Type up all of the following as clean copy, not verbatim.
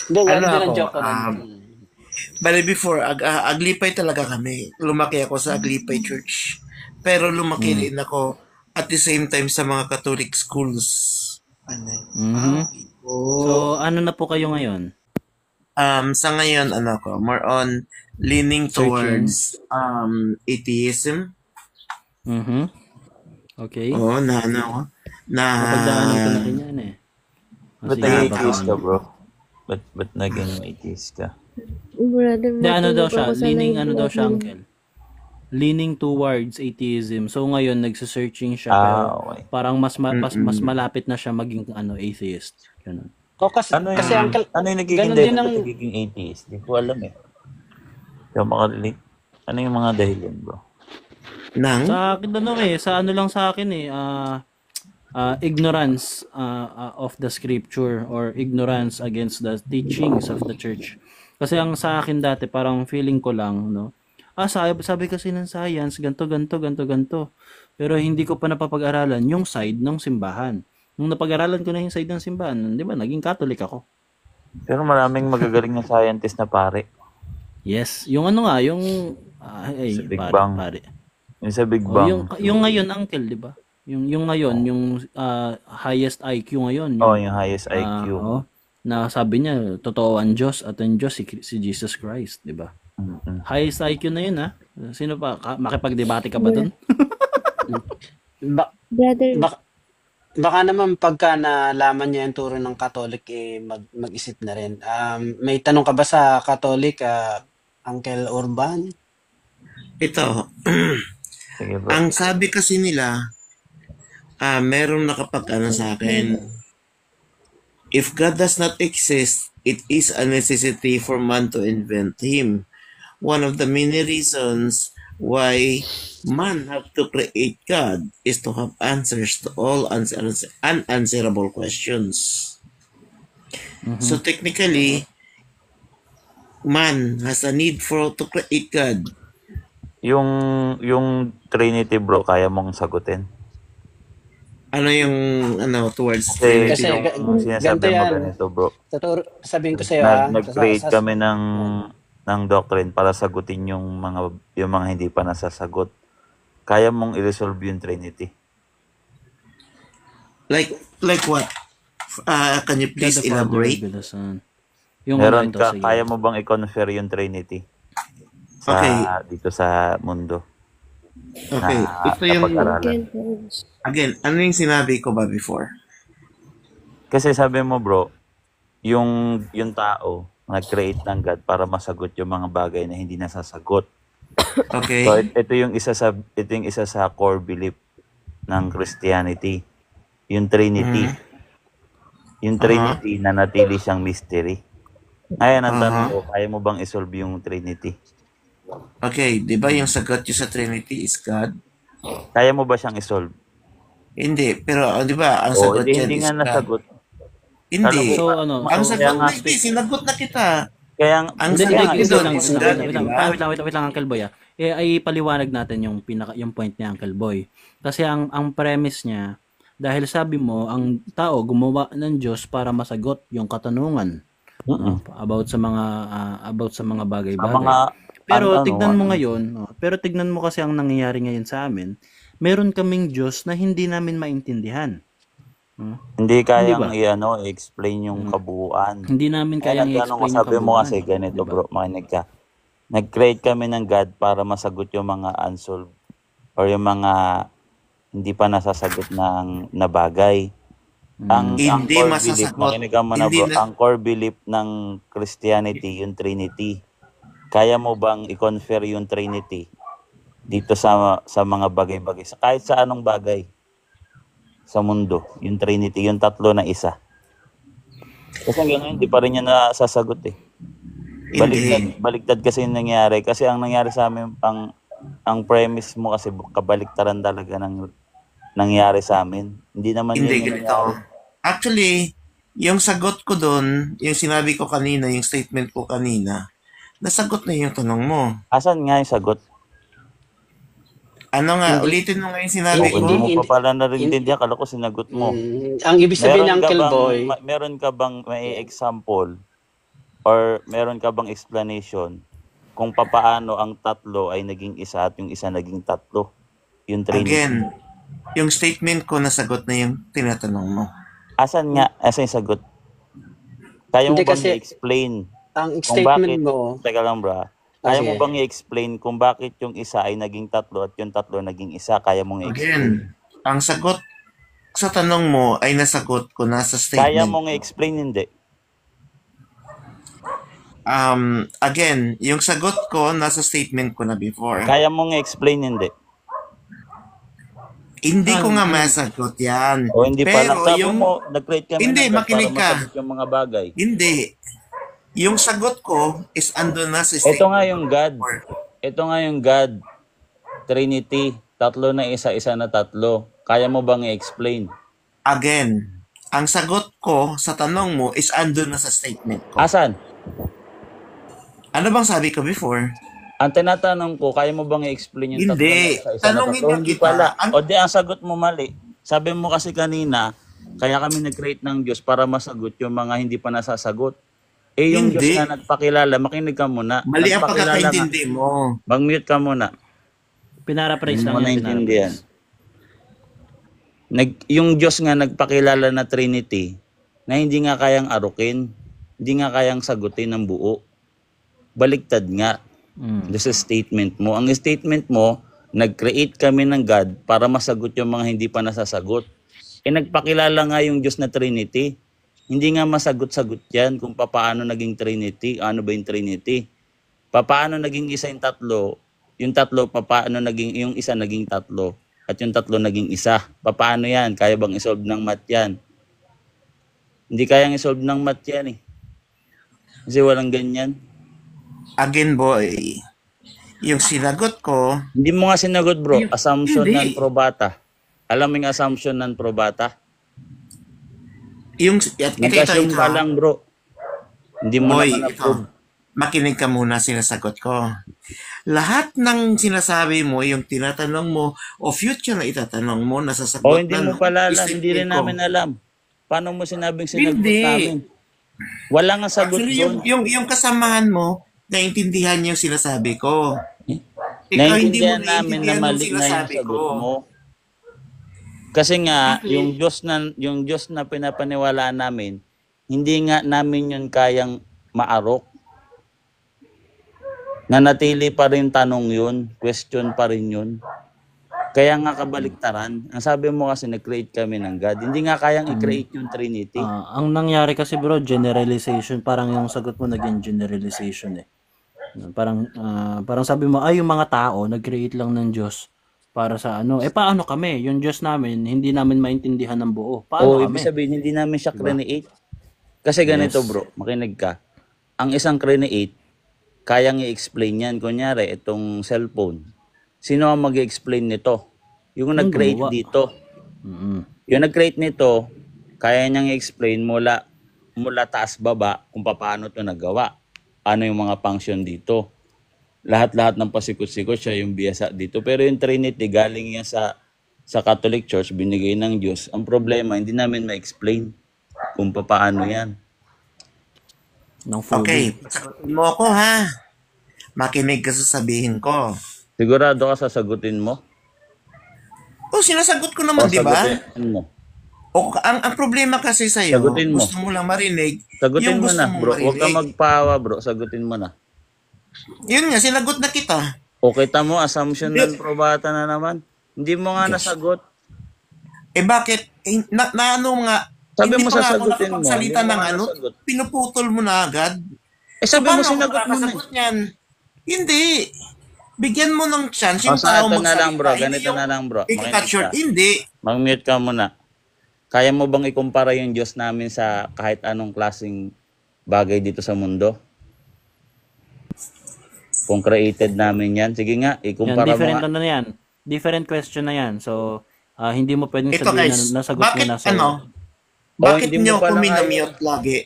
Hindi, Ano hindi ako, lang joke ko lang. bali before, Aglipay talaga kami. Lumaki ako sa Aglipay Church. Pero lumaki Mm. rin ako at the same time sa mga Catholic schools. Ano? Mhm. So, Oh. ano na po kayo ngayon? Sa ngayon, ano ko, more on leaning Searching? towards atheism. Mhm. Okay. Oo, na ano ko, na Napagdaanan ko na rin yan eh. Ba't Kasi nga baka nag-atheist ka, ano. bro? Ba't naging atheist ka? Brother, Hindi, ano daw matulog siya, ako sa leaning live ano daw siya, natin. uncle. Leaning towards atheism. So ngayon nagse-searching siya pero Okay. parang mas malapit na siya maging ano atheist. Ganun. O, kasi, Ano kasi yung, uncle, ano yung nagiging ganun din dahilan ang, ba't nagiging atheist? Hindi ko alam eh. Hindi ako makarelate. Ano yung mga dahilan, bro? nang Sa akin ano eh, sa ano lang sa akin eh, ignorance of the scripture or ignorance against the teachings of the church. Kasi ang sa akin dati parang feeling ko lang no. Sabi kasi ng science ganto. Pero hindi ko pa napapag-aralan yung side ng simbahan. Nung napag-aralan ko na yung side ng simbahan, 'di ba? Naging Catholic ako. Pero maraming magagaling na scientist na pare. Yes, yung ano nga, yung Sa Big pare, Bang. pare. Yung sa Big Oh, Bang. yung ngayon uncle, 'di ba? Yung ngayon, yung highest IQ ngayon, Oh, yung yung highest IQ. na sabi niya totoo ang Diyos at ang Diyos si Jesus Christ, 'di ba? Mm-mm. Highest IQ na 'yun ha. Sino pa makipagdebate ka ba doon? ba, Brother, bak- baka naman pagka nalaman niya yung turo ng Catholic, mag-isip na rin. May tanong ka ba sa Catholic, Uncle Urban? ito, Sige, bro. ang sabi kasi nila, merong nakapag-ano sa akin, if God does not exist, it is a necessity for man to invent Him. One of the many reasons why man have to create God is to have answers to all unanswerable questions. So technically, man has a need for to create God. Yung Trinity, bro, kaya mong sagutin? Ano yung towards Kasi Kasi yung ganito sinasabi mo yan. ganito, bro. Sabihin ko sa'yo, Nag-create kami ng doctrine para sagutin yung mga hindi pa nasasagot. Kaya mong i-resolve yung Trinity. like what? Can you please God the Father, elaborate? God the Son. Yung Meron ito, ka, sige. kaya mo bang i-confer yung Trinity Okay. dito sa mundo? Okay. Na Ito yung napag-aralan? again, ano yung sinabi ko ba before? Kasi sabi mo, bro, yung tao nag-create ng God para masagot yung mga bagay na hindi nasasagot. Okay. So ito yung isa sa core belief ng Christianity, yung Trinity. Yung Trinity na natili siyang mystery. Ngayon ang tanong ko, kaya mo bang isolve yung Trinity? Okay, 'di ba yung sagot yung sa Trinity is God? Kaya mo ba siyang isolve? Hindi, pero 'di ba ang O sagot hindi, diyan hindi is nga God. nasagot. Hindi. So Ang so sagot nga, na hindi, sinagot na kita. Kaya Ang Hindi, sagot wait doon lang, is God, di ba? wait lang, Uncle Boy. Ay paliwanag natin yung point ni Uncle Boy. Kasi ang premise niya, dahil sabi mo, ang tao gumawa ng Diyos para masagot yung katanungan about sa mga bagay-bagay. Pero tignan mo kasi ang nangyayari ngayon sa amin. Meron kaming Diyos na hindi namin maintindihan. hindi Di ba? kayang i-explain yung kabuuan. Hindi namin Kaya kayang nagtanong ko, i-explain yung sabi mo kabuuan. kasi ganito, Di ba? bro, makinig ka. Nag-create kami ng God para masagot yung mga unsolved or yung mga hindi pa nasasagot na bagay. Ang Hindi core belief, masasagot. makinig ka muna, Hindi bro, na, ang core belief ng Christianity, yung Trinity. Kaya mo bang i-confer yung Trinity dito sa mga bagay-bagay? Kahit sa anong bagay sa mundo, yung Trinity, yung tatlo na isa. Kasi hanggang ngayon, hindi pa rin niya nasasagot eh. hindi. Baliktad kasi yung nangyari. Kasi ang nangyari sa amin, ang premise mo kasi kabaliktaran talaga ng nangyari sa amin. Hindi naman Hindi yun yung ganito. nangyari. Actually, yung sagot ko doon, yung sinabi ko kanina, yung statement ko kanina, nasagot na yung tanong mo. Asan nga yung sagot? Ano nga, Hindi, ulitin mo nga yung sinabi O, ko. hindi mo pa hindi, pala narinintindihan. Akala ko sinagot mo. ang ibig sabihin ng Uncle Boy, Meron ka bang may example or meron ka bang explanation kung papaano ang tatlo ay naging isa at yung isa naging tatlo? Yung Trinity. Again, yung statement ko nasagot na yung tinatanong mo. Asan nga? Asan yung sagot? Kaya mo hindi bang kasi, i-explain ang kung statement bakit? mo, Teka lang bra. Kaya mo sige. bang i-explain kung bakit yung isa ay naging tatlo at yung tatlo naging isa? Kaya mong i-explain? Again, ang sagot sa tanong mo ay nasagot ko na sa Kaya statement mong ko. i-explain, hindi. Again, yung sagot ko nasa statement ko na before. Kaya mong i-explain, hindi. Hindi ko nga masagot yan. O hindi pala. Pero Sabi yung... mo, nag-create kami Hindi, ng God para makinig ka. masagot yung mga bagay. Hindi. Yung sagot ko is andun na sa Ito statement nga yung God. before. Ito nga yung God. Trinity. Tatlo na isa, isa na tatlo. Kaya mo bang i-explain? Again, ang sagot ko sa tanong mo is andun na sa statement ko. Asan? Ano bang sabi ko before? Ang tinatanong ko, kaya mo bang i-explain yung tatlo Hindi. na isa, isa na Tanungin tatlo? nga Hindi kita. pala. O di, ang sagot mo mali. Sabi mo kasi kanina, kaya kami nag-create ng Diyos para masagot yung mga hindi pa nasasagot. Eh yung Diyos Hindi. na nagpakilala, makinig ka muna. Mali ang Nagpakilala nga. pagkakaintindi mo. Mag-mute ka muna. Pinaraphrase Hindi lang mo yan, naintindihan. pinaraphrase. Yung Diyos nga nagpakilala na Trinity, na hindi nga kayang arukin, hindi nga kayang sagutin ng buo. Baliktad nga. Doon sa statement mo. Ang statement mo, nag-create kami ng God para masagot yung mga hindi pa nasasagot. Eh nagpakilala nga yung Diyos na Trinity. Hindi nga masagot-sagot yan kung paano naging Trinity. Ano ba yung Trinity? Paano naging isa yung tatlo, paano naging, yung isa naging tatlo, at yung tatlo naging isa. Paano yan? Kaya bang isolve ng math yan? Hindi kayang isolve ng math yan eh. Kasi walang ganyan. Again, boy, yung sinagot ko, Hindi mo nga sinagot bro, assumption Hindi. ng probata. Alam mo yung assumption ng probata? yung, ito, Nag-assume ka lang bro. Hindi mo boy, naman ito, approve. makinig ka muna sinasagot ko. Lahat ng sinasabi mo, yung tinatanong mo, o future na itatanong mo, nasasagot O hindi na mo pala alam, statement hindi rin ko. namin alam. Paano mo sinabing sinagot Hindi. namin? Wala nga sagot Actually, doon. yung kasamahan mo, naintindihan yung sinasabi ko. Ikaw hindi mo Naintindihan namin na naintindihan yung mali na yung sinasabi sagot ko. mo. Kasi nga, Okay. yung Diyos na pinapaniwalaan namin, hindi nga namin yun kayang maarok. Nanatili pa rin tanong yun, question pa rin yun. Kaya nga kabaliktaran, ang sabi mo kasi nag-create kami ng God, hindi nga kayang i-create yung Trinity. Ang nangyari kasi bro, generalization, parang yung sagot mo naging generalization eh. Parang sabi mo, ay yung mga tao nag-create lang ng Diyos para sa ano. Eh paano kami? Yung Diyos namin, hindi namin maintindihan ng buo. Paano O, kami? ibig sabihin, hindi namin siya create. Kasi ganito Yes. bro, makinig ka. Ang isang create, kayang i-explain yan. Kunyari, itong cellphone. Sino ang mag-explain nito? Yung nag-create gumawa. dito. Mm-mm. Yung nag-create nito, kaya niyang i-explain mula taas baba kung paano ito nagawa. Ano yung mga function dito. Lahat-lahat ng pasikot-sikot siya yung biyasa dito. Pero yung Trinity, galing yan sa Catholic Church, binigay ng Diyos. Ang problema, hindi namin ma-explain kung paano yan. Ng fully. Okay, sagutin mo ako ha. Makinig ka sa sabihin ko. Sigurado ka sasagutin mo? O, sinasagot ko O naman, di ba? sagutin mo? O, ang problema kasi sa'yo, Sagutin mo. gusto mo lang marinig, Sagutin yung mo gusto na, mong bro. Huwag ka marinig. magpawa, bro. Sagutin mo na. Yun nga, sinagot na kita. O kita mo, assumption ng probata na naman. Hindi mo nga nasagot. Eh bakit, ano nga, Sabi hindi mo pa nga ako sasagutin mo, nakapagsalita hindi mo ng nga ano, nasagot. pinuputol mo na agad. Eh sabi mo, Paano ako sinagot mo na. makakasagot niyan? Hindi. Bigyan mo ng chance O yung sa tao ito na lang, bro. magsalita. Ganito na lang, bro. Ika-cut Makinig short. ka. Hindi. Mag-mute ka muna. Kaya mo bang ikumpara yung Diyos namin sa kahit anong klaseng bagay dito sa mundo? Kung created namin yan. Sige nga, Yan, ikumpara mo different nga. ano na yan. Different question na yan. So, hindi mo pwedeng Ito sabihin guys, na nasagot bakit mo na. So, bakit hindi mo nyo pala ako kaya. minamute lagi?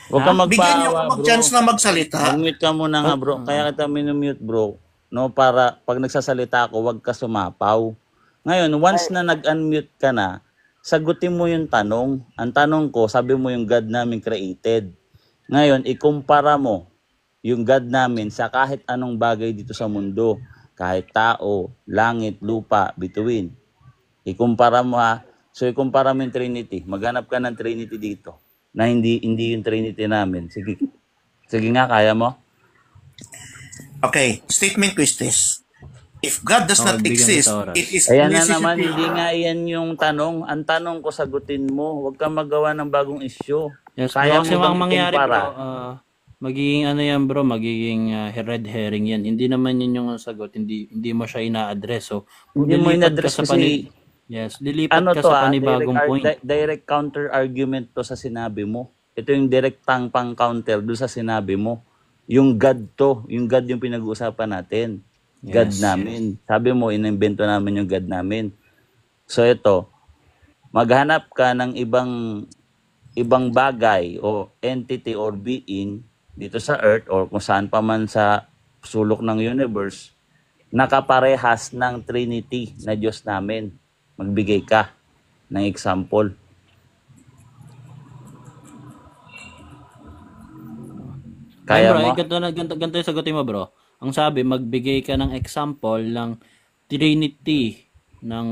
Huwag ka Bigyan nyo magpawa, ako bro. mag-chance na magsalita. Mag-mute ka muna nga, bro. Kaya kita minumute, bro. no, para pag nagsasalita ako, wag ka sumapaw. Ngayon, once na nag-unmute ka na, sagutin mo yung tanong. Ang tanong ko, sabi mo yung God namin created. Ngayon, ikumpara mo yung God namin sa kahit anong bagay dito sa mundo. Kahit tao, langit, lupa, bituin. Ikumpara mo ha. So, ikumpara mo yung Trinity. Maghanap ka ng Trinity dito na hindi yung Trinity namin. Sige, sige nga, kaya mo? Okay, statement ko is this. If God does not bigyan exist, kita oras. it is Ayan na naman, necessity. hindi nga yan yung tanong. Ang tanong ko, sagutin mo. Huwag kang magawa ng bagong issue. Yes, Kaya kasi mo bang ang mangyari ikumpara? bro, magiging ano yan bro, magiging red herring yan. Hindi naman yun yung sagot, hindi mo siya ina-address. So, Hindi mo lilipat in-address ka sa kasi yes, lilipat ano ka to sa panibagong point. direct counter argument to sa sinabi mo. Ito yung direktang pang-counter doon sa sinabi mo. Yung God to, yung God yung pinag-uusapan natin. God Yes. namin. Sabi mo, inimbento namin yung God namin. So ito, maghanap ka ng ibang bagay o entity or being dito sa earth or kung saan pa man sa sulok ng universe nakaparehas ng Trinity na Diyos namin. Magbigay ka ng example. Kaya Bro, mo? ganito yung sagutin mo bro. Ang sabi, magbigay ka ng example ng Trinity ng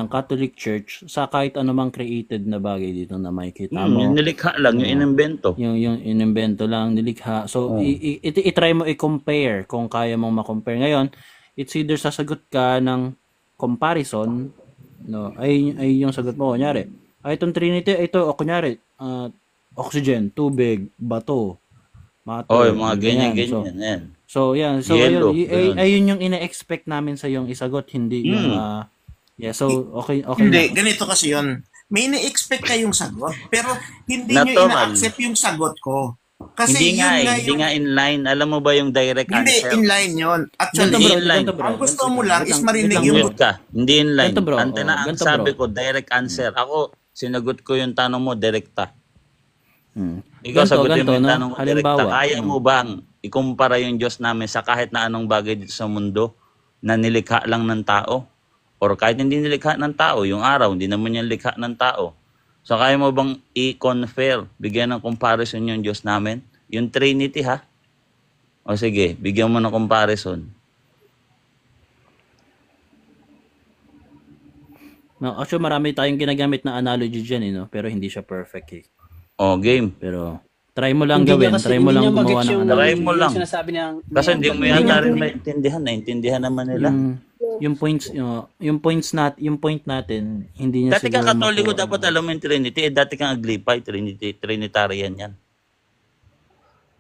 Catholic Church sa kahit anumang created na bagay dito na makikita mo. Yung nilikha lang, yung inimbento. Yung inimbento lang, nilikha. So, i-try mo i-compare kung kaya mong ma-compare. Ngayon, it's either sasagot ka ng comparison, no, ay yung sagot mo, kunyari, itong Trinity, ito, o kunyari, oxygen, tubig, bato, matter, Yung mga ganyan-ganyan. Yan. So, yan. So, Yellow, ganun. ayun yung ina-expect namin sa yung isagot, hindi yung, so, okay Hindi, na. ganito kasi yun. May na-expect kayong sagot, pero hindi Not nyo normal. ina-accept yung sagot ko. Kasi Hindi nga yun nga hindi yung... nga inline. Alam mo ba yung direct Hindi, answer? inline yun. Actually, Hindi inline. ang gusto mo lang is marinig Wait yung... Mute ka. Hindi inline. Ganito, bro. Ante na, ang Ganito, sabi bro. ko, direct answer. Ako, sinagot ko yung tanong mo, direkta. Hmm. Ikaw, sagutin mo yung no? tanong mo, direkta. Halimbawa, Kaya mo bang ikumpara yung Diyos namin sa kahit na anong bagay dito sa mundo na nilikha lang ng tao? Or kahit hindi nilikha ng tao, yung araw, hindi naman yung likha ng tao. So, kaya mo bang i-confer, bigyan ng comparison yung Diyos namin? Yung Trinity, ha? O sige, bigyan mo ng comparison. no, actually marami tayong ginagamit na analogy dyan, no? Pero hindi siya perfect eh. O, game. Pero try mo lang Hindi niya gawin, kasi- try mo hindi lang niya gumawa magets ng yung- analogy. Try mo lang. Yung sinasabi niya. Kasi hindi mo yata rin maintindihan. Naintindihan naman nila. Yung point natin, hindi niya Dati kang siguro Katoliko, makuha. dapat alam mo yung Trinity. Dati kang Aglipay, Trinitarian yan.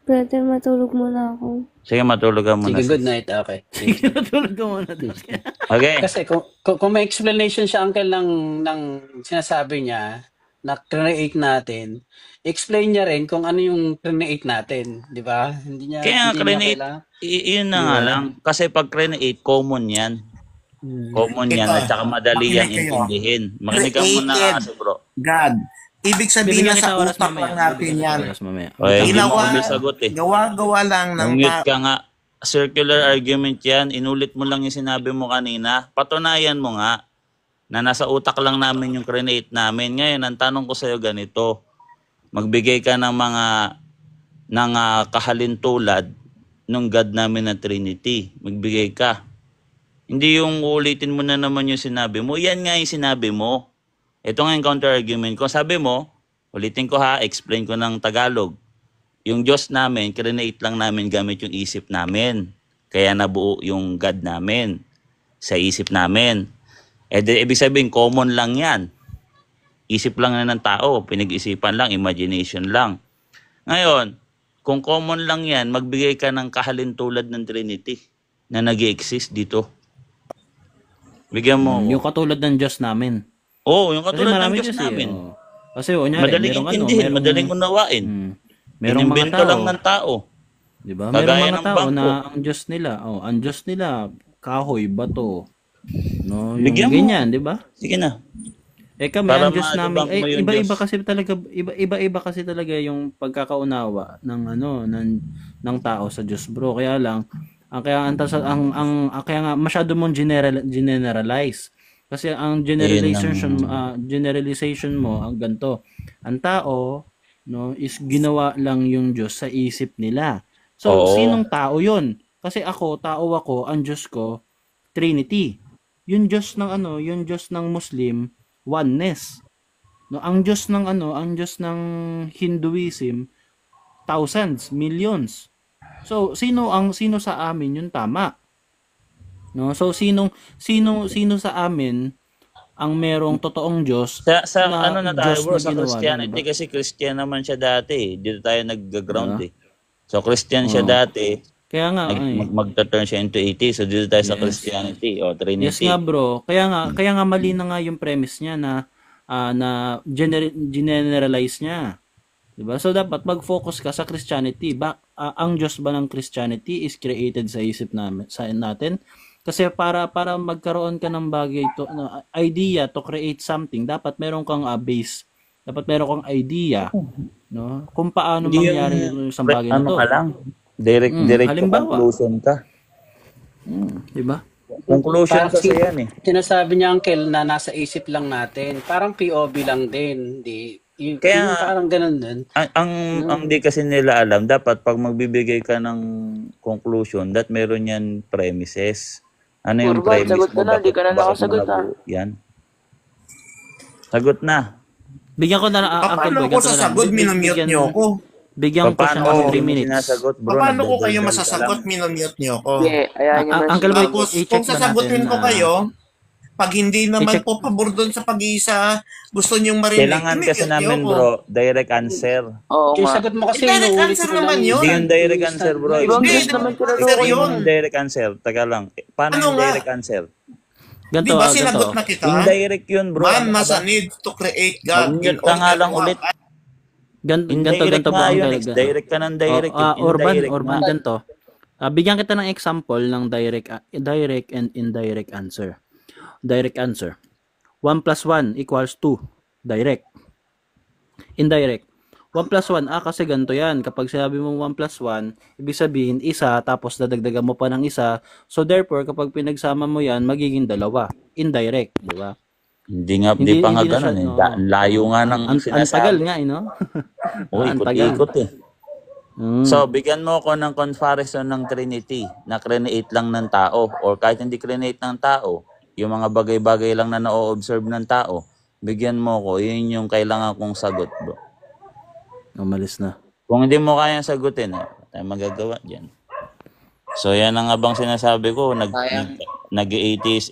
Brother, matulog muna ako. Sige, matulog ka muna. Sige, good night. Okay. Sige, natulog ka muna doon. Okay. Kasi kung may explanation siya, uncle, ng sinasabi niya na create natin, explain niya rin kung ano yung create natin, di ba? Hindi niya, Kaya hindi niya create, kailangan. yun na nga lang. Kasi pag create, common yan. Common yan Ito, at saka madali yan makinig kayo. intindihin. Makinig ka muna Created. kasi bro. God. Ibig sabihin Bibigyan na sa kita oras utak mamaya. lang natin Bibigyan yan. kita oras mamaya. Okay, hindi mo Ginawa, kami sagot eh. gawa lang ng... Mute ka nga. Circular argument yan. Inulit mo lang yung sinabi mo kanina. Patunayan mo nga na nasa utak lang namin yung create namin. Ngayon, ang tanong ko sa'yo ganito. Magbigay ka ng mga kahalintulad ng God namin na Trinity. Magbigay ka. Hindi yung ulitin mo na naman yung sinabi mo. Yan nga yung sinabi mo. Ito nga yung counter-argument ko. Sabi mo, ulitin ko ha, explain ko ng Tagalog. Yung Diyos namin, create lang namin gamit yung isip namin. Kaya nabuo yung God namin sa isip namin. Ibig sabihin, common lang yan. Isip lang na ng tao, pinag-isipan lang, imagination lang. Ngayon, kung common lang yan, magbigay ka ng kahalintulad ng Trinity na nag-exist dito. Bigyan mo. Yung katulad ng Diyos namin. Oo, yung Kasi katulad ng marami Diyos kasi. namin. Kasi kunyari, Madaling intindihin, madaling unawain. merong mga Inimbento tao, lang ng tao. di ba? Kagaya Merong mga ng tao bangko. na ang Diyos nila, kahoy, bato. No, yung Bigyan mo. ganyan, di ba? Sige na. Kami Para ang Diyos namin, ma-debunk mo yung iba-iba Diyos. kasi talaga, iba-iba kasi talaga yung pagkakaunawa ng ng tao sa Diyos, bro. Kaya lang Ang kaya kaya nga masyado mong generalize. Kasi ang Ayun generalization mo ang ganito. Ang tao, no, is ginawa lang yung Diyos sa isip nila. So, Oo. sinong tao 'yun? Kasi tao ako, ang Diyos ko, Trinity. Yung Diyos ng yung Diyos ng Muslim, oneness. No, ang Diyos ng Hinduism, thousands, millions. So, sino sa amin yung tama? No? So, sino sa amin ang merong totoong Diyos Sa na ano na tayo Diyos bro, na sa ginawa lang, di Christianity ba? kasi Christian naman siya dati. Dito tayo nag-ground Diba? eh. So Christian siya Oo. dati, Kaya nga, magta-turn siya into atheist. So dito tayo sa yes. Christianity o Yes nga Trinity. bro. Kaya nga mali na nga yung premise niya na generalize niya. 'Di ba? So dapat mag-focus ka sa Christianity. Ang Diyos ba ng Christianity is created sa isip natin? Kasi para magkaroon ka ng bagay idea to create something, dapat meron kang base. Dapat meron kang idea, no? Kung paano Hindi yung mangyari yung isang bagay na ano to. ka lang. Direct to Halimbawa, conclusion ka. 'di ba? Conclusion Parang kasi yan eh. sinasabi niya, Uncle, na nasa isip lang natin. Parang POV lang din. Yung Kaya parang ganun din. ang di kasi nila alam, dapat pag magbibigay ka ng conclusion, that meron yan premises. Ano yung Kurban, premise sagot mo? ka na, di ka na Bakit mo nakasagot ha. nabuo yan? Sagot na. Bigyan ko na lang Uncle Paano Boy, ako ganito na lang. sasagot? Minamute niyo ako. Bigyan ko siya ng Paano 3 minutes. sinasagot, bro? Paano ko kayo Nagdadaldal ka masasagot? lang. Minamute niyo ako. Sige, ayan nyo na Uncle Boy, Tapos, i-check kung ba sasagutin natin, ko kayo, pag hindi naman i-check- po pabor doon sa pag-iisa, gusto niyong marinig, Kailangan kasi i-mute niyo namin, ako. bro, direct answer. Oo Yung nga. sagot mo kasi, Direct inuulit answer mo lang. naman yun. Hindi yung direct answer, bro. Ibang Hindi, Diyos naman direct tinanong answer ko yun. Yung direct answer, taga lang. Paano Ano yung nga? direct answer? Ganito, Di ba ganito. sinagot na kita? Indirect yun, bro. Man Ano ka must ba? need to create God Mag-mute ka nga lang ulit. Ganito Indirect ba nga ang yun. Direct ka ng direct. Indirect Urban, nga. ganito. Bigyan kita ng example ng direct and indirect answer. Direct answer. 1 plus 1 equals 2. Direct. Indirect. 1 plus 1, kasi ganito yan. Kapag sinabi mo 1 plus 1, ibig sabihin isa, tapos dadagdagan mo pa ng isa. So therefore, kapag pinagsama mo yan, magiging dalawa. Indirect, di ba? Hindi pa nga hindi na ganun siya, eh. no. Layo nga ng Ang tagal sinasabi. nga, no? Uy, Ang tagal. ikot-ikot eh. So, bigyan mo ko ng comparison ng Trinity na create lang ng tao or kahit hindi create ng tao, yung mga bagay-bagay lang na na-observe ng tao, bigyan mo ko, yun yung kailangan kong sagot, bro. Umalis na. Kung hindi mo kayang sagutin, wala tayong magagawa dyan. So, yan ang abang sinasabi ko, nag-80s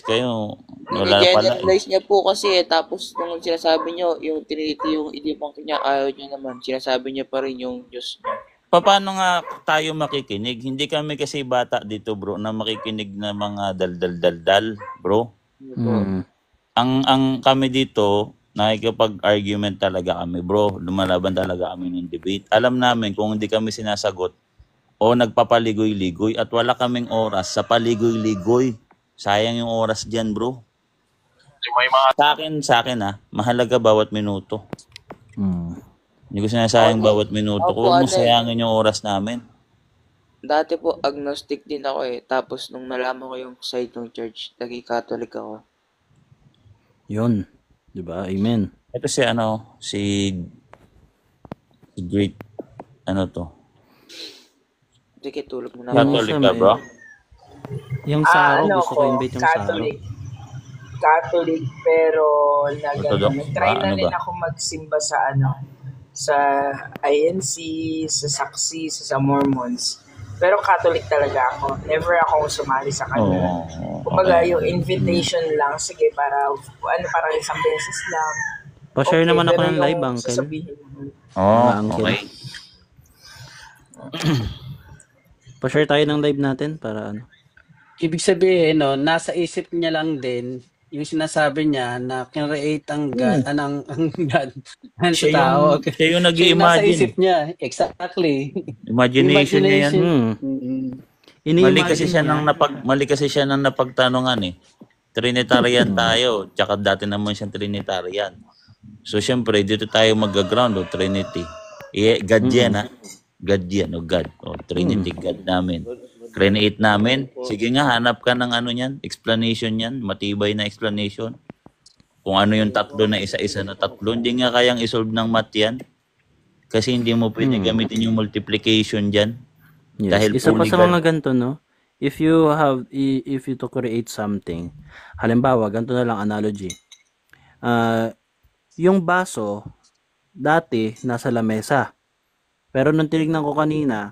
kayo, wala pala. I-generalize niya po kasi tapos nung sinasabi niyo, yung Trinity, yung idibang niya, ayaw niya naman. Sinasabi niya pa rin yung Diyos niya. Paano nga tayo makikinig? Hindi kami kasi bata dito, bro, na makikinig na mga dal-dal-dal-dal, bro. Ang kami dito, nakikipag-argument talaga kami, bro. Lumalaban talaga kami ng debate. Alam namin kung hindi kami sinasagot o nagpapaligoy-ligoy at wala kaming oras sa paligoy-ligoy. Sayang yung oras diyan, bro. Sa akin mahalaga bawat minuto. Hindi ko sinasayang bawat minuto. Opo, Huwag mo ano eh. sayangin yung oras namin. Dati po, agnostic din ako eh. Tapos nung nalaman ko yung side ng church, naging Catholic ako. Yun. Diba? Amen. Ito si Great, Sige, tulog mo na. Yung Catholic isa, ka, may- bro? Yung Saro, ano gusto ko ko, invite yung Saro. Catholic, pero Orthodox? nag-try na Ano rin ba? ako magsimba sa INC, sa Saksi, sa Mormons. Pero Catholic talaga ako. Never akong sumali sa kanila. Kumbaga, yung invitation lang, sige, parang isang beses lang. Pa-share naman ako pero ng live, yung Uncle. sasabihin mo, Uncle. Okay. Pa-share tayo ng live natin para ano. Ibig sabihin, no, nasa isip niya lang din yung sinasabi niya na create ang God, ang God sa tao. Siya yung Siya yung nasa nag-i-imagine. isip niya. Exactly. Imagination niya yan. Mali kasi siya nang napagtanungan eh. Trinitarian tayo, tsaka dati naman siyang Trinitarian. So syempre dito tayo mag-ground o Trinity. God yan ha. God yan o God. O Trinity God namin. Create namin. Sige nga, hanap ka ng ano niyan, explanation niyan, matibay na explanation. Kung ano yung tatlo na isa-isa na tatlo, hindi nga kayang isolve ng math yan. Kasi hindi mo pwede gamitin yung multiplication dyan. Yes. Dahil Isa pa fully sa mga ganito, no? If you to create something, halimbawa, ganito na lang analogy. Yung baso, dati, nasa lamesa. Pero nung tinignan ko kanina,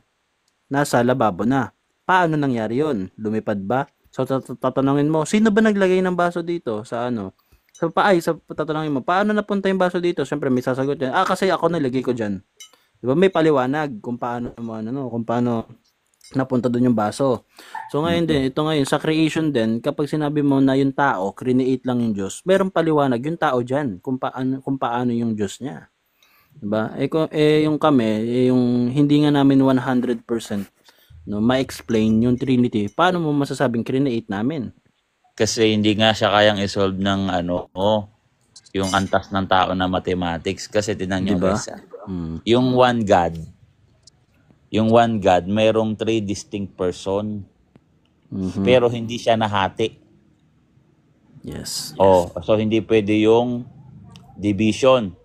nasa lababo na. Paano nangyari yun? Lumipad ba? So, tatanungin mo, sino ba naglagay ng baso dito sa ano? Tatanungin mo, paano napunta yung baso dito? Siyempre, may sasagot yan. Kasi ako nalagay ko dyan. Diba? May paliwanag kung paano napunta doon yung baso. So ngayon din, ito ngayon, sa creation din, kapag sinabi mo na yung tao, create lang yung Diyos, merong paliwanag yung tao dyan, kung paano yung Diyos niya. Diba? Yung kami, yung hindi nga namin 100% ma-explain yung Trinity, paano mo masasabing create namin? Kasi hindi nga siya kayang isolve ng yung antas ng tao na mathematics. Kasi tinan nyo Diba? guys, yung one God, mayroong 3 distinct person. Pero hindi siya nahati. Yes. So hindi pwede yung division.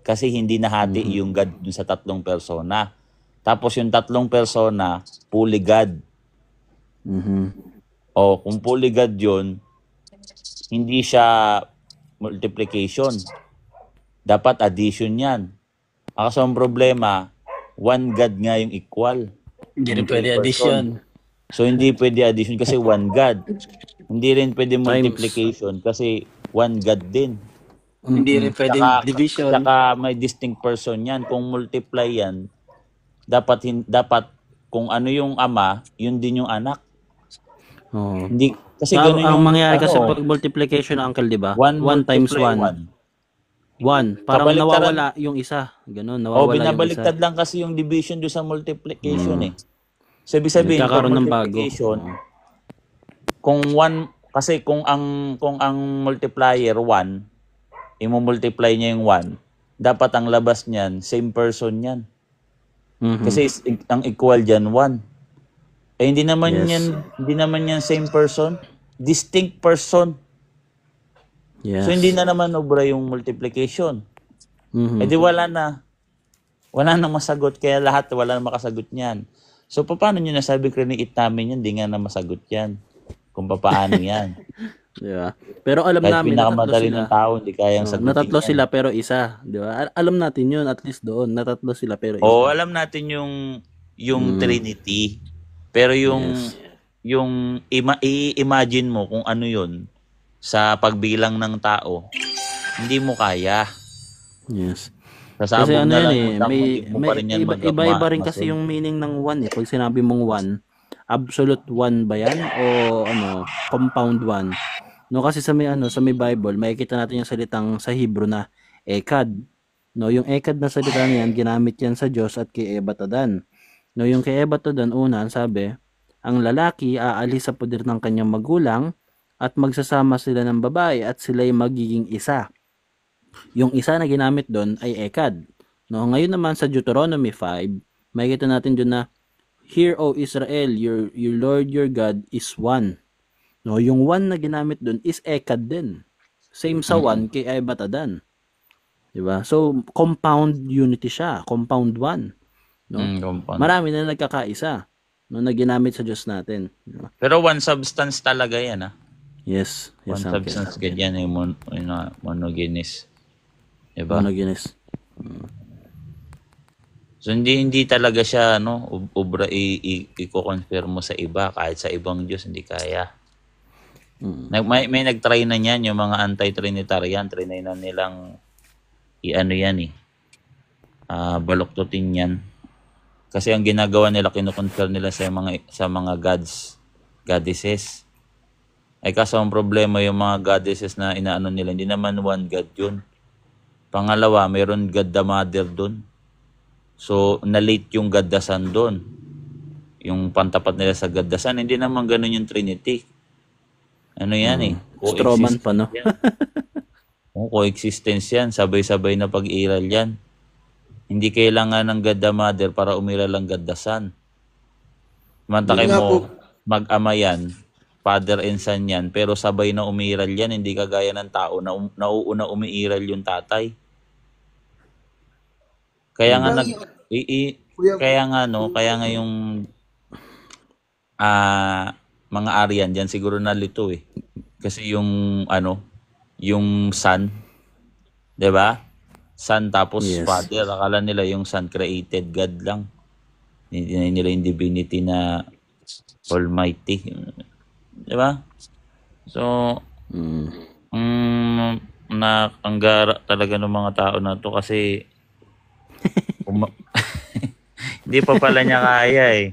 Kasi hindi nahati yung God dun sa 3 persona. Tapos yung 3 persona, fully God. Kung fully God yun, hindi siya multiplication. Dapat addition yan. Kaso ang problema, one God nga yung equal. Hindi rin pwede addition. So hindi pwede addition kasi one God. Hindi rin pwede multiplication kasi one God din. Hindi rin pwede division. Saka may distinct person yan. Kung multiply yan, dapat kung ano yung ama, yun din yung anak. Hindi, kasi ganun ang yung mangyayari kasi pag multiplication, uncle, di ba? 1 times 1. 1. Parang nawawala yung isa. Ganun, nawawala binabaliktad yung isa. lang kasi yung division doon sa multiplication eh. So, ibig sabihin, Nagkakaroon ng multiplication, kung 1, kasi kung ang multiplier 1, i-multiply niya yung 1, dapat ang labas niyan, same person yan. Kasi ang equal dyan, 1. Hindi naman yan same person, distinct person. Yes. So, hindi na naman obra yung multiplication. Di wala na masagot. Kaya lahat, wala na makasagot niyan. So, paano nyo nasabi create namin yan? Hindi nga na masagot yan. Kung paano yan. Diba? Pero alam Kahit namin, pinakamadali ng tao, hindi kayang sagutin natatlo yan. sila pero isa. Diba? Alam natin yun, at least doon. Natatlo sila pero isa. Alam natin yung Trinity. Pero yung i-imagine mo kung ano yun sa pagbilang ng tao, hindi mo kaya. Yes. Kasi ano na lang, yan iba-iba rin kasi yung meaning ng 1 eh. Pag sinabi mong 1, absolute 1 ba yan? O compound 1? No, kasi sa may Bible, makikita natin yung salitang sa Hebrew na ekad. No, yung ekad na salita niyan, ginamit yan sa Diyos at kay Ebatadan. No, yung kay Ebatadan, sabi, ang lalaki aalis sa poder ng kanyang magulang at magsasama sila ng babae at sila'y magiging isa. Yung isa na ginamit doon ay ekad. No, ngayon naman sa Deuteronomy 5, makikita natin doon na, "Hear, O Israel, your Lord your God is one." No, yung one na ginamit doon is ekad din. Same sa one kay Ebatadan. Diba? So, compound unity siya. Compound one. No? Marami na nagkakaisa. No, na ginamit sa Diyos natin. Diba? Pero one substance talaga yan, Yes. One substance, ganyan yung monogenes. Diba? Monogenes. So, hindi talaga siya, obra i-confirm mo sa iba, kahit sa ibang Diyos, hindi kaya. May nag-try na niyan, yung mga anti-Trinitarian, trinay na nilang baluktutin yan. Kasi ang ginagawa nila, kinukonfirm nila sa mga goddesses. Ay kaso ang problema yung mga goddesses na inaano nila, hindi naman one God yun. Pangalawa, mayroon God the Mother dun. So, na-late yung God the Son dun. Yung pantapat nila sa God the Son, hindi naman ganun yung Trinity. Ano yan Stroman pa, no? Coexistence yan. Sabay-sabay na pag-iral yan. Hindi kailangan ng God the Mother para umiral ang God the Son. Mantakay mo, mag-ama yan, father and son yan, pero sabay na umiiral yan, hindi kagaya ng tao na nauuna umiiral yung tatay. Kaya nga kaya nga yung mga Aryan diyan siguro nalito eh. Kasi yung yung son, 'di ba? Son tapos Yes. father, akala nila yung son created God lang. Hindi nila yung divinity na almighty. 'Di ba? So, ang gara talaga ng mga tao na to kasi hindi pa pala niya kaya eh.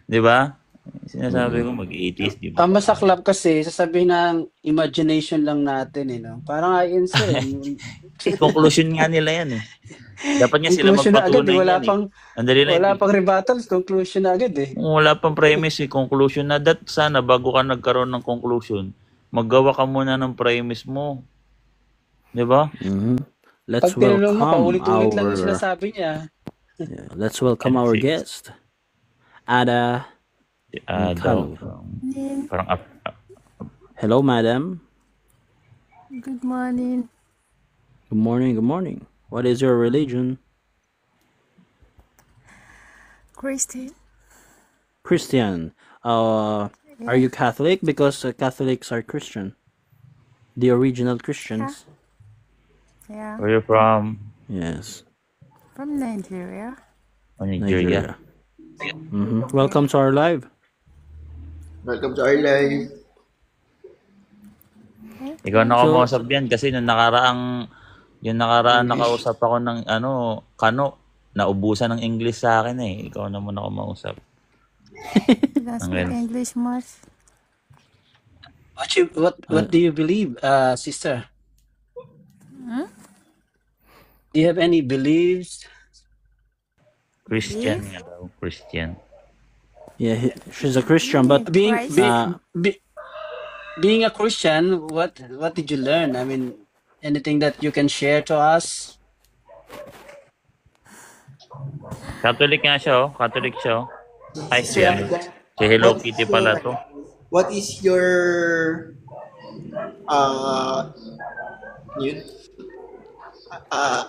'Di ba? Sinasabi ko mag-80s, 'di ba? Ang masaklap kasi, sasabihin ng imagination lang natin, no? Parang INC, Conclusion nga nila yan eh. Dapat nga sila conclusion na agad, magpatunay wala yan pang, eh. Andali lang. wala pang rebuttals, conclusion na agad eh. Wala pang premise eh. Conclusion na. Sana bago ka nagkaroon ng conclusion, maggawa ka muna ng premise mo. 'Di ba? Pag Let's tinanong mo, welcome paulit-ulit lang yung our sinasabi niya. let's welcome our guest. Ada Daw. Parang Hello, madam. Good morning. Good morning, good morning. What is your religion? Christine. Christian. Are you Catholic? Because Catholics are Christian. The original Christians. Yeah. where you from? Yes. From Nigeria. Nigeria. Welcome to our live. Welcome to our live. Ikaw na kumausap yan kasi yung nakaraan nakausap ako ng Kano, naubusan ng English sa akin eh. Ikaw na muna kumausap. That's Okay. English much. What do you believe, sister? Do you have any beliefs? Christian nga daw. Christian. Yeah, she's a Christian, but Being Christ. being a Christian, what did you learn? I mean, anything that you can share to us? Catholic nga siya oh. Catholic siya oh. Ay, si Hello Kitty pala to. What is your yun?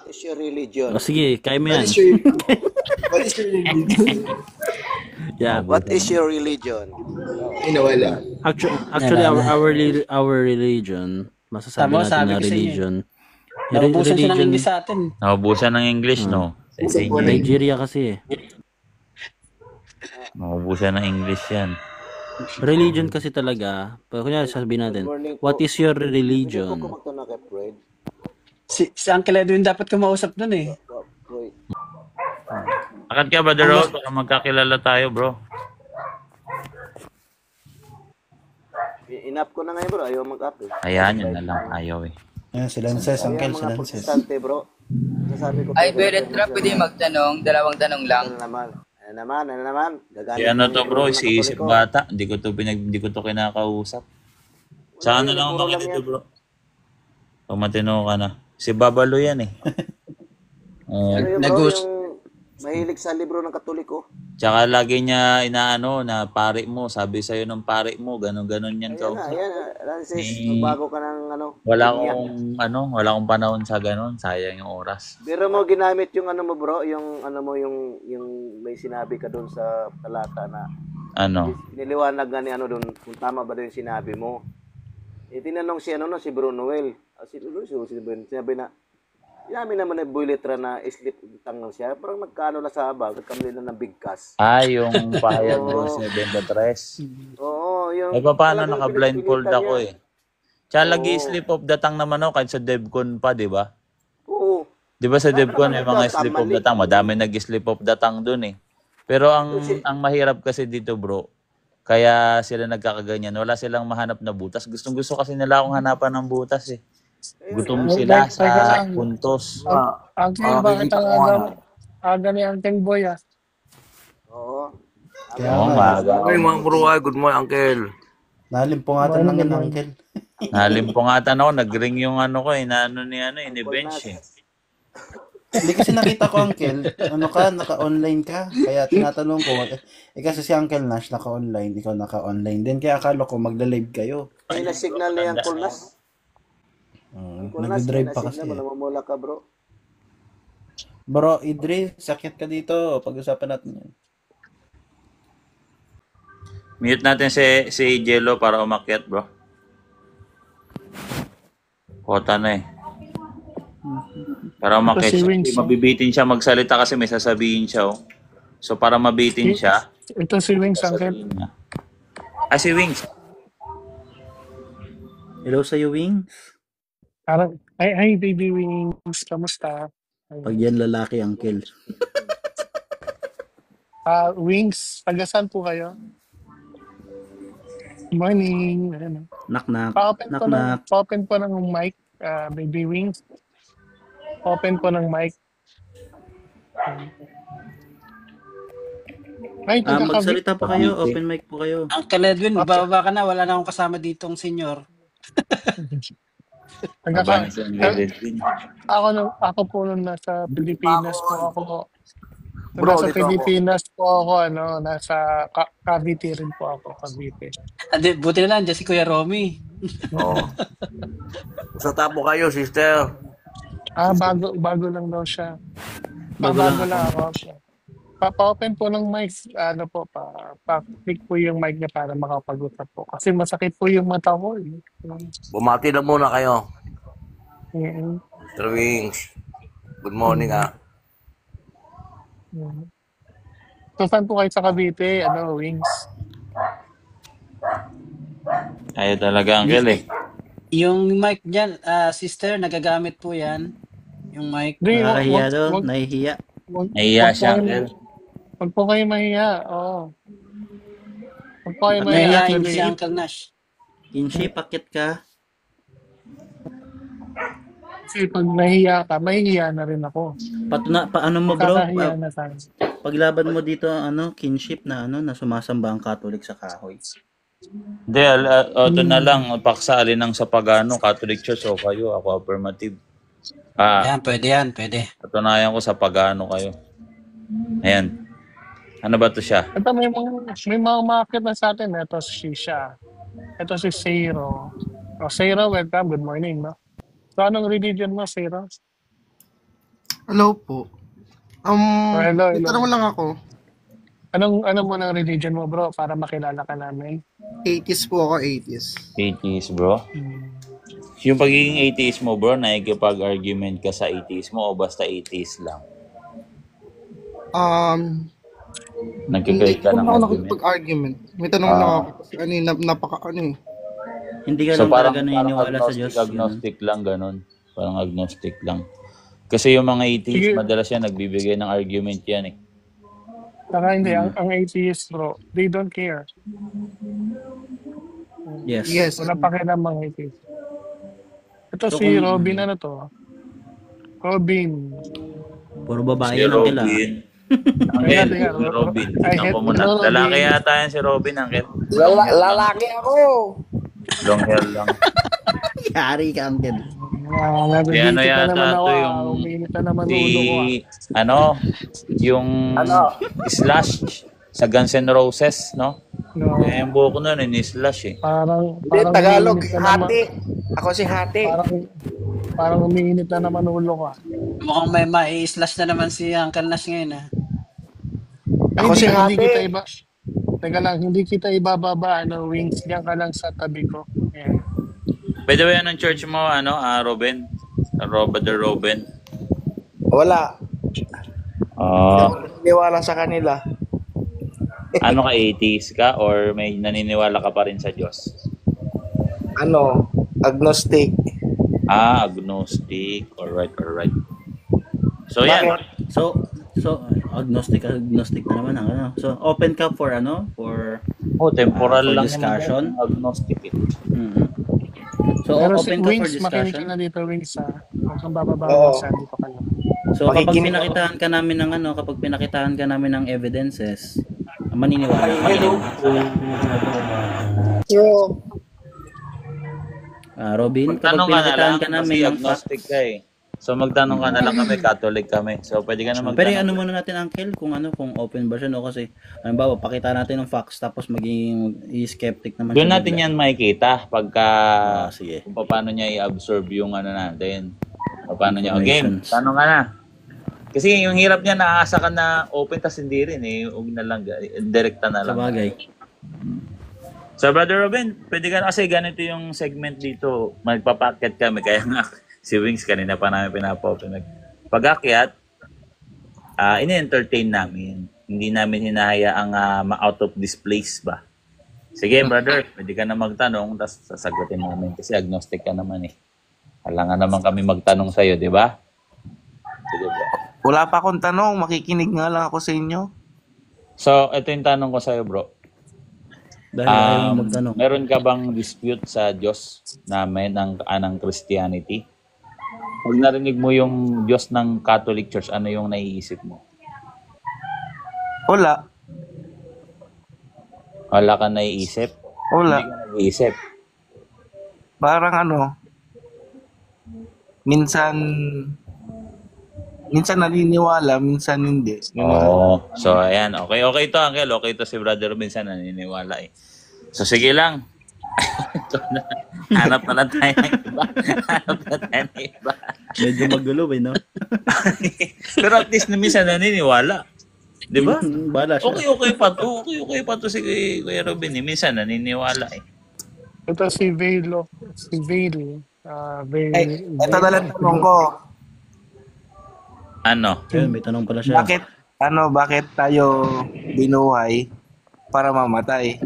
Is your religion? sige, kaya mo What yan. is your what is your religion? Yeah. What is your religion? Inawala. Actually, our religion, masasabi Tama, natin sabi na ko sa inyo. religion. Naubusan siya ng Religion, English sa atin. Naubusan ng English no. Sa inyo. Nigeria kasi eh. Naubusan ng English yan. Religion kasi talaga, pag kunyari sabihin natin, what is your religion? Kumakto na kay Fred. Si Uncle Edwin dapat kumausap nun eh. Fred. Akad ka ba, The Road? Baka magkakilala tayo, bro. Inap ko na ngayon bro, ayaw mag-up eh. Ayan, yun na lang. Ayaw eh. Ayan, si Lances, Kaya Uncle, si mga Lances. protestante bro. Sasabi ko. Ay, Beret Trap, pwede magtanong. Dalawang tanong lang. Ano naman. Si ano to, bro? Si Isip Bata. Hindi ko to kinakausap. Sa ano lang ako dito, bro? Pag matino ka na. Si Babalo yan eh. Nagus- yung mahilig sa libro ng Katoliko. Tsaka lagi niya inaano na pare mo. Sabi sa'yo ng pare mo. Ganon yan ka. Ayan, Francis, magbago ka ng Wala akong panahon sa ganon. Sayang yung oras. Pero mo ginamit yung ano mo bro, yung may sinabi ka doon sa talata na Ano? niliwanag nga ni doon kung tama ba doon yung sinabi mo. Tinanong si si Brunoel. Sinabi na yamin naman na boy letra na islip tangan siya. Parang magkano na sa bag, kamili na ng bigkas. Yung pahayag doon sa 23. Oo, yung Ay, paano talagang naka-blindfold pinipilitan ako niya. eh. Tsaka lagi slip of the tongue naman ako kahit sa DevCon pa, di ba? Oo. Di ba sa DevCon may mga slip of the tongue? Madami nag-slip of the tongue dun eh. Pero ang mahirap kasi dito bro, kaya sila nagkakaganyan. Wala silang mahanap na butas. Gustong-gusto kasi nila akong hanapan ng butas eh. Gutom sila sa puntos. Uncle, bakit ang aga ni Uncle Boy ah? Oo. Oo, maaga. Good morning, Uncle. Nalimpungatan lang yan, Uncle. Nalimpungatan ako. Nag-ring yung ano ko eh. Ni Bench eh. Hindi kasi nakita ko, Uncle, ano ka, naka-online ka. Kaya tinatanong ko, kasi si Uncle Nash naka-online, ikaw naka-online din. Kaya akala ko magla-live kayo. May na-signal na yung Kulnas. Kulnas, may Nag-drive pa kasi. na-signal. Mamamula ka, bro. Bro, Idris, sakit ka dito. Pag-usapan natin yan. Mute natin si Jello para umakyat, bro. Kota na eh. Para umakyat si siya. Wings, Mabibitin siya magsalita kasi may sasabihin siya. Oh. So para mabitin siya, Ito si Wings, Uncle. sasabihin niya. Si Wings. Hello sa'yo, Wings. Parang, ay, baby Wings, kamusta? Pag yan lalaki, Uncle. Wings, taga-saan po kayo? Morning. Ano? Knock-knock. Pa-open po ng mic, baby Wings. Open po ng mic. Ay, Magsalita pa kayo. Open mic po kayo. Uncle Edwin, bababa ka na. Wala na akong kasama ditong senyor. Ako po nung nasa Pilipinas po ako. Bro, Nasa dito Pilipinas po ako, nasa Cavite rin po ako, Cavite. Buti na lang, dyan si Kuya Romy. Oo. Sa tapo kayo, sister. Bago lang daw siya. Bago lang ako siya. Pa-open po ng mic, pa-click po yung mic niya para makapag-usap po. Kasi masakit po yung mata ko. Bumati na muna kayo. Mm-hmm. Wings. Good morning, So, saan po kayo sa Cavite? Wings? Ayaw talaga, Uncle eh. Yung mic dyan, sister, nagagamit po yan. Yung mic. Nakakahiya doon. Nahihiya. Nahihiya siya, Uncle. Huwag po kayo mahiya. Oo. Huwag po kayo Nahihiya mahiya. si Uncle Nash. Kinshi, pakit ka. Kasi pag nahiya ka, mahihiya na rin ako. Paano mo, bro? Kakahiya na sana. Paglaban mo dito, kinship na na sumasamba ang Catholic sa kahoy. Hindi, ito na lang, paksa alin ang sa pagano, Catholic Church o kayo, ako affirmative. Yan, pwede. Patunayan ko sa pagano kayo. Ayan. Ano ba to siya? Ito may mga umakit na sa atin. Ito si Shisha. Ito si Seiro. Seiro, welcome. Good morning, no? So, anong religion mo, Seiro? Hello po. Hello. Tanong lang ako. Ano mo ng religion mo, bro, para makilala ka namin? Atheist po ako, atheist. Atheist, bro? Yung pagiging atheist mo, bro, nakikipag-argument ka sa atheist mo o basta atheist lang? Nagkikait ka ng ako argument? nakikipag-argument. May tanong lang ako. Kasi Hindi ka So lang parang talaga naniniwala sa Diyos. agnostic lang, ganun. Parang agnostic lang. Kasi yung mga atheist, madalas yan, nagbibigay ng argument yan eh. Saka hindi, ang atheist, bro, they don't care. Yes. Wala pa kailang mga atheist. Ito So, si Robin, ano to? Robin. Puro babae Si yan ang kila. Robin. Angel, si Robin. Tignan ko muna. Lalaki yata yan si Robin, Angel. Lalaki ako. Long hair lang. Yari ka, Angel. Si ano yata to yung yung Slash sa Guns N' Roses, no? Yung buhok nun, ni-slash eh. Parang Tagalog, hati. Ako si hati. Parang umiinit na naman ulo ka. Mukhang may mai-slash na naman si Uncle Nash ngayon, ha? Ako si hati. Teka lang, hindi kita ibababa, Wings. Diyan ka lang sa tabi ko. Yeah. By the way, anong church mo, Robin? Brother Robin? Wala. Naniniwala sa kanila. Ano ka, atheist ka? Or may naniniwala ka pa rin sa Diyos? Agnostic. Agnostic. Alright. So, yan. So agnostic na naman So open ka for temporal for lang discussion. Agnostic eh. So Pero open ka for Wings, makinig ka discussion. na dito, Wings, ha? Huwag kang bababa sa dito ka lang. So kapag pinakitahan ka namin ng evidences, maniniwala ka rin. Robin, kapag Tanong ka na lang pinakitahan ka namin kasi ng agnostic facts, ka eh. So magtanong ka na lang kami, Catholic kami. So pwede ka na Pero magtanong. ano muna natin, Uncle, kung open version o kasi, halimbawa, pakita natin ng facts tapos maging skeptic naman Doon siya natin bigla. yan makikita pagka Sige. kung paano niya i-absorb yung ano natin. Paano niya, game, Informations. tanong ka na. Kasi yung hirap niya, naaasa ka na open, tas hindi rin eh. Huwag na lang, direkta na Sa lang. bagay. So, Brother Robin, pwede ka na kasi ganito yung segment dito. Magpapaket kami. Kaya nga, si Wings kanina pa namin pinapopen. Pag-akyat, ini-entertain namin. Hindi namin hinahayaang ma-out of this place ba. Sige, brother, pwede ka na magtanong, tapos sasagutin namin. Kasi agnostic ka naman eh. Kailangan naman kami magtanong sa'yo, di ba? Sige ba? Wala pa akong tanong, makikinig nga lang ako sa inyo. So, ito yung tanong ko sa'yo, bro. Dahil ayaw mo magtanong. Meron ka bang dispute sa Diyos namin ng Christianity? Pag narinig mo yung Diyos ng Catholic Church, ano yung naiisip mo? Wala. Wala ka naiisip? Wala. Hindi ka nag-iisip? Parang ano, minsan naniniwala, minsan hindi. Oo. So, ayan. Okay ito, Uncle. Okay ito si Brother Robinson. Naniniwala eh. So, sige lang. Hanap na lang tayo ng iba. Medyo magulo eh, no? Pero at least na minsan naniniwala. Di ba? Bala siya. Okay pa to si Kuya Robin. Eh. Minsan naniniwala eh. Ito si Velo. Si Velo. Ito na lang tanong ko. Ano? Ayun, may tanong pala siya. Bakit tayo binuhay para mamatay?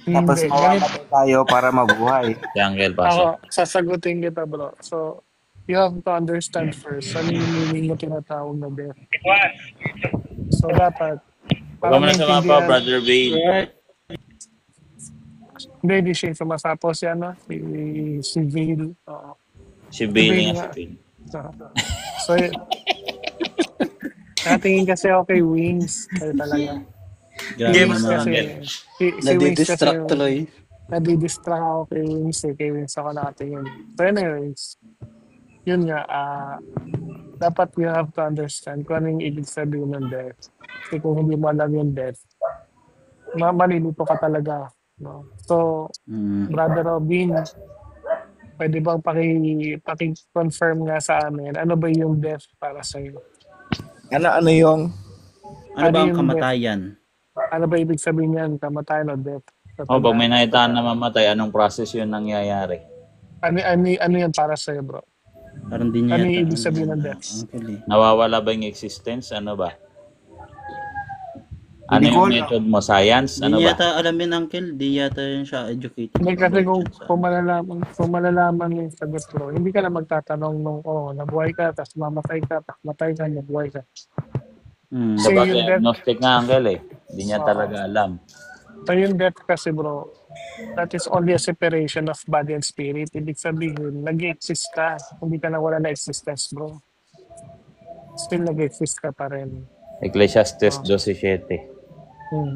Tapos mamamatay tayo para mabuhay. Si Uncle Ako, sasagutin kita, bro. So, you have to understand first, ano yung meaning mo tinatawag na death. So, dapat, Huwag mo na sumapa, Brother Vale. Hindi siya sumasapo si Vale. Si Vale nga, si Vale. So, natingin kasi ako kay Wings. Kaya talaga. Wings kasi, Nadidistract tuloy. Nadidistract ako kay Wings eh. Kay Wings ako nakatingin. So anyways, yun nga, dapat you have to understand kung ano yung ibig sabihin ng death. Kasi kung hindi mo alam yung death, malilito ka talaga. No? So, Brother Robin, pwede bang paki-confirm nga sa amin, ano ba yung death para sa'yo? Ano yung? Ano ba ang kamatayan? Ano ba ibig sabihin yan? Kamatayan o death? Pag may nakitaan na mamatay, anong process yun nangyayari? Ano yan para sa'yo, bro? Parang di niya ano yung ibig sabihin ng death? Nawawala ba yung existence? Ano ba? Ano yung method mo? Science? Ano Di ba? yata alam yun, Uncle. Di yata yun siya educated. Hindi kasi kung malalaman yung sagot, bro, hindi ka na magtatanong nung, nabuhay ka, tapos mamatay ka, tapos matay ka, nabuhay ka. So, bakit agnostic nga, Uncle eh. Hindi niya talaga alam. So yung death kasi, bro, that is only a separation of body and spirit. Ibig sabihin, nag-exist ka. Hindi ka na wala na existence, bro. Still nag-exist ka pa rin. Ecclesiastes 12:7.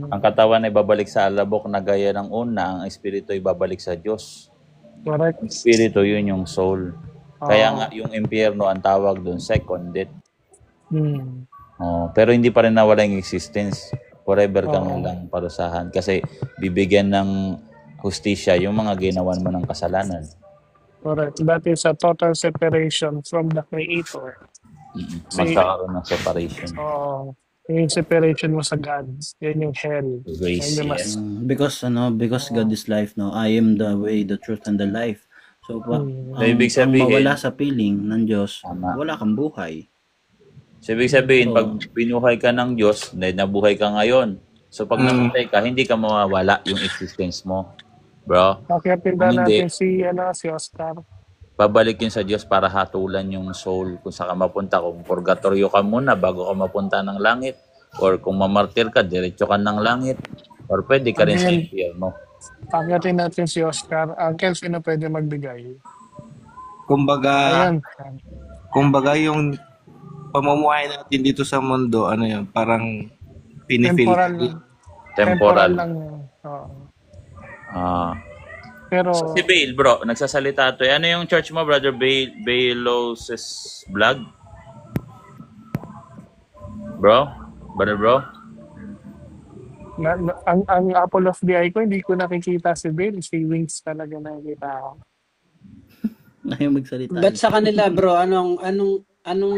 Ang katawan ay babalik sa alabok na gaya ng una, ang espiritu ay babalik sa Diyos. Correct. Ang espiritu, yun yung soul. Kaya nga, yung impyerno ang tawag doon, second death. Pero hindi pa rin nawala yung existence. Forever kang lang parusahan. Kasi bibigyan ng hustisya yung mga ginawan mo ng kasalanan. Correct. That is a total separation from the Creator. Magkakaroon ng separation. Yung separation mo sa God, yan yung hell. Grace, yes. Because God is life, no? I am the way, the truth, and the life. So, ibig sabihin, mawala sa piling ng Diyos, wala kang buhay. So, ibig sabihin, pag binuhay ka ng Diyos, nabuhay ka ngayon. So, pag namatay ka, hindi ka mawawala yung existence mo. Bro. Pakiapinda natin si Oscar. Babalik yun sa Diyos para hatulan yung soul kung saan ka mapunta. Kung purgatorio ka muna bago ka mapunta ng langit. Or kung mamartir ka, diretso ka ng langit. Or pwede ka rin sa impyerno. Pakiapin natin si Oscar. Uncle, sino pwede magbigay? Kumbaga yung pamumuhay natin dito sa mundo, parang pinifil. Temporal lang. Pero, Si Bale, bro, nagsasalita to. Ano yung church mo, brother? Bale's vlog? Bro? Brother bro? ang apple of the eye ko, hindi ko nakikita si Bill. Si Wings talaga nakikita ako. Ayaw magsalita. But sa kanila, bro, anong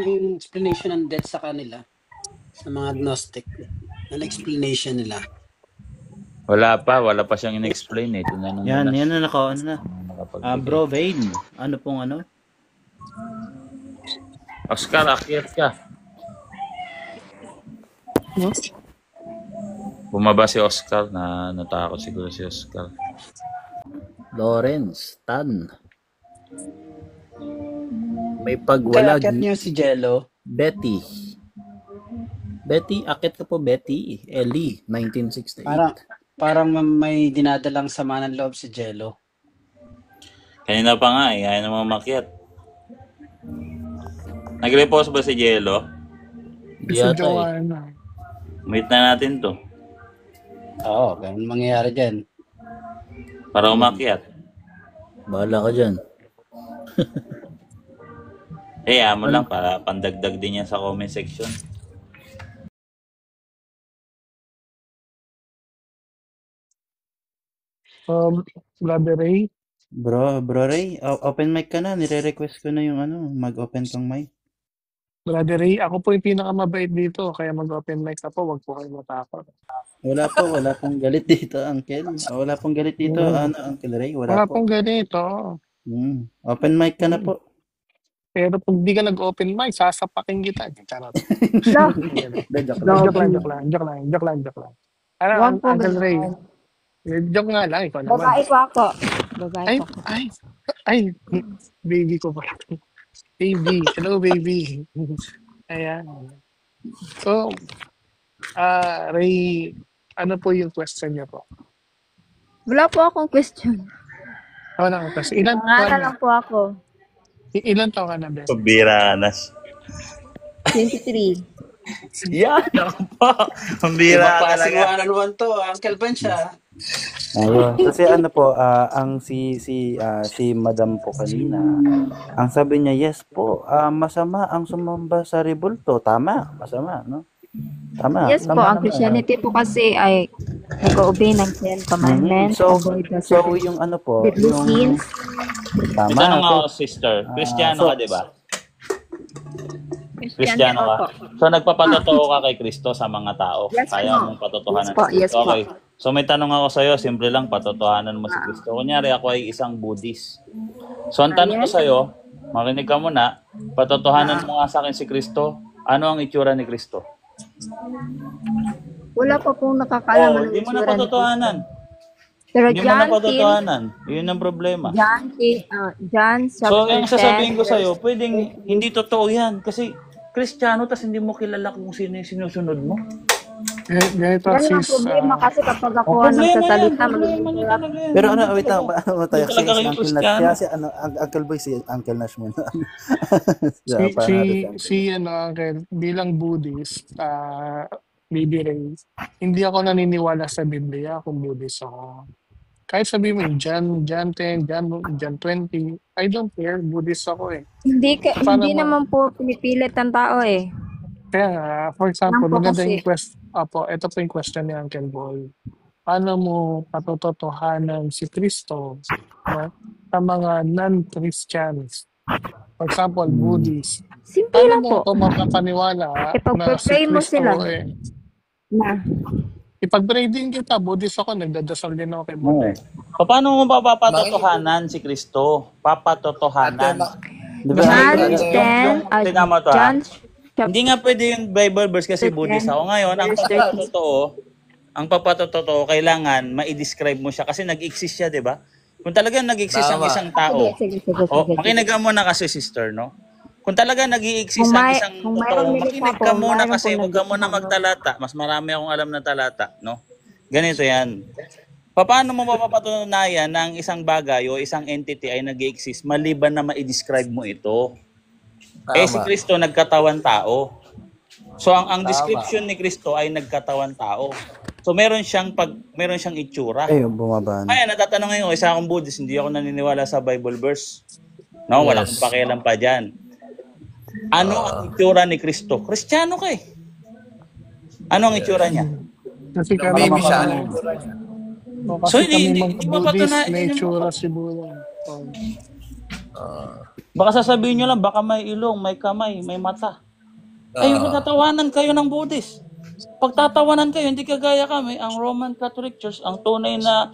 yung explanation ng death sa kanila? Sa mga agnostic. Ano explanation nila? Wala pa siyang in-explain eh. Tinanong mo Yan, na. yan na naka, ano na. Bro, Vane, ano pong ano? Oscar, akyat ka. No? Bumaba si Oscar, na natakot siguro si Oscar. Lawrence, Tan. May pagwalag. Kaya niyo si Jello. Betty, akit ka po, Betty. Ellie, 1968. Parang may dinadalang sama ng loob si Jello. Kanina pa nga eh, ayaw naman makiat. Nag-repost ba si Jello? Si Yata Joanna. Meet na natin to. Oo, ganun mangyayari dyan. Para umakyat. Bahala ka dyan. Mo lang para pandagdag din yan sa comment section. Brother Ray. Bro Ray, open mic ka na. Nire-request ko na yung mag-open kang mic. Brother Ray, ako po yung pinakamabait dito. Kaya mag-open mic ka po, wag po kayo matakot. Wala pong galit dito, Uncle. Wala pong galit dito, Uncle Ray. Wala po. pong ganito. Open mic ka na po. Pero pag di ka nag-open mic, sasapakin kita. Charot. Joke lang. Ano, Wag po Uncle Ray? ganun. Joke nga lang, ikaw naman. Babae po ako. Ay, baby ko pala. Baby. Hello, baby. Ayan. So, Ray, ano po yung question niyo po? Wala po akong question. Wala akong question. Ilan Pangalan lang po ako. Ilan taon ka na, Bes? Pabiranas. 23. Yan, ako po. Pambira talaga. Mapasiwanan naman to, Uncle Bench Ayun. Kasi ang si Madam po kanina, ang sabi niya, yes po, masama ang sumamba sa rebulto. Tama, masama, no? Tama. Yes po, ang Christianity po kasi ay nag-obey ng 10 commandments. So yung deadly sins. Tama. Tanong ako, sister. Kristiyano ka, di ba? Kristiyano ka. So nagpapatotoo ka kay Kristo sa mga tao. Yes, Kaya po. mong patotohanan. Yes po. Okay. So may tanong ako sa'yo, simple lang, patotohanan mo si Kristo. Kunyari ako ay isang Buddhist. So ang tanong ko sa'yo, makinig ka muna, patotohanan mo nga sa akin si Kristo, ano ang itsura ni Kristo? Wala pa pong nakakaalam ng Hindi mo na itsura patotohanan. Pero Hindi mo na patotohanan. Yun ang problema. John So yung chapter sasabihin ko 10, sa'yo, pwedeng hindi totoo yan. Kasi Kristiyano, tas hindi mo kilala kung sino yung sinusunod mo. Ganito, yan ang problema kasi kapag ako nagsasalita, Pero wait lang, tayo Hindi talaga kayo Kristiyano. Kasi Uncle Boy, si Uncle Nash muna. Uncle, bilang Buddhist, Baby Ray, hindi ako naniniwala sa Biblia kung Buddhist ako. Kahit sabi mo, John 10, John 20, I don't care, Buddhist ako eh. Hindi naman po pinipilit ng tao eh. Kaya nga, for example, Lang po maganda kasi. yung ito po yung question ni Uncle Boy. Paano mo patutotohanan si Kristo, no, sa mga non-Christians? For example, Buddhist. Simple Paano lang mo po. ito mapapaniwala na si Ipag-pray mo Kristo sila. Ipag-pray din kita, Buddhist ako, nagdadasal din ako kay Buddha. Paano mo papatotohanan si Kristo? Papatotohanan. Tingnan mo to, ha? Hindi nga pwede yung Bible verse kasi Buddhist ako. Ngayon, ang pagpapatotoo, kailangan ma-describe mo siya kasi nag-exist siya, di ba? Kung talagang nag-exist ang isang tao, makinig ka muna kasi, sister, no? Kung talagang nag-i-exist ang isang totoo, makinig ka muna kasi huwag ka muna magtalata. Mas marami akong alam na talata, no? Ganito yan. Paano mo mapapatunayan na ang isang bagay o isang entity ay nag-i-exist maliban na ma-describe mo ito? Si Kristo nagkatawan tao. So ang description ni Kristo ay nagkatawan tao. So meron siyang itsura. Ay, bumaba na. Kaya natatanong ngayon, isa akong Buddhist, hindi ako naniniwala sa Bible verse. No, wala akong pakialam pa diyan. Ano ang itsura ni Kristo? Kristiyano ka eh. Ano ang itsura niya? Kasi kami Maybe siya, ano mga, yung itsura niya? kasi So, kami hindi mga ba Buddhist, patunayan may yun? itsura si Buddha. Baka sasabihin nyo lang, baka may ilong, may kamay, may mata. Ayun, pagtatawanan kayo ng Buddhist. Pagtatawanan kayo, hindi kagaya kami, ang Roman Catholic Church, ang tunay na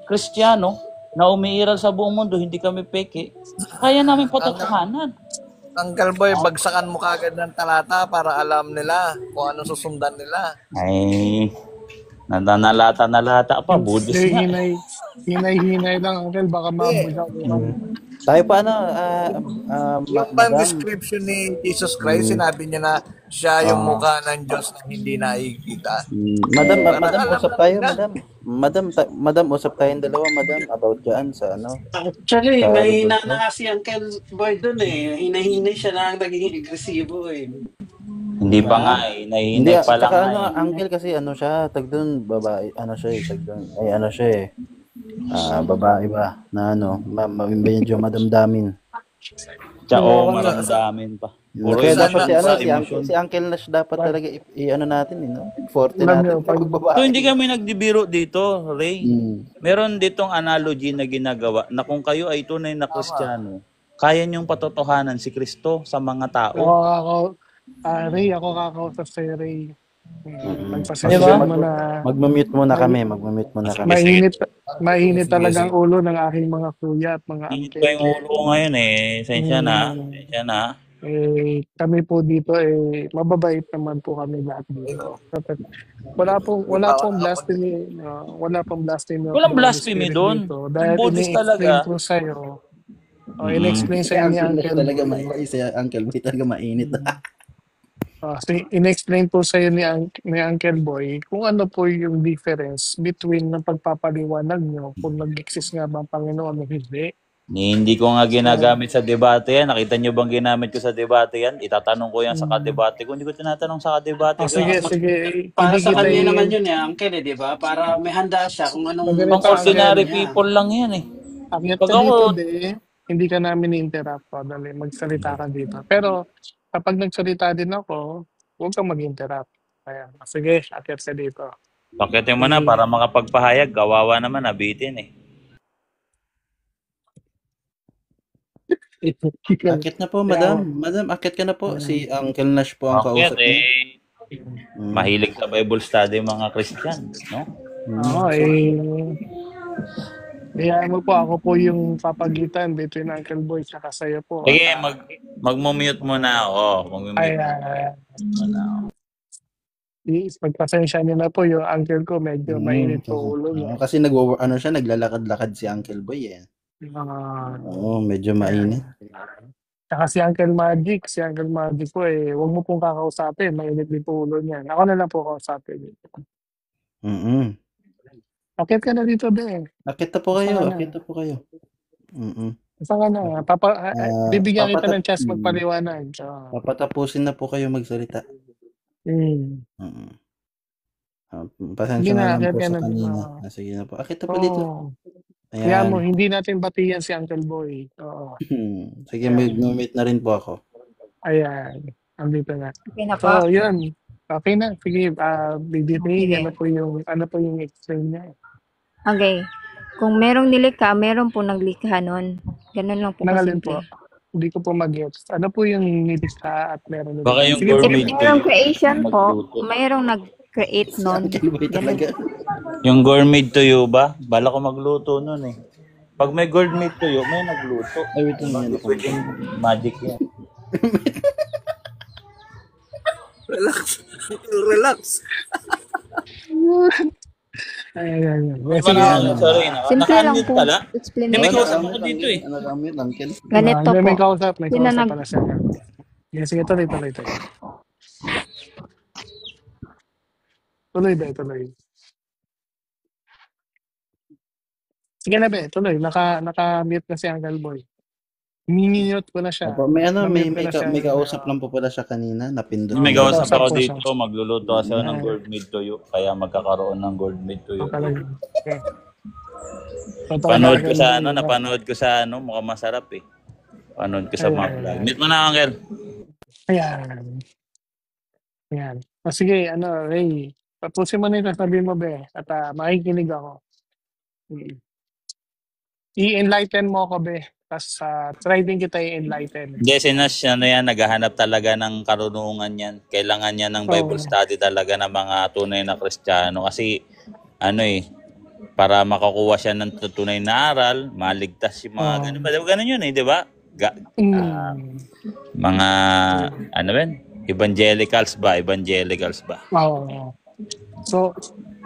Kristiyano, na umiiral sa buong mundo, hindi kami peke, kaya namin patotohanan. Uncle Boy, bagsakan mo kagad ng talata para alam nila kung ano susundan nila. Ay, nalata pa, Buddhist nga. Hinay-hinay lang, Uncle. Baka mabulak. Tayo pa Yung bang description ni Jesus Christ, sinabi niya na siya yung mukha ng Diyos na hindi nakikita. Madam, usap tayo, madam, usap tayong dalawa, madam, about dyan sa ano. Actually, sa may Rebulto. hina na si Uncle Boy dun eh. Hinahinay siya na nagiging agresibo eh. Hindi pa nga eh, nahihinay pa lang Tsaka nga eh. uncle kasi ano siya, tag doon, babae, ano siya eh, tag doon, ay ano siya eh, babae ba, na ano, medyo madamdamin. Oo, maramdamin pa. Puro Kaya isa dapat sa si emosyon. Uncle Nash dapat talaga i-ano natin, forte natin pag babae. So hindi kami nagdibiro dito, Ray. Meron ditong analogy na ginagawa na kung kayo ay tunay na Kristiyano, kaya niyong patotohanan si Kristo sa mga tao. Ray, ako kakausap sa Ray. Diba? Mag-mute muna kami, Mainit talaga ang ulo ng aking mga kuya at mga Init pa yung ulo ko ngayon eh. Sensya na. Kami po dito mababait naman po kami lahat dito. Wala pong blasphemy. Walang blasphemy doon. Dahil Buddhist talaga. po sa'yo. In-explain sa'yo ni Uncle talaga si Uncle Boy talaga mainit. In-explain po sa'yo ni Uncle Boy kung ano po yung difference between ng pagpapaliwanag nyo kung nag-exist nga ba ang Panginoon o hindi. Hindi ko nga ginagamit sa debate yan. Nakita nyo bang ginamit ko sa debate yan? Itatanong ko yan sa kadebate ko. Hindi ko tinatanong sa kadebate ko. Sige. Para sa kanya naman yun eh, Uncle eh, di ba? Para may handa siya kung anong... Pang ordinary people lang yan eh. Pag ako, hindi ka namin ni-interrupt. Dali, magsalita ka dito. Pero kapag nagsalita din ako, huwag kang mag-interrupt. Kaya, sige, akyat ka dito. Pakitin mo na para makapagpahayag. Kawawa naman, nabitin eh. Akit na po, madam. Madam, akit ka na po. Si Uncle Nash po ang kausap niya. Mahilig sa Bible study mga Christian, no? Kaya mo po, ako po yung papagitan between Uncle Boy at sa'yo po. Sige, mag-mute muna ako. Magpasensya niyo na po yung uncle ko, medyo mainit po ulo niya. Kasi naglalakad-lakad si Uncle Boy eh. Medyo mainit. Saka si Uncle Magic po huwag mo pong kakausapin, mainit din po ulo niya. Ako na lang po kausapin. Akit ka na dito, be. Akit na po kayo. Saan ka na? Bibigyan kita ng chance magpaliwanag. Papatapusin na po kayo magsalita. Pasensya na lang po sa kanina. Sige na po. Akit na po dito. Kaya mo, hindi natin batiyan si Uncle Boy. Sige, mag-meet na rin po ako. Ayan. Andito na. Okay na po. So, yun. Okay na. Sige, BBT, ano po yung explain niya? Okay. Kung merong nilikha, meron po naglikha nun. Ganun lang po. Nangalin po. Hindi ko po mag-gets. Ano po yung nilikha at meron nilikha? Baka yung gourmet to Merong creation po, mayroong nag-create nun. Yung gourmet tuyo ba? Bala ko magluto nun eh. Pag may gourmet tuyo, may nagluto. Ay, wait lang. Magic yan. Relax. Ayan. Sorry na. Simple lang po. Hindi may kausap ako dito eh. Ganito po. May kausap pala siya. Sige, tuloy. Tuloy. Sige na, be. Tuloy. Naka-mute na si Uncle Boy. Minute ko na siya. Opo, may Na-mute ko na siya. may kausap lang po pala siya kanina, napindot. May Oo, kausap kausap ako ko siya. dito, magluluto kasi ako ng gourd meat tuyo. Kaya magkakaroon ng gourd meat tuyo. Talaga. Okay. Panood ko sa napanood ko sa mukhang masarap eh. Panood ko sa mga vlog. Meet mo na, Uncle. Ayan. Ayan. Sige, Ray. Tapusin mo na ito, sabihin mo, be. At makikinig ako. I-enlighten mo ako, be. Tapos try din kita i-enlighten. Hindi, yan, naghahanap talaga ng karunungan yan. Kailangan niya ng Bible study talaga ng mga tunay na Kristiyano. Kasi, para makakuha siya ng tunay na aral, maligtas yung mga ganun. Ganun yun di ba? Mga, evangelicals ba? Oo. So,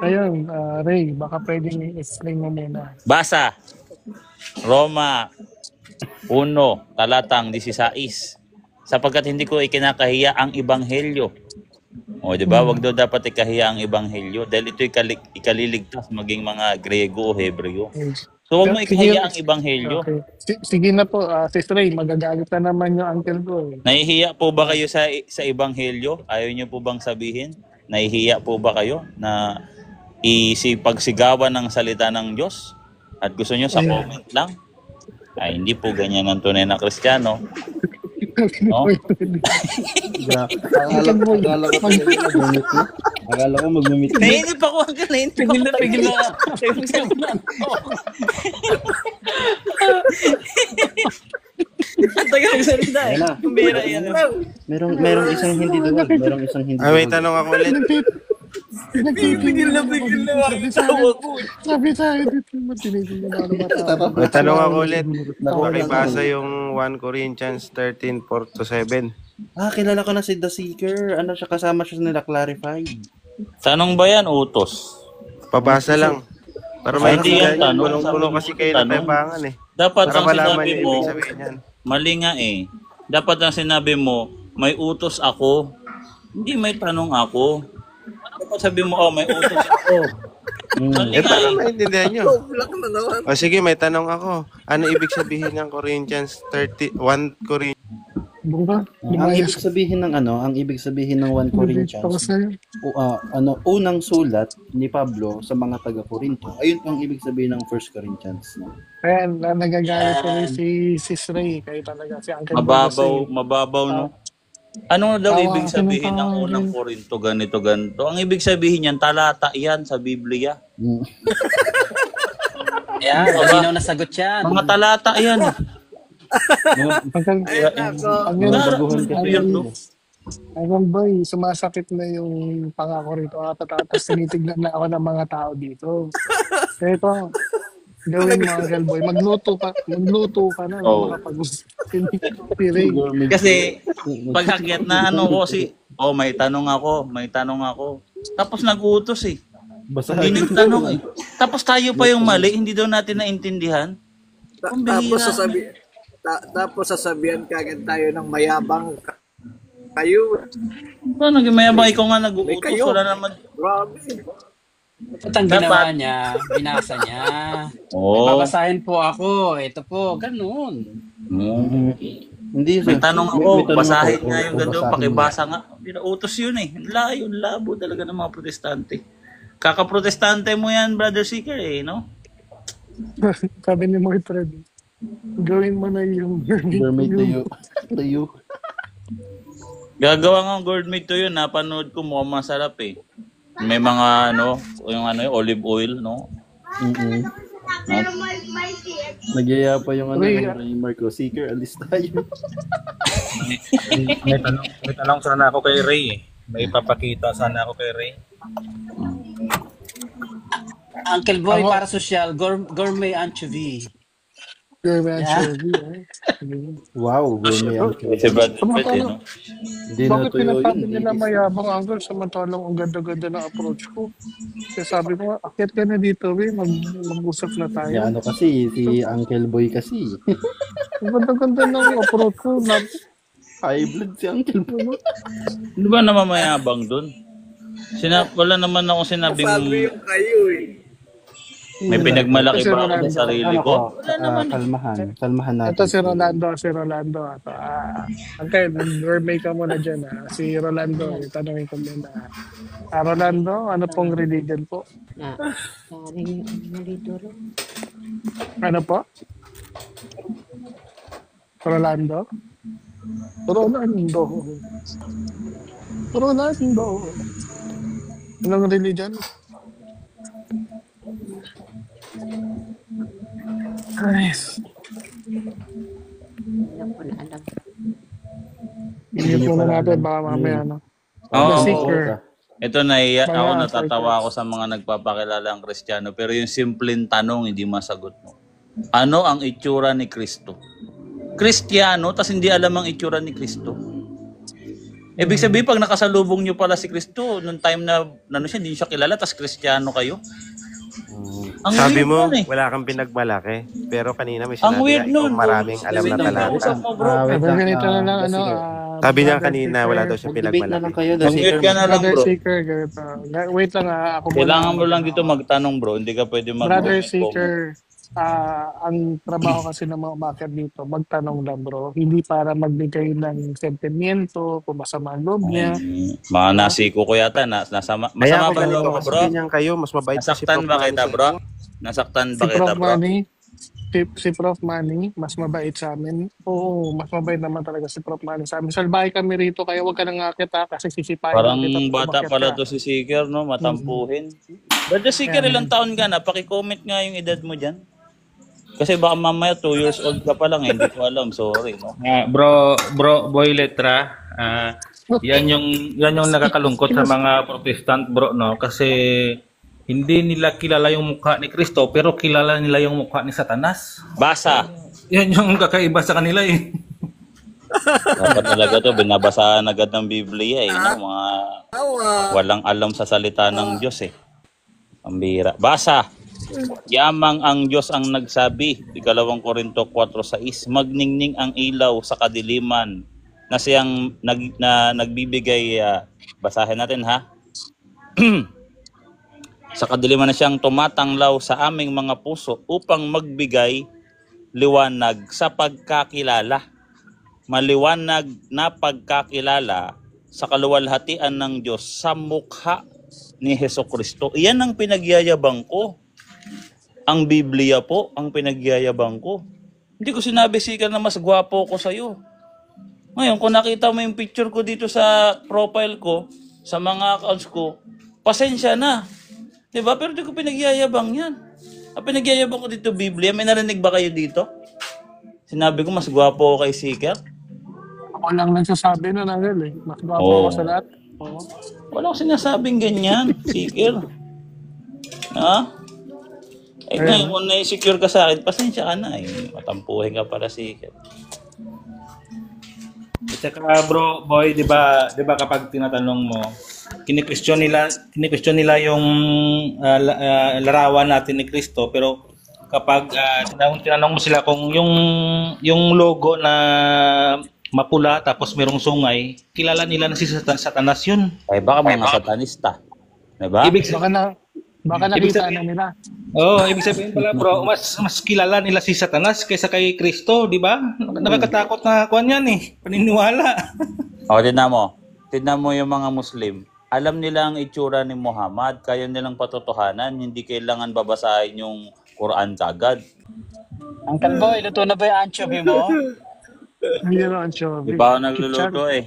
ayun, Ray, baka pwedeng i-explain mo muna. Basa. Roma 1, talatang 16. Sapagkat hindi ko ikinakahiya ang ebanghelyo. O, di ba? Wag daw dapat ikahiya ang ebanghelyo dahil ito ikaliligtas maging mga Grego o Hebreo. So, wag mo ikahiya ang ebanghelyo. Okay. Sige na po, Sis Ray, magagalit na naman yung uncle ko. Nahihiya po ba kayo sa ebanghelyo? Ayaw niyo po bang sabihin? Nahihiya po ba kayo na pagsigawan ng salita ng Diyos? At gusto niyo sa comment lang? Ay, hindi po ganyan ang tunay na Kristiyano. No? Akala ko mag-meet mo. Nainip ako ang nainip ako. Pigil na. Ang tagal salita eh. Kumbira yan. Merong isang hindi duwag. May tanong ako ulit. Pigil na. Sabi tayo dito. May tanong ako ulit. Pakibasa yung 1 Corinthians 13:4-7. Kilala ko na si The Seeker. Kasama siya nila Clarified. Tanong ba yan, utos? Pabasa lang. Para maintindihan nyo. Punong-puno kasi kayo na tayapangan eh. Dapat para ang sinabi mo, yan. mali nga eh. Dapat ang sinabi mo, may utos ako. Hindi may tanong ako. Dapat sabi mo, may utos ako. Mali nga Para eh. maintindihan nyo. O sige, may tanong ako. Ano ibig sabihin ng Corinthians 1 Corinthians? Ang ibig sabihin ng 1 Corinthians, unang sulat ni Pablo sa mga taga-Corinto. Ayun ang ibig sabihin ng 1 Corinthians. Kaya nagagalit ko rin si Sis Ray. Kayo talaga, si Uncle Mababaw, no? Ano daw ibig sabihin ng unang Korinto, ganito? Ang ibig sabihin yan, talata yan sa Biblia. Yan, malinaw na sagot yan. Mga talata yan. Hanggang boy, sumasakit na yung pangako rito. Tapos tinitignan na ako ng mga tao dito. Kaya ito, gawin mo, Uncle Boy. Magluto ka na. Makapag-usapin. Kasi, paghakyat na may tanong ako. Tapos nag-utos eh. Hindi nagtanong eh. Tapos tayo pa yung mali, hindi daw natin naintindihan. Tapos sasabihan kagad tayo ng mayabang kayo. Paano naging mayabang? Ikaw nga nag-uutos. Wala naman. Grabe. At ang ginawa niya, binasa niya. Babasahin po ako. Ito po, ganun. Hindi, may tanong ako, basahin nga yung gano'n, pakibasa nga. Pinautos yun eh. Labo talaga ng mga protestante. Kaka-protestante mo yan, Brother Seeker eh, no? Sabi ni Moitred, gawin mo na yung gourmet tuyo. Gagawa nga ang gourmet tuyo, napanood ko, mukhang masarap eh. May mga yung olive oil, no? Nagyaya pa yung kay Marco Seeker, alis tayo. may tanong sana ako kay Ray eh. May papakita sana ako kay Ray. Uncle Boy, para social, gourmet anchovy. Gourmet anchovy, Wow, gourmet anchovy. Bakit pinasabi nila mayabang, Uncle, samantalang ang ganda-ganda ng approach ko? Kaya sabi ko, akit ka na dito, mag-usap na tayo. Kasi, si Uncle Boy kasi. Ang ganda-ganda ng approach ko. High blood si Uncle Boy. Di ba namamayabang dun? Wala naman ako sinabing... Sabi yung kayo eh. May pinagmalaki Ito si ba ako sa Rolando. sarili Ano ko? ko, kalmahan Ito natin. si Rolando. Okay, nag-vermay ka muna dyan. Si Rolando, itanongin ko muna. Rolando, ano pong religion po? Ano po? Rolando? Anong religion? Nice. Hindi niyo muna pala natin, alam. baka mamaya, no? Oo. The Seeker. Ito naiya, Mga ako natatawa seekers. ako sa mga nagpapakilala ang Kristiyano, pero yung simpleng tanong hindi masagot mo. Ano ang itsura ni Kristo? Kristiyano, tas hindi alam ang itsura ni Kristo. Ibig sabihin, pag nakasalubong nyo pala si Kristo, nung time na siya, hindi siya kilala, tas Kristiyano kayo. Ang Sabi weird mo, nun eh. wala kang pinagmalaki. Pero kanina may Ang sinabi weird na ikaw nun. maraming alam na talata. Usap mo, bro. Wait lang, Ganito na lang, The ano, Seeker. Sabi niya Brother kanina, wala daw siya Mag-debate na lang pinagmalaki. kayo, The Mag-mute Seeker. ka na lang, Brother bro. Seeker, ganito. Wait lang, ako muna. Kailangan mo lang dito magtanong, bro. Hindi ka pwede Brother mag-comment. Seeker, ang trabaho kasi ng mga umakyat dito, magtanong lang, bro. Hindi para magbigay ng sentimiento, kung masama ang loob niya. Mga nasiko ko yata. Masama Kaya ba ako ganito loob mo, kasi bro? ganyan kayo, mas mabait pa si Nasaktan Prof. ba Manny kita, sa bro? inyo. Nasaktan Si ba kita, Prof. bro? Manny, si Prof. Manny, mas mabait sa amin. Oo, mas mabait naman talaga si Prof. Manny sa amin. Salbahe kami rito, kaya huwag ka nang akit kasi sisipahin Parang lang kita pag bata umakyat pala ka. to si Seeker, no? Matampuhin. Brother Seeker, Ayan. ilang taon ka na? Pakicomment nga yung edad mo dyan. Kasi baka mamaya 2 years old ka pa lang, hindi ko alam. Sorry, no? Bro, boy letra. Yan yung nakakalungkot sa mga Protestant, bro, no? Kasi hindi nila kilala yung mukha ni Kristo, pero kilala nila yung mukha ni Satanas. Basa. Yan yung kakaiba sa kanila eh. Dapat talaga to, binabasahan agad ng Biblia eh. No? Mga walang alam sa salita ng Diyos eh. Ang bira. Basa. Yamang ang Diyos ang nagsabi, 2 Korinto 4:6, magningning ang ilaw sa kadiliman na siyang nagbibigay, basahin natin ha. Sa kadiliman na siyang tumatanglaw sa aming mga puso upang magbigay liwanag sa pagkakilala. Maliwanag na pagkakilala sa kaluwalhatian ng Diyos sa mukha ni Hesukristo. Iyan ang pinagyayabang ko. Ang Biblia po, ang pinagyayabang ko. Hindi ko sinabi, Seeker, na mas gwapo ko sa'yo. Ngayon, kung nakita mo yung picture ko dito sa profile ko, sa mga accounts ko, pasensya na. Diba? Pero hindi ko pinagyayabang yan. Ang pinagyayabang ko dito, Biblia. May narinig ba kayo dito? Sinabi ko, mas gwapo ko kay Seeker. Ako lang nagsasabi na Angel eh. Mas gwapo Oo. ako sa lahat. Oo. Wala akong sinasabing ganyan, Seeker. Ha? Eh ngayon, kung na-secure ka sa akin, pasensya ka na eh. Matampuhin ka para, Seeker. At saka bro, boy, 'di ba kapag tinatanong mo, kini-question nila yung larawan natin ni Kristo, pero kapag tinanong mo sila kung yung logo na mapula tapos merong sungay, kilala nila na si Satanas yun. Ay baka mga satanista. Diba? Baka nakita na nila. Ibig sabihin pala bro, mas kilala nila si Satanas kaysa kay Kristo, di ba? Nakakatakot na kuan yan eh, paniniwala. O, tignan mo yung mga Muslim. Alam nila ang itsura ni Muhammad, kaya nilang patotohanan, hindi kailangan babasahin yung Quran kagad. Uncle Boy, luto na ba yung anchovy mo? Hindi na anchovy. Di pa ako nagluluto eh.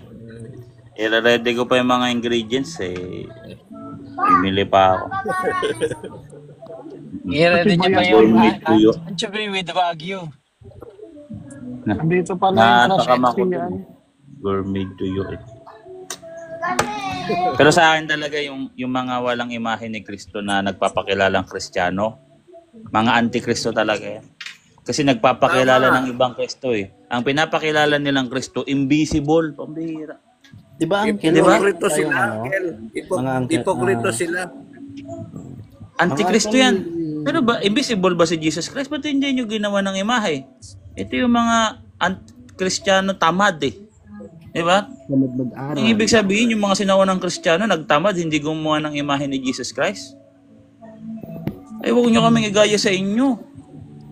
I-ready ko pa yung mga ingredients eh. Bimili pa ako. I-ready niya pa yung Gourmet tuyo. anchovy with Wagyu. Andito pala yung crush yan. Gourmet tuyo eh. Pero sa akin talaga yung mga walang imahe ni Kristo na nagpapakilalang Kristiyano, mga antikristo talaga yan. Kasi nagpapakilala ng ibang Kristo eh. Ang pinapakilala nilang Kristo, invisible, pambihira. Diba ang Hipokrito sila, hipokrito sila. Antikristo yan. Pero ba, invisible ba si Jesus Christ? Ba't hindi nyo ginawa ng imahe? Ito yung mga Kristiyano tamad eh. Diba? Ang ibig sabihin, yung mga sinawa ng Kristiyano, nagtamad, hindi gumawa ng imahe ni Jesus Christ. Ay, huwag nyo kaming igaya sa inyo.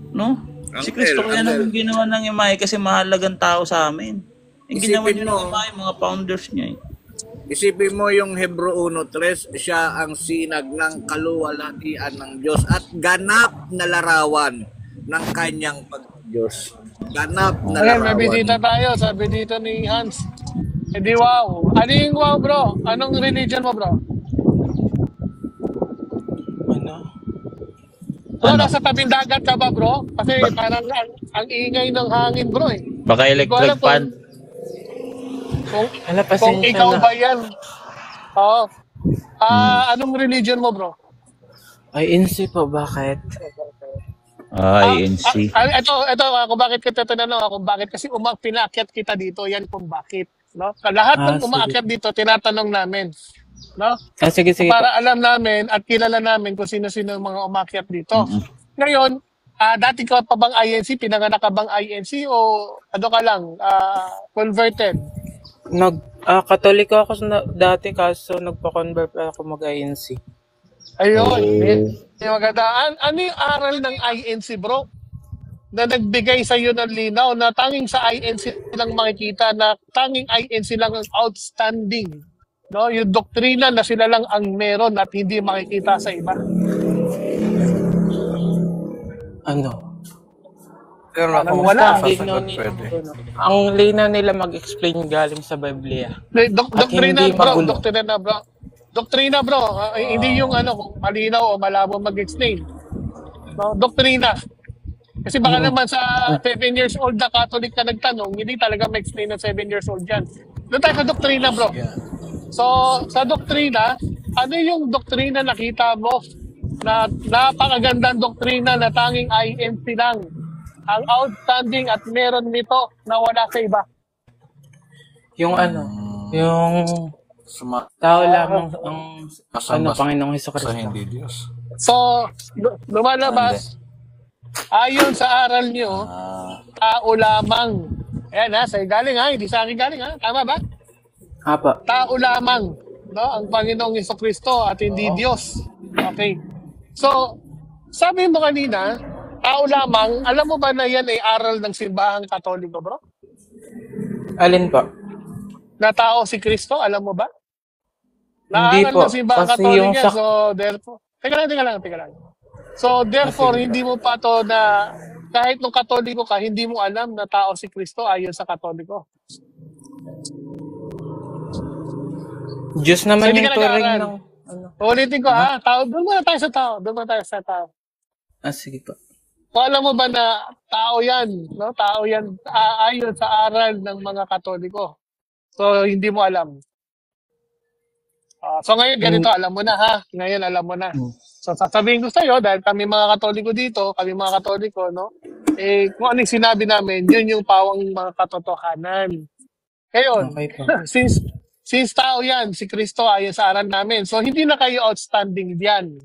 No? Si Kristo kaya Uncle. nang ginawa ng imahe kasi mahalagang tao sa amin. Yung ginawa Isipin nyo ng mo, imahe, mga founders niya eh. isipin mo yung Hebro 1:3, siya ang sinag ng kaluwalhatian ng Diyos at ganap na larawan ng kanyang pag-Diyos. Ganap na Ayan, may larawan. bisita tayo. Sabi dito ni Hans. Eh di wow. Ano yung wow, bro? Anong religion mo, bro? Bro, Ano? nasa tabing dagat ka ba, bro? Kasi parang ang ingay ng hangin, bro, eh. Baka Hindi ko alam electric fan. kung ikaw ba yan. Oo. Anong religion mo, bro? INC po, bakit? INC. Ito, kung bakit kita tinanong, kung bakit kasi pinaakyat kita dito, yan kung bakit. No? Lahat ng sige. umaakyat dito, tinatanong namin. No? Sige, sige Para po. alam namin at kilala namin kung sino-sino yung mga umakyat dito. Ngayon, dati ka pa bang INC? Pinanganak ka bang INC o ano ka lang, converted? Katoliko ako dati kaso nagpa-convert ako mag-INC. Ayun. Yung maganda. Ano yung aral ng INC, bro? Na nagbigay sa iyo ng linaw na tanging sa INC lang makikita na tanging INC lang ang outstanding. No, yung doktrina na sila lang ang meron at hindi makikita sa iba. Pero Parang wala. Ang linaw nila mag-explain galing sa Biblia. Doktrina, hindi bro. magulo. Doktrina, bro. Hindi yung malinaw o malabo mag-explain. No, doktrina. Kasi baka naman sa 7 years old na Catholic ka nagtanong, hindi talaga ma-explain ng 7 years old yan. Doon tayo sa doktrina, bro. So, sa doktrina, ano yung doktrina nakita mo na napakagandang doktrina na tanging INC lang ang outstanding at meron nito na wala sa iba? Yung yung tao lamang ang Panginoong Hesukristo. hindi Diyos. So, lumalabas, ayon sa aral nyo, tao lamang. Ayan sa galing hindi sa akin galing Tama ba? Apa. Tao lamang, no? Ang Panginoong Hesukristo at hindi Diyos. Okay. So, sabi mo kanina, tao lamang, alam mo ba na yan ay aral ng simbahang Katoliko, bro? Alin po? Na tao si Kristo, alam mo ba? Hindi Naaral po. ng simbahang Kasi Katoliko yung yan. So, therefore, teka lang. So, therefore, hindi mo pa to na, kahit nung Katoliko ka, hindi mo alam na tao si Kristo ayon sa Katoliko. Diyos naman Hindi yung ka turing nag-aaral. ng Ulitin ko doon muna tayo sa tao. sige po. So, alam mo ba na tao yan, no? Tao yan ayon sa aral ng mga Katoliko. So, hindi mo alam. So, ngayon, ganito, alam mo na, Ngayon, alam mo na. So, sasabihin ko sa'yo, dahil kami mga Katoliko dito, no? Kung anong sinabi namin, yun yung pawang mga katotohanan. Ngayon, Okay po. since tao yan, si Kristo ayon sa aral namin. So, hindi na kayo outstanding diyan.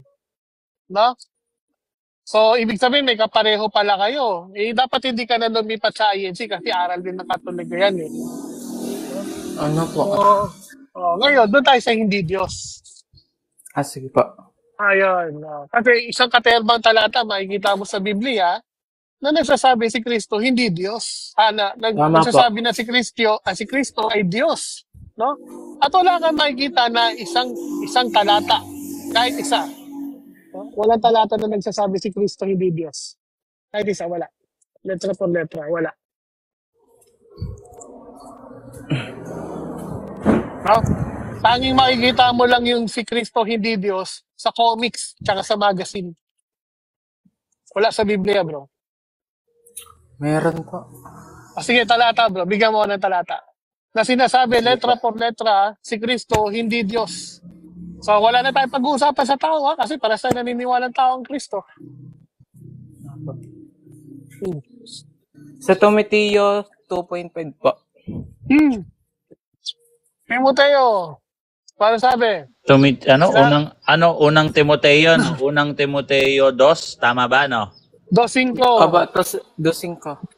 No? So, ibig sabihin, may kapareho pala kayo. Dapat hindi ka na lumipat sa INC kasi aral din ng Katoliko yan. Ano po? Ngayon, doon tayo sa hindi Diyos. Sige po. Ayun. Kasi isang katerbang talata, makikita mo sa Biblia, na nagsasabi si Kristo, hindi Diyos. Nagsasabi na si Kristo ay Diyos. No? At wala kang makikita na isang talata, kahit isa. No? Walang talata na nagsasabi si Kristo hindi Diyos. Kahit isa, wala. Letra por letra, wala. No? Tanging makikita mo lang yung si Kristo hindi Diyos sa comics tsaka sa magazine. Wala sa Biblia, bro. Meron po. Sige, talata, bro. Bigyan mo ng talata. Na sinasabi, letra por letra, si Kristo hindi Diyos. So, wala na tayong pag-uusapan sa tao, kasi para sa naniniwala ng tao ang Kristo. Sa Timoteo 2.5 po. Timoteo, paano sabi? Unang Timoteo, unang Timoteo 2, tama ba, no? 2.5. Aba, 2.5.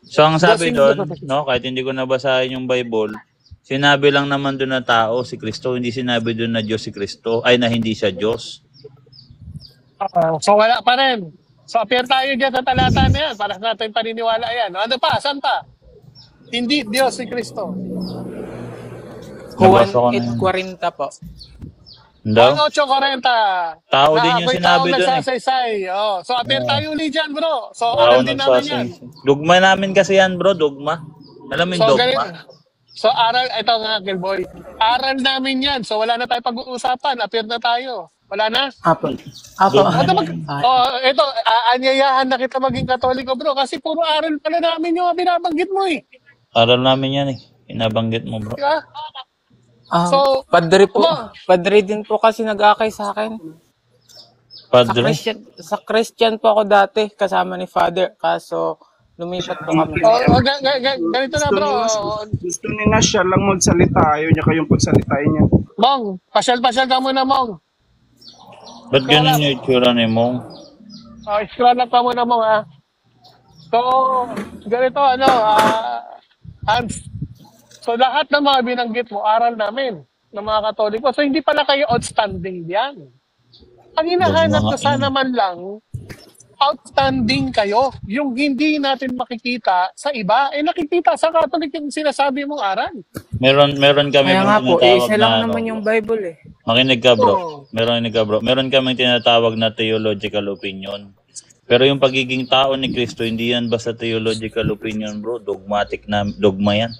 So, ang sabi doon, no, kahit hindi ko nabasahin yung Bible, sinabi lang naman doon na tao si Kristo, hindi sinabi doon na Diyos si Kristo, ay na hindi siya Diyos. So wala pa rin. So appear tayo dyan sa talata na yan para sa natin paniniwala yan. Ano pa? Saan pa? Hindi Diyos si Kristo. Juan Nabasa ko na yun. 8:40 po. Daw? 8:40. Tao din yung Ako'y sinabi taong doon eh. nagsasaysay. Oh. So appear Oo. tayo ulit dyan, bro. So Tao aral din namin yan. nagsasaysay. Dogma namin kasi yan, bro. Dogma. Alam mo yung So dogma? So aral, ito nga, Gilboy. Aral namin yan. So wala na tayo pag-uusapan. Appear na tayo. Wala na? Apo. Apo. Ito, aanyayahan na kita maging Katoliko, bro. Kasi puro aral pala namin yung binabanggit mo eh. Aral namin yan eh. Inabanggit mo, bro. Diba? So, padre po. Padre din po kasi nag-akay sa akin. Padre? Sa Christian po ako dati, kasama ni Father. Kaso, lumipat po kami. Ganito na, bro. Gusto niya na siya lang magsalita. Ayaw niya kayong pagsalitain niya. Mong, pasyal-pasyal ka muna, Mong. Ba't ganun yung itsura ni Mong? Scroll up ka muna, Mong, ha. So, ganito, Hans. So, lahat ng mga binanggit mo, aral namin ng mga Katoliko. So, hindi pala kayo outstanding diyan. Ang hinahanap ko sana man lang, outstanding kayo. Yung hindi natin makikita sa iba, nakikita sa Katolik yung sinasabi mong aral. Meron kami Kaya nga po, tinatawag isa lang naman yung Bible eh. Makinig ka, bro. Meron kaming tinatawag na theological opinion. Pero yung pagiging tao ni Kristo, hindi yan basta theological opinion, bro. Dogma yan.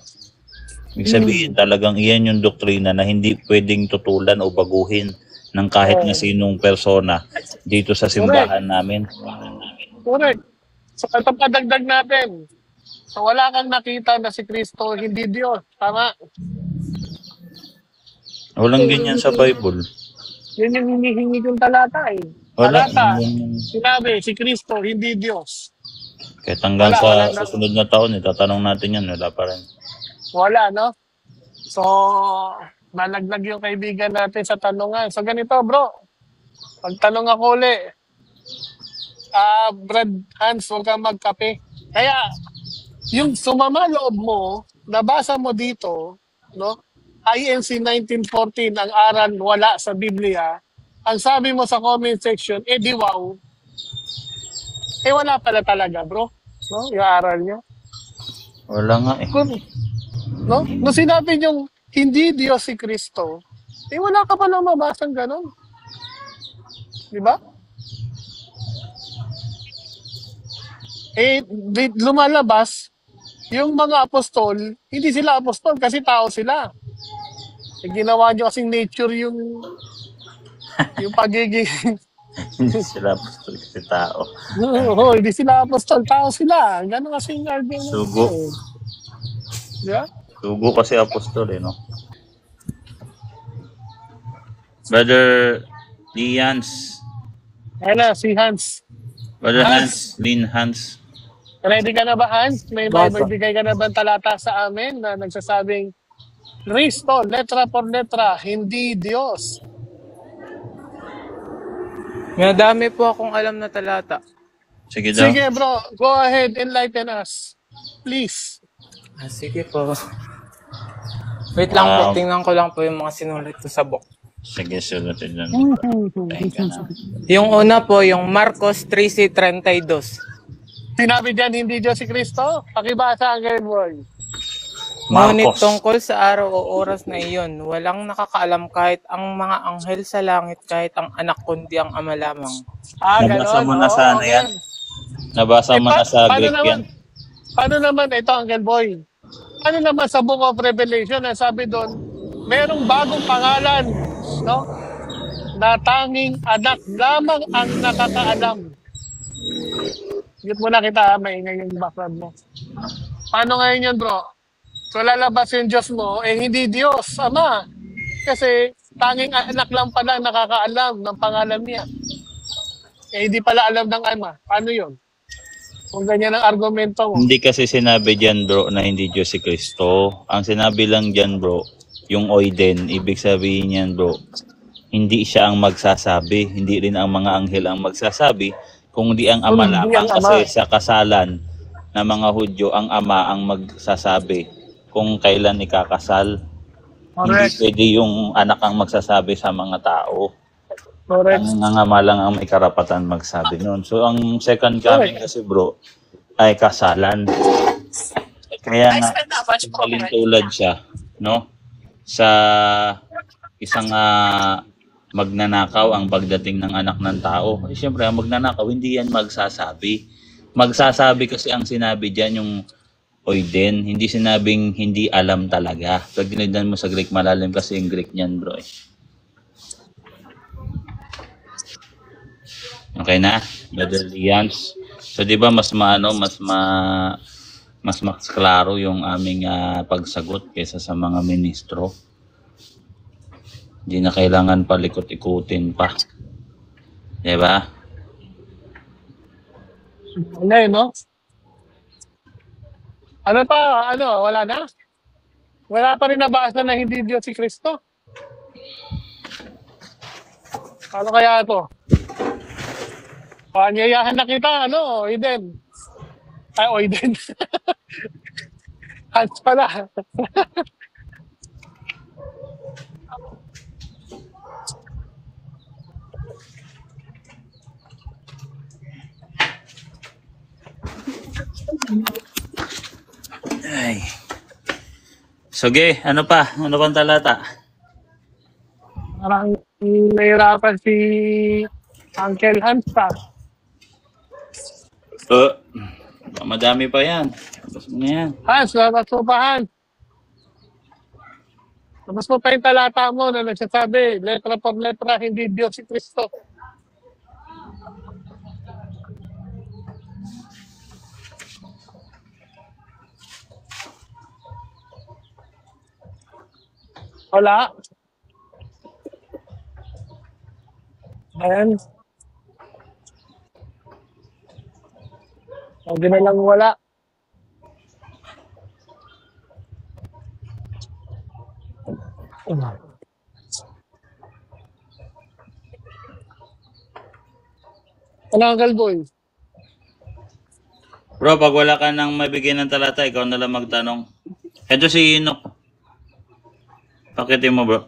Ibig sabihin, talagang iyan yung doktrina na hindi pwedeng tutulan o baguhin ng kahit na sinong persona dito sa simbahan namin. Correct. So, ito padagdag natin. So, wala kang nakita na si Kristo hindi Diyos. Tama? Walang ganyan sa Bible. Yun yung hinihingi kong talata eh. Wala. Talata, sinabi, si Kristo hindi Diyos. Kahit hanggang sa susunod na taon, tatanong natin yan, wala pa rin. Wala, no? So, nalaglag yung kaibigan natin sa tanungan. So, ganito, bro. Pagtanong ako ulit, Brad Hans, huwag kang magkape. Kaya, yung sumama loob mo, nabasa mo dito, no? INC 1914, ang aral wala sa Biblia. Ang sabi mo sa comment section, di wow. Wala pala talaga, bro. No? Yung aral niya. Wala nga eh. No? Nung sinabi niyong hindi Diyos si Kristo, wala ka pa lang mabasang ganon. Di ba? Lumalabas, yung mga apostol, hindi sila apostol kasi tao sila. Ginawa niyo kasing nature yung pagiging... Hindi sila apostol kasi tao. Hindi sila apostol, tao sila. Ganon kasing argument. Sugo. Yeah? Sugo kasi apostol no? Brother Lee Hans. Si Hans. Brother Hans. Lin Hans. Ready ka na ba, Hans? May maibigay ka na ba talata sa amin na nagsasabing Kristo, letra por letra, hindi Diyos. Madami po akong alam na talata. Sige daw. Sige bro, go ahead, enlighten us. Please. Sige po. Wait lang po, tingnan ko lang po yung mga sinulat ko sa book. Sige, sulutin lang. Yung una po, yung Marcos 13:32. Sinabi dyan, hindi Diyos si Kristo? Pakibasa ang boy. Ngunit tungkol sa araw o oras na iyon, walang nakakaalam kahit ang mga anghel sa langit, kahit ang anak kundi ang ama lamang. Nabasa mo na sana yan? Nabasa mo na sa Greek yan? Paano naman ito, Uncle Boy? Ano naman sa Book of Revelation, ang sabi doon, merong bagong pangalan, no? Na tanging anak lamang ang nakakaalam. Git mo na kita, maingay yung background mo. Paano ngayon yun, bro? So lalabas yung Diyos mo, hindi Diyos, Ama. Kasi tanging anak lang pala nakakaalam ng pangalan niya. Hindi pala alam ng Ama. Paano yun? Kung ganyan ang argumento mo. Hindi kasi sinabi dyan, bro, na hindi Diyos si Kristo. Ang sinabi lang dyan, bro, yung oiden, ibig sabihin yan, bro, hindi siya ang magsasabi. Hindi rin ang mga anghel ang magsasabi, kundi ang Ama lamang. Kasi sa kasalan ng mga Hudyo, ang Ama ang magsasabi kung kailan ikakasal. Correct. Hindi pwede yung anak ang magsasabi sa mga tao. Correct. Ang ngangama lang ang may karapatan magsabi noon. So, ang second coming kasi bro, ay kasalan. Kaya nga, tulad siya, no? Sa isang magnanakaw ang pagdating ng anak ng tao. Eh, siyempre, ang magnanakaw, hindi yan magsasabi. Magsasabi kasi ang sinabi dyan yung oiden, hindi sinabing hindi alam talaga. Pag tinignan mo sa Greek, malalim kasi yung Greek niyan, bro. Okay na, Brother Lians. So, di ba mas klaro yung aming pagsagot kaysa sa mga ministro. Hindi na kailangan palikot-ikutin pa. Di ba? Wala no? Ano pa? Wala na? Wala pa rin nabasa na hindi Diyos si Kristo? Ano kaya ito? Panyayahan na kita, Eden. Ay, Eden. Hans pala. Ay. Sige, ano pa? Ano pang talata? Parang nahirapan si Uncle Hans pa. Madami pa yan. Tapos mo na yan. Hans, labas mo pa, Hans. Labas mo pa yung talata mo na nagsasabi, letra por letra, hindi Diyos si Kristo. Wala. Ayan. Huwag na lang wala. Ano, Uncle Boy? Bro, pag wala ka nang mabigyan ng talata, ikaw na lang magtanong. Ito si Enoch. Pakitin mo, bro.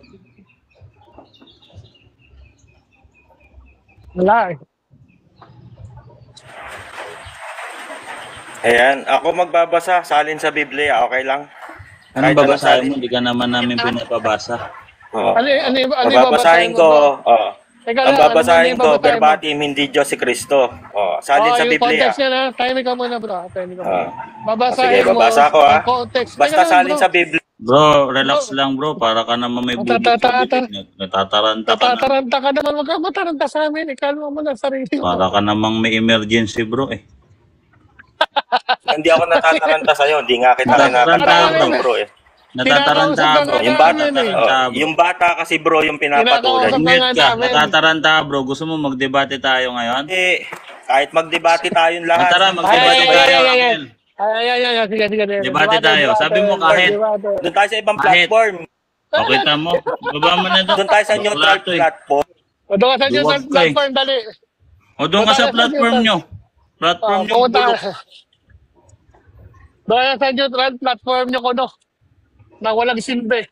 Wala eh. Ayan, ako magbabasa, salin sa Biblia, okay lang? Anong babasahin mo? Hindi ka naman namin pinapabasa. Oo. Ano Babasahin ko, Teka ang lang, babasahin ano ko, babasahin mo? verbatim, hindi Diyos si Kristo. Salin sa yung Biblia. context niya na, timing ka muna bro. Timing ka muna. Babasahin Sige, babasa ko ang context. Basta Teka lang, salin bro. sa Biblia. Bro, relax lang bro. Para ka naman may bibig sa bibig. Natataranta ka na. Tataranta ka naman. Huwag ka mataranta sa amin. Ikalma mo na sarili mo. Para ka namang may emergency bro eh. Hindi ako natataranta sa'yo, hindi nga kita Natataranta, natataranta bro eh. Natataranta bro. Yung bata kasi bro, yung pinapatulan. Mute ka. Natataranta bro. Gusto mo magdebate tayo ngayon? Kahit magdebate tayong lahat. Tara, magdebate tayo. Sige. Debate tayo. Sabi mo kahit. Doon tayo sa ibang platform. Okay, tamo. Baba mo na doon. Doon tayo sa neutral platform. O doon ka sa neutral platform, dali. O doon ka sa platform nyo. Platform nyo. Doon ka sa neutral platform nyo ko, na walang silbi.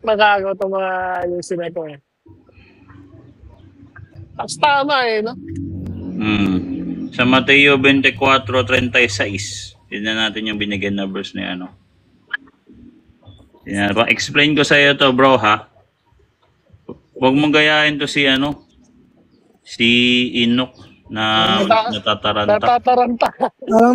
Magagawa itong mga yung sineto eh. Tapos tama eh, no? Sa Mateo 24:36. Tignan natin yung binigyan na verse ni ano. Explain ko sa iyo to, bro, ha? Huwag mong gayahin to si ano, si Enoch na natataranta. Parang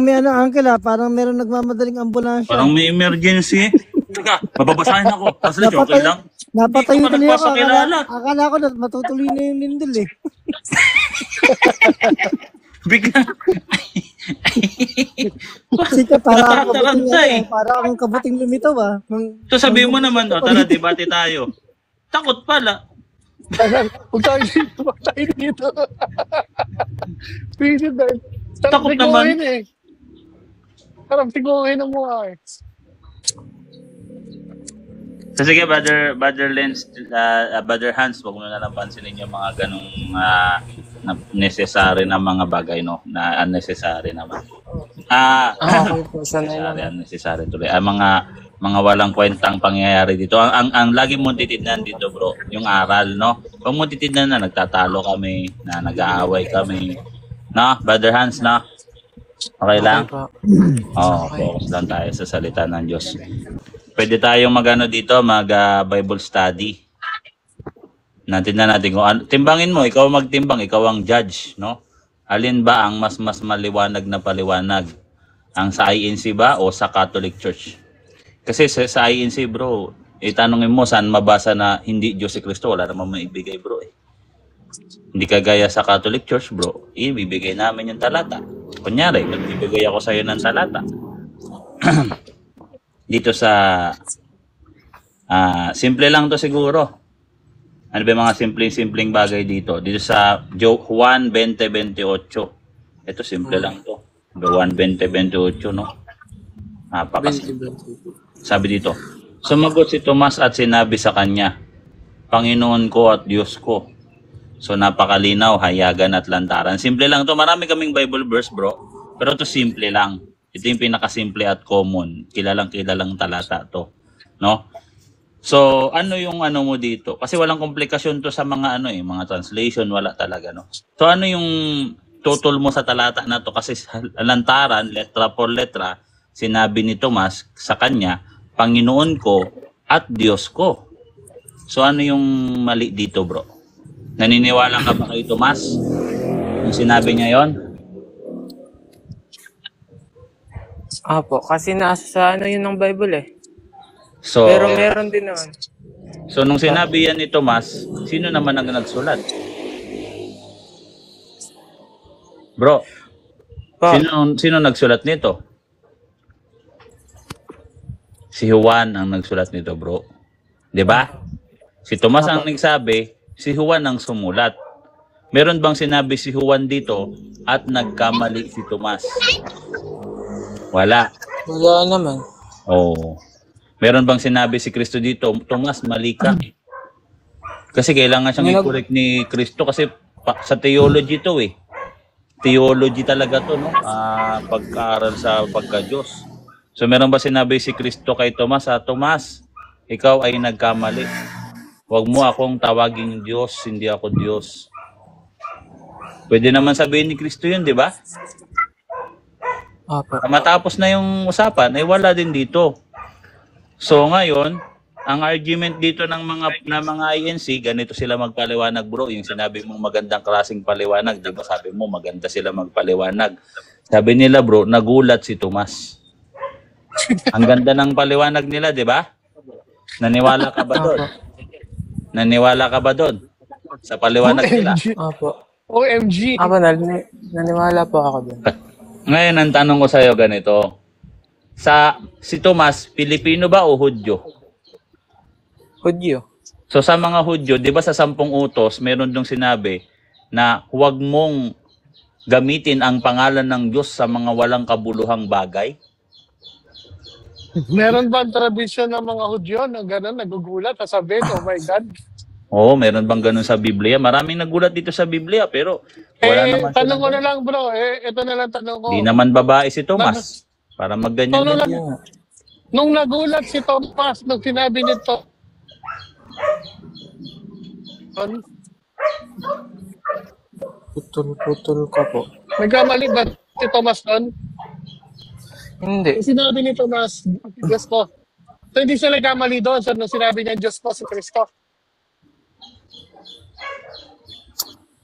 may uncle parang meron nagmamadaling ambulansya. Parang may emergency. Teka, mababasahin ako. Kasi okay lang. Napatayo Hindi tuloy ka ako. nagpapakilala. Akala ko na matutuloy na yung lindol eh. Bigla. Sika, para akong kabuting lumitaw ah. So sabihin mo naman, tara, debate tayo. Takot pala. Huwag tayo dito. Takot naman. Parang tiguhin ang mukha eh. So sige, Brother Lens, Brother Hans, huwag mo na lang pansinin yung mga ganong necessary na mga bagay, no? Na unnecessary naman. Unnecessary tuloy. mga walang kwentang pangyayari dito. Ang lagi mong titignan dito, bro, yung aral, no? Kung mo titignan na nagtatalo kami, na nag-aaway kami, no? Brother Hans, no? Okay lang? Focus lang tayo sa salita ng Diyos. Pwede tayong magano dito, Bible study. Natin kung timbangin mo, ikaw magtimbang, ikaw ang judge, no? Alin ba ang mas maliwanag na paliwanag? Ang sa INC ba o sa Catholic Church? Kasi sa INC, bro, itanongin mo saan mabasa na hindi Diyos si Kristo, wala namang maibigay, bro. Hindi kagaya sa Catholic Church, bro, ibibigay namin yung talata. Kunyari, magbibigay ako sa'yo ng talata. Dito sa simple lang to siguro. Ano ba yung mga simpleng bagay dito? Dito sa Juan 20:28. Ito simple lang to. Juan 20:28, no? Napakasimple. Sabi dito, sumagot si Tomas at sinabi sa kanya, Panginoon ko at Diyos ko. So napakalinaw, hayagan at lantaran. Simple lang to. Marami kaming Bible verse, bro. Pero to simple lang. Ito yung pinakasimple at common. Kilalang talata to, no? So, ano yung ano mo dito? Kasi walang komplikasyon to sa mga mga translation, wala talaga, no? So, ano yung total mo sa talata na to? Kasi lantaran, letra por letra, sinabi ni Tomas sa kanya, Panginoon ko at Diyos ko. So, ano yung mali dito, bro? Naniniwala ka ba kay Tomas? Yung sinabi niya yon? Apo, kasi nasa sa yun ng Bible eh. So, pero meron din naman. So, nung sinabi yan ni Tomas, sino naman ang nagsulat? Bro, sino nagsulat nito? Si Juan ang nagsulat nito, bro. 'Di ba? Si Tomas ang nagsabi, si Juan ang sumulat. Meron bang sinabi si Juan dito at nagkamali si Tomas? Wala. Wala naman. Oh. Meron bang sinabi si Kristo dito, Tomas, mali ka? Kasi kailangan siyang i-correct ni Kristo kasi sa theology to eh. Theology talaga to, no? Pagkaaral sa pagka-Diyos. So meron ba sinabi si Kristo kay Tomas, Tomas, ikaw ay nagkamali. Huwag mo akong tawaging Diyos, hindi ako Diyos. Pwede naman sabihin ni Kristo yun, di ba? Matapos na yung usapan, ay wala din dito. So ngayon, ang argument dito ng mga INC, ganito sila magpaliwanag, bro. Yung sinabi mong magandang klaseng paliwanag, di ba? Sabi mo maganda sila magpaliwanag. Sabi nila, bro, nagulat si Tomas. Ang ganda ng paliwanag nila, di ba? Naniwala ka ba doon? Naniwala ka ba doon? Sa paliwanag nila? Opo. OMG. Ako, naniwala po ako doon. Ngayon, ang tanong ko sa'yo ganito. Si Tomas, Pilipino ba o Hudyo? Hudyo. So sa mga Hudyo, di ba sa 10 utos, meron dong sinabi na huwag mong gamitin ang pangalan ng Diyos sa mga walang kabuluhang bagay? Meron ba ang tradisyon ng mga Hudyo na gano'n, nagugulat, sasabihin, oh my God? Oo, meron bang ganun sa Biblia? Maraming nagulat dito sa Biblia, pero wala naman tanong ko na lang, bro. Ito na lang tanong ko. Di naman babae si Tomas. Para magganyan ganyan. Nung nagulat si Tomas, nung sinabi nito, Putol ka po. nagkamali ba si Tomas doon? Hindi. Sinabi ni Tomas, Diyos ko. So hindi siya nagkamali doon. So nung sinabi niya, Diyos ko, si Kristo.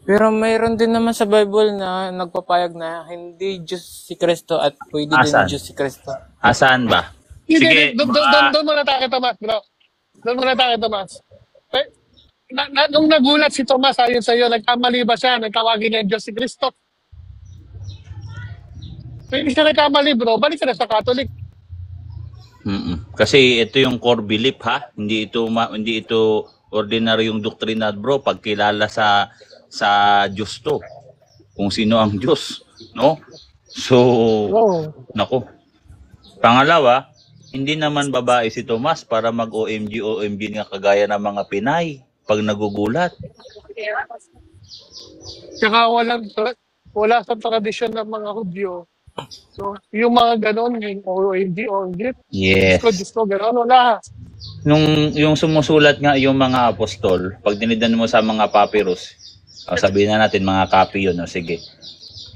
Pero mayroon din naman sa Bible na nagpapayag na hindi Diyos si Kristo at pwede din Diyos si Kristo. Saan ba? Sige. Doon muna tayo, Tomas, bro. Doon muna tayo, Tomas. Nung nagulat si Tomas, ayon sa iyo, nagkamali ba siya? Nagtawagin niya Diyos si Kristo? Hindi siya nagkamali, bro. Balik ka na sa Catholic. Kasi ito yung core belief, ha? Hindi ito ordinaryong doktrina, bro. Pagkilala sa Diyos to. Kung sino ang Diyos, no? So, nako. Pangalawa, hindi naman babae si Tomas para mag-OMG nga kagaya ng mga Pinay pag nagugulat. Tsaka wala sa tradisyon ng mga Hudyo So, yung mga ganon, yung o hindi, Yes. Diyos ko, ganon, wala. Yung sumusulat nga yung mga apostol, pag dinidan mo sa mga papyrus, sabihin na natin mga copy yun, sige.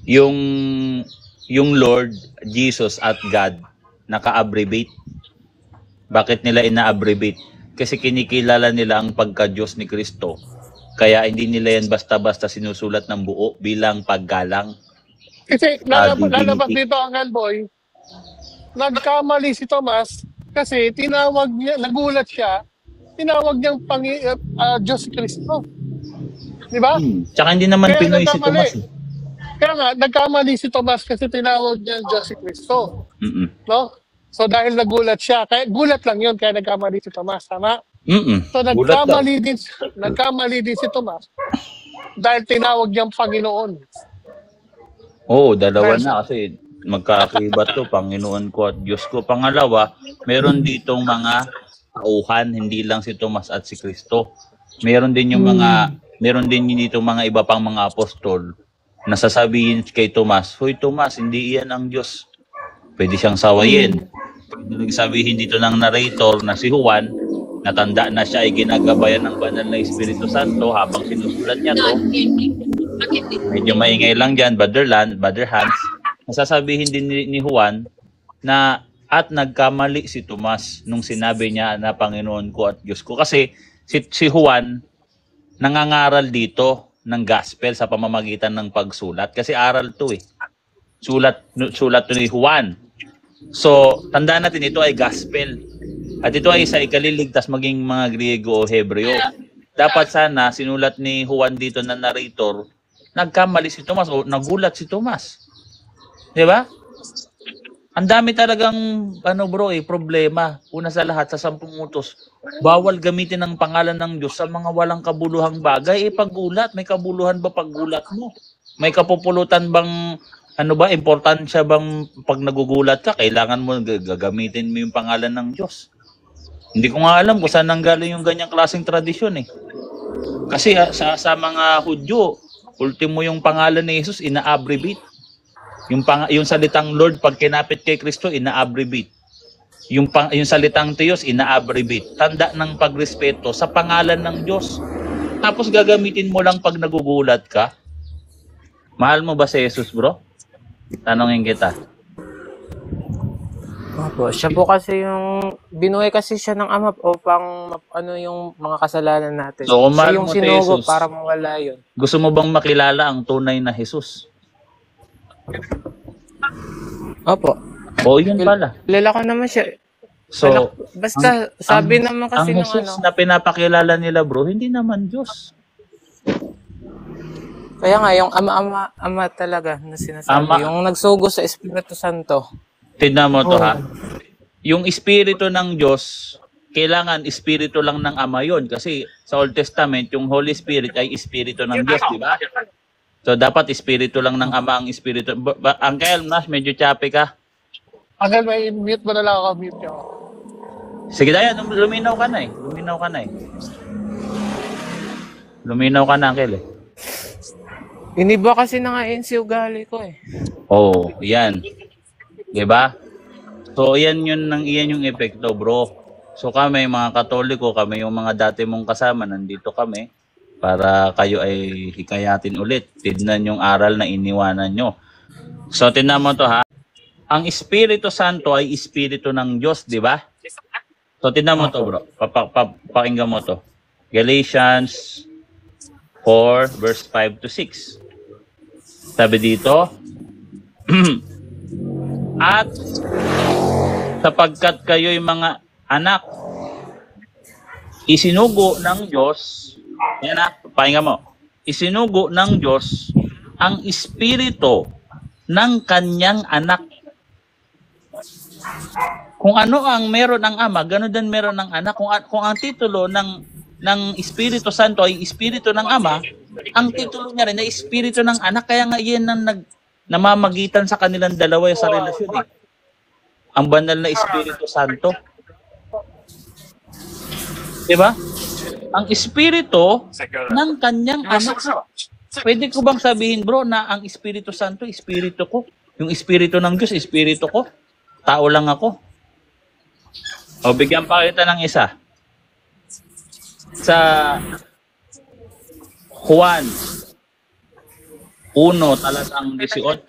Yung Lord, Jesus at God, naka-abbreviate. Bakit nila ina-abbreviate? Kasi kinikilala nila ang pagka-Diyos ni Kristo. Kaya hindi nila yan basta-basta sinusulat ng buo bilang paggalang. Kasi lalabas dito ang Hellboy, nagkamali si Tomas kasi tinawag niya, nagulat siya, tinawag niyang Diyos Kristo. Di ba? Tsaka hindi naman Pinoy si Tomas. Kaya nga, nagkamali si Tomas kasi tinawag niya Diyos si Kristo. No? So dahil nagulat siya, kaya gulat lang yun, kaya nagkamali si Tomas, tama? So nagkamali din si Tomas dahil tinawag niyang Panginoon. Oo, dalawa na kasi magkakakibat to, Panginoon ko at Diyos ko. Pangalawa, meron ditong mga tauhan, hindi lang si Tomas at si Kristo. Meron din dito mga iba pang mga apostol na sasabihin kay Tomas, "Hoy Tomas, hindi iyan ang Diyos." Pwede siyang sawayin. Pwede nagsabihin dito ng narrator na si Juan, natanda na siya ay ginagabayan ng banal na Espiritu Santo habang sinusulat niya to. Medyo maingay lang dyan, Brother Hans. Nasasabihin din ni Juan na at nagkamali si Tomas nung sinabi niya na Panginoon ko at Diyos ko. Kasi si Juan nangangaral dito ng gospel sa pamamagitan ng pagsulat. Kasi aral to eh. Sulat to ni Juan. So, tandaan natin ito ay gospel. At ito ay sa ikaliligtas maging mga Griego o Hebreo. Dapat sana sinulat ni Juan dito na narrator, nagkamali si Tomas o nagulat si Tomas. 'Di ba? Ang dami talagang problema. Una sa lahat sa 10 utos, bawal gamitin ang pangalan ng Diyos sa mga walang kabuluhang bagay. Paggulat, may kabuluhan ba paggulat mo? May kapupulutan bang importansya bang pag nagugulat ka, kailangan mo gagamitin mo yung pangalan ng Diyos? Hindi ko nga alam kung saan nanggaling yung ganyang klaseng tradisyon eh. Kasi sa mga Hudyo, ultimo yung pangalan ni Jesus ina-abbreviate. Yung salitang Lord pag kinapit kay Kristo ina-abbreviate. Yung salitang Diyos ina-abbreviate. Tanda ng pagrespeto sa pangalan ng Diyos. Tapos gagamitin mo lang pag nagugulat ka. Mahal mo ba si Jesus, bro? Tanongin kita. Opo, siya po kasi yung binuhay kasi siya ng Ama upang yung mga kasalanan natin. So, kung mahal siya yung mo si sinugo Jesus, para mawala yun. gusto mo bang makilala ang tunay na Jesus? Opo. O, yun pala. Kilala ko naman siya. So, basta sabi naman kasi ang ng Jesus na pinapakilala nila, bro, hindi naman Diyos. Kaya nga, yung ama talaga na sinasabi. Yung nagsugo sa Espiritu Santo. Tignan mo to ha. Yung Espiritu ng Diyos, kailangan Espiritu lang ng Ama yun. Kasi sa Old Testament, yung Holy Spirit ay Espiritu ng Diyos, di ba? So dapat Espiritu lang ng Ama ang Espiritu. Uncle Nash, medyo choppy ka. Uncle, may mute mo na lang ako, mute ko. Sige, Dayan, luminaw ka na eh. Luminaw ka na, Uncle eh. Iniba kasi na nga si ugali ko eh. Oh, yan. Diba? So, iyan yung epekto, bro. So, kami, mga Katoliko, kami yung mga dati mong kasama, nandito kami para kayo ay hikayatin ulit. Tignan yung aral na iniwanan nyo. So, tignan mo to ha. Ang Espiritu Santo ay Espiritu ng Diyos, di ba? So, tignan mo to, bro. Pakinggan mo to. Galatians 4, verse 5 to 6. Sabi dito, at sapagkat kayo'y mga anak, isinugo ng Diyos, yan na, pakinggan mo, isinugo ng Diyos ang Espiritu ng kanyang anak. Kung ano ang meron ng Ama, gano'n din meron ng anak. Kung ang titulo ng Espiritu Santo ay Espiritu ng Ama, ang titulo niya rin ay Espiritu ng anak. Kaya nga yan ang namamagitan sa kanilang dalawa sa relasyon eh. Ang banal na Espiritu Santo. Diba? Ang Espiritu ng kanyang anak. Pwede ko bang sabihin, bro, na ang Espiritu Santo, Espiritu ko? Yung espiritu ng Diyos, espiritu ko. Tao lang ako. O, bigyan pa kita ng isa. Sa Juan 1, talatang 18.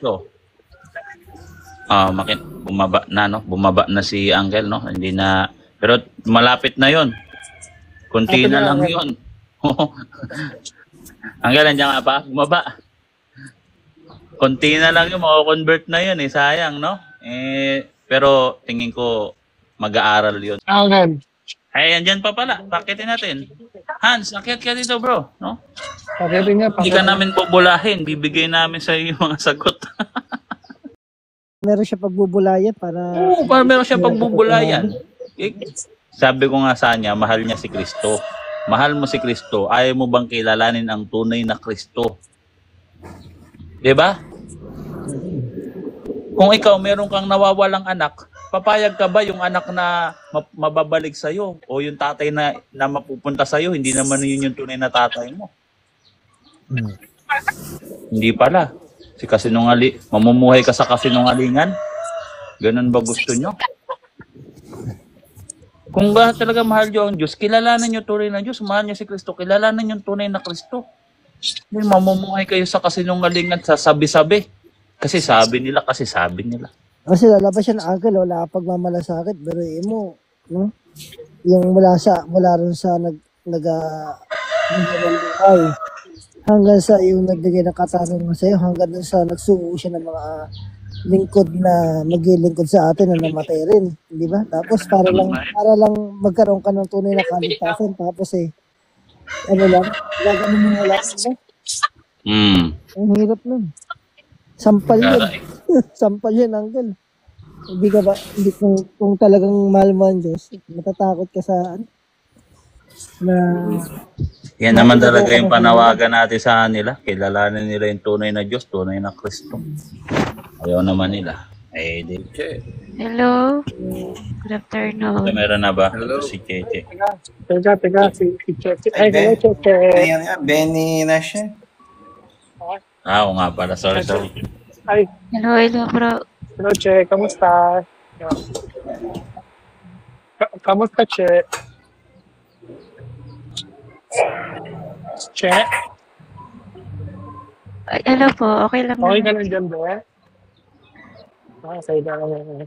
Bumaba na, no? Bumaba na si Uncle, no? Hindi na, pero malapit na yon. Kunti na lang yon. Uncle, nandiyan nga pa? Bumaba. Kunti na lang yung mako-convert na yun, sayang, no? Pero tingin ko mag-aaral yun. Uncle. Ay, andyan pa pala. Pakitin natin. Hans, akyat ka dito, bro, no? Pakitin nga. Hindi ka namin bubulahin. Bibigay namin sa iyo yung mga sagot. Meron siya pagbubulayan para... Oo, para meron siya pagbubulayan. Sabi ko nga sa kanya, mahal niya si Kristo. Mahal mo si Kristo, ayaw mo bang kilalanin ang tunay na Kristo? Diba? Kung ikaw meron kang nawawalang anak, papayag ka ba yung anak na mababalik sa'yo? O yung tatay na mapupunta sa'yo, hindi naman yun yung tunay na tatay mo? Hindi pala. Mamumuhay ka sa kasinungalingan? Ganun ba gusto nyo? Kung ba talaga mahal nyo ang Diyos, kilalanan nyo tunay na Diyos, mahal nyo si Kristo, kilalanan nyo tunay na Kristo. Hindi mamumuhay kayo sa kasinungalingan, sa sabi-sabi. Kasi sabi nila. Kasi lalabas siya ng Uncle, wala ka pagmamalasakit, pero mo, no? Yung mula rin sa nag-buhay, hanggang sa yung nagbigay ng katanungan sa'yo, hanggang dun sa nagsuo siya ng mga lingkod na maglilingkod sa atin na namatay rin, di ba? Tapos para lang magkaroon ka ng tunay na kaligtasan, tapos gagawin mo na lang, diba? Ang hirap nun. Sampal yun. Sampal yun, Uncle. Hindi kung talagang mahal mo ang Diyos, matatakot ka sa yan naman talaga yung panawagan natin sa kanila. Kilalanin nila yung tunay na Diyos, tunay na Kristo. Ayaw naman nila. Hello. Good afternoon. Meron na ba? Hello. Si Cheche. Teka, si Cheche. Ay, hello, Cheche. Ayan nga, Benny na siya. Oo nga pala. Sorry. Ay. Hello, bro. Hello, Che. Kamusta? Kamusta, Che? Che? Ay, hello po. Okay lang. Okay ka lang dyan, ba? Say na lang.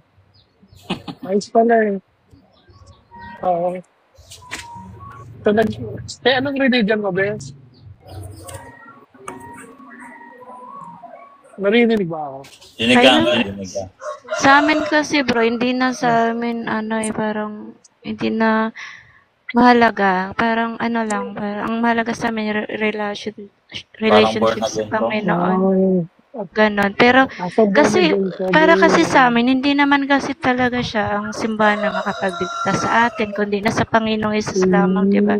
Ayos pala eh. Oo. So, anong religion mo, Bes? Narinig ba ako? Dinig ka. Sa amin kasi, bro, hindi na sa amin, parang, hindi na mahalaga. Parang, parang, ang mahalaga sa amin, relationship sa Panginoon. Ganon. Pero, kasi sa amin, hindi naman kasi talaga siya ang simbahan na makapagligtas sa atin, kundi nasa Panginoong Hesus lamang, di ba?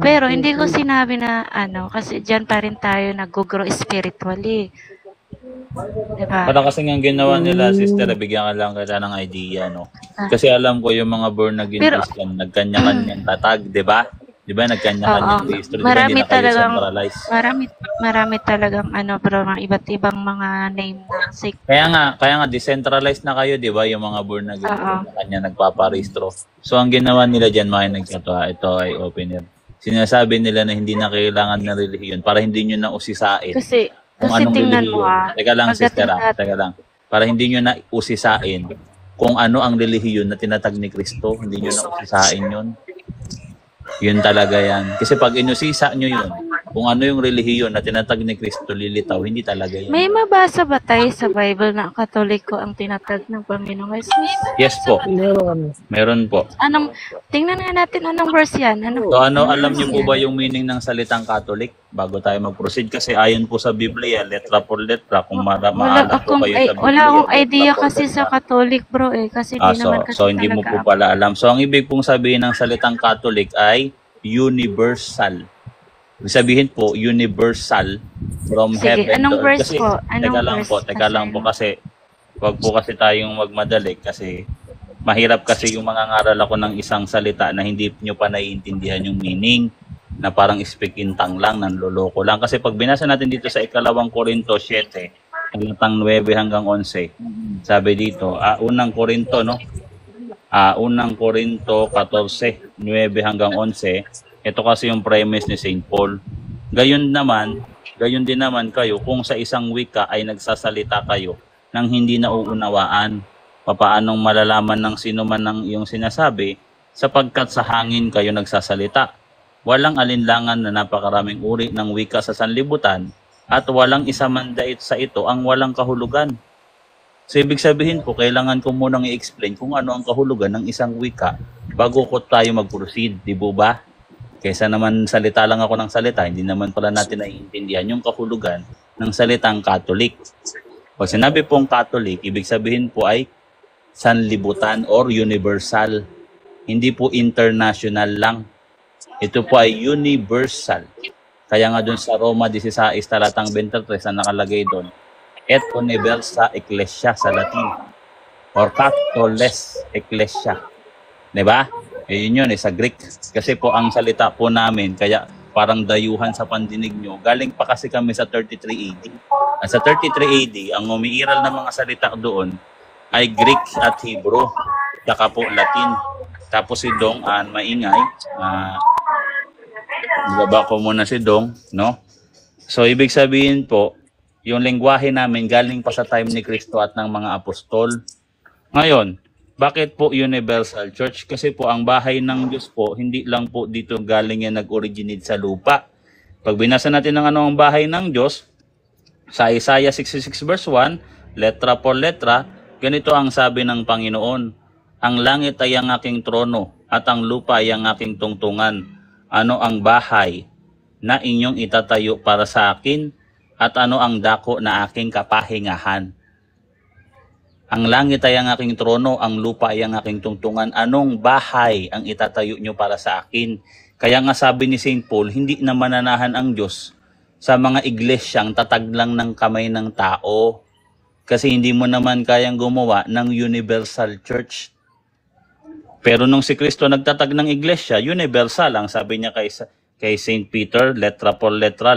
Pero hindi ko sinabi na kasi diyan pa rin tayo nag-grow spiritually. Diba? Parang kasi nga ginawa nila, sister, bigyan ka lang kita ng idea, no? Kasi alam ko yung mga born again Christian, nagkanya-kanyang tatag, di ba? Di ba, nagkanya-kanyang history. Marami talagang bro, mga iba't ibang mga name na sick. Kaya nga decentralized na kayo, di ba? Yung mga born again, kanya nagpaparehistro. So ang ginawa nila diyan, makinig ka to, ito ay opener. Sinasabi nila na hindi na kailangan ng relihiyon para hindi nyo na usisain. Kasi tingnan mo Teka lang, sister, teka lang. Para hindi nyo na usisain kung ano ang relihiyon na tinatag ni Kristo, hindi nyo na usisain yun. Yun talaga yan. Kasi pag inusisa nyo yun, kung ano yung relihiyon na tinatag ni Kristo, lilitaw, hindi talaga yan. May mabasa ba tayo sa Bible na Katoliko ang tinatag ng Panginoong Jesus? Yes po. Meron po. Tingnan nga natin anong verse yan. So alam niyo po ba yung meaning ng salitang Catholic? Bago tayo mag-proceed, kasi ayon po sa Biblia, letra por letra, kung maalam po kayo sa Biblia. Wala akong idea kasi sa Catholic, bro, kasi di naman kasi so hindi mo po pala alam. So ang ibig pong sabihin ng salitang Catholic ay universal. Ibig sabihin po, universal from heaven. Anong verse po? Teka lang po kasi wag po kasi tayong magmadali kasi mahirap kasi yung mga ngaral ako ng isang salita na hindi nyo pa naiintindihan yung meaning, na parang speak in tongue lang, nanloloko lang. Kasi pag binasa natin dito sa 2 Korinto 7, talatang 9 hanggang 11. Sabi dito, unang Korinto, no? Unang Korinto 14, 9 hanggang 11. Ito kasi yung premise ni St. Paul. Gayon din naman kayo kung sa isang wika ay nagsasalita kayo nang hindi nauunawaan. Papaanong malalaman ng sino man ng iyong sinasabi sapagkat sa hangin kayo nagsasalita. Walang alinlangan na napakaraming uri ng wika sa sanlibutan at walang isa man dait sa ito ang walang kahulugan. So ibig sabihin po, kailangan ko munang i-explain kung ano ang kahulugan ng isang wika bago ko tayo mag-proceed, di ba? Kaysa naman salita lang ako ng salita, hindi naman pala natin naiintindihan yung kahulugan ng salitang Catholic. Pag sinabi pong Catholic, ibig sabihin po ay sanlibutan or universal. Hindi po international lang. Ito po ay universal. Kaya nga dun sa Roma 16, talatang 23 na nakalagay doon, et universa ecclesia sa Latin or Catholes ecclesia. Diba? Yun sa Greek. Kasi po ang salita po namin, kaya parang dayuhan sa pandinig nyo, galing pa kasi kami sa 33 AD. At sa 33 AD, ang umiiral ng mga salita doon ay Greek at Hebrew, saka po Latin. Tapos si Dong, maingay. Baba ko muna si Dong, no? So, ibig sabihin po, yung lengguwahe namin galing pa sa time ni Kristo at ng mga apostol. Ngayon, bakit po universal church? Kasi po ang bahay ng Diyos po, hindi lang po dito galing yan nag-originate sa lupa. Pag binasa natin ng ano ang bahay ng Diyos, sa Isaiah 66 verse 1, letra por letra, ganito ang sabi ng Panginoon, ang langit ay ang aking trono at ang lupa ay ang aking tungtungan. Ano ang bahay na inyong itatayo para sa akin at ano ang dako na aking kapahingahan? Ang langit ay ang aking trono, ang lupa ay ang aking tungtungan. Anong bahay ang itatayo nyo para sa akin? Kaya nga sabi ni St. Paul, hindi na mananahan ang Diyos sa mga iglesyang tatag lang ng kamay ng tao. Kasi hindi mo naman kayang gumawa ng universal church. Pero nung si Kristo nagtatag ng iglesia, universal ang sabi niya kay St. Peter, letra por letra,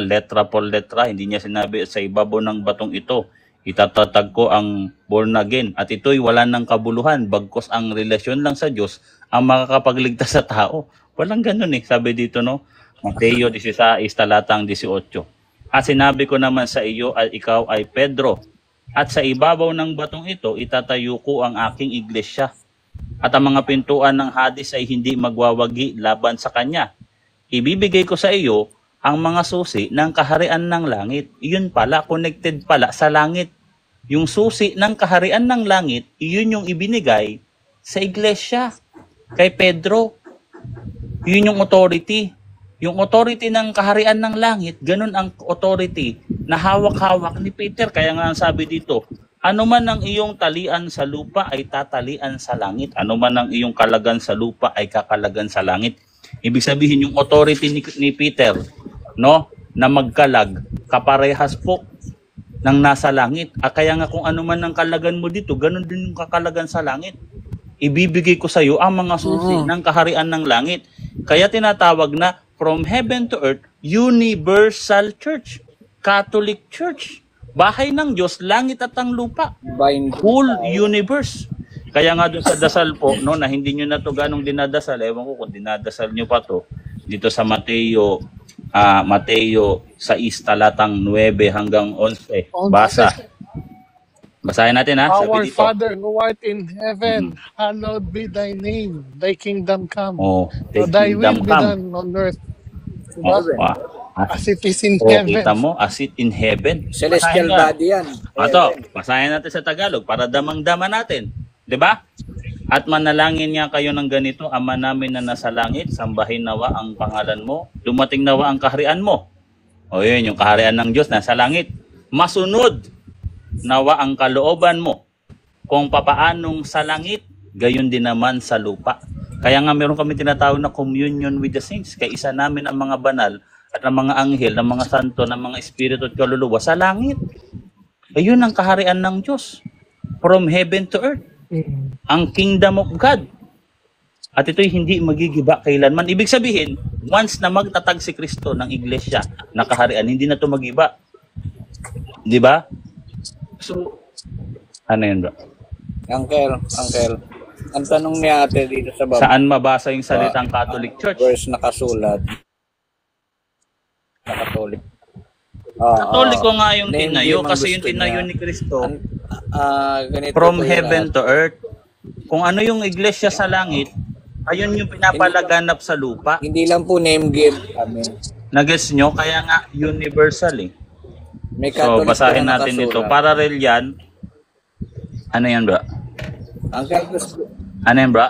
hindi niya sinabi sa ibabaw ng batong ito, itatatag ko ang born again at ito'y wala ng kabuluhan bagkos ang relasyon lang sa Diyos ang makakapagligtas sa tao. Walang ganun sabi dito no, Mateo 16 talatang 18. At sinabi ko naman sa iyo at ikaw ay Pedro at sa ibabaw ng batong ito itatayo ko ang aking iglesia at ang mga pintuan ng Hades ay hindi magwawagi laban sa kanya. Ibibigay ko sa iyo ang mga susi ng kaharian ng langit. Iyon pala, connected pala sa langit. Yung susi ng kaharian ng langit, iyon yung ibinigay sa iglesia, kay Pedro. Yun yung authority. Yung authority ng kaharian ng langit, ganun ang authority na hawak-hawak ni Peter. Kaya nga ang sabi dito, ano man ang iyong talian sa lupa ay tatalian sa langit. Ano man ang iyong kalagan sa lupa ay kakalagan sa langit. Ibig sabihin yung authority ni Peter, no, na magkalag, kaparehas po ng nasa langit. Kaya nga kung ano man ang kalagan mo dito, ganun din yung kakalagan sa langit. Ibibigay ko sa iyo ang mga susi ng kaharian ng langit. Kaya tinatawag na from heaven to earth, universal church, Catholic church. Bahay ng Diyos, langit at ang lupa. Whole universe. Kaya nga doon sa dasal po, no, na hindi nyo na ito ganong dinadasal, ewan ko kung dinadasal nyo pa to, dito sa Mateo 6 talatang 9 hanggang 11. Basahin natin ha. Our Sabi dito, Father who art in heaven, hallowed be thy name. Thy kingdom come. thy Thy will kingdom be come. done on earth. Diba? As it is in Kita heaven. mo, as it in heaven. Celestial Basahin body yan. Basahin natin sa Tagalog para damang-dama natin. 'Di ba? At manalangin niya kayo ng ganito, Ama namin na nasa langit, sambahin nawa ang pangalan mo, dumating nawa ang kaharian mo. O yun, yung kaharian ng Diyos nasa langit. Masunod nawa ang kalooban mo. Kung papaanong sa langit, gayon din naman sa lupa. Kaya nga meron kami tinatawag na communion with the saints. Kaisa namin ang mga banal at ang mga anghel, ang mga santo, ang mga espiritu at kaluluwa sa langit. Ayun ang kaharian ng Diyos. From heaven to earth. Ang kingdom of God. At ito'y hindi magigiba kailanman. Ibig sabihin, once na magtatag si Kristo ng iglesia na kaharian, hindi na ito magiba. Di ba? So, Ano yun, bro? Uncle, ang tanong ni ate dito sa baba, Saan mabasa yung salitang Catholic Church? verse nakasulat na Catholic. Katoliko nga yung Name tinayo game ang kasi yung gusto tinayo niya. ni Kristo Ganito from po yun, heaven to earth. Kung ano yung iglesia sa langit, ayun yung pinapalaganap sa lupa. Hindi lang po name game kami. Nag-gets nyo? Kaya nga universal eh. May So, Catholic basahin na natin ito. nakasulat. Parallel yan. Ano yan, bro? Uncle, Ano yan, bro?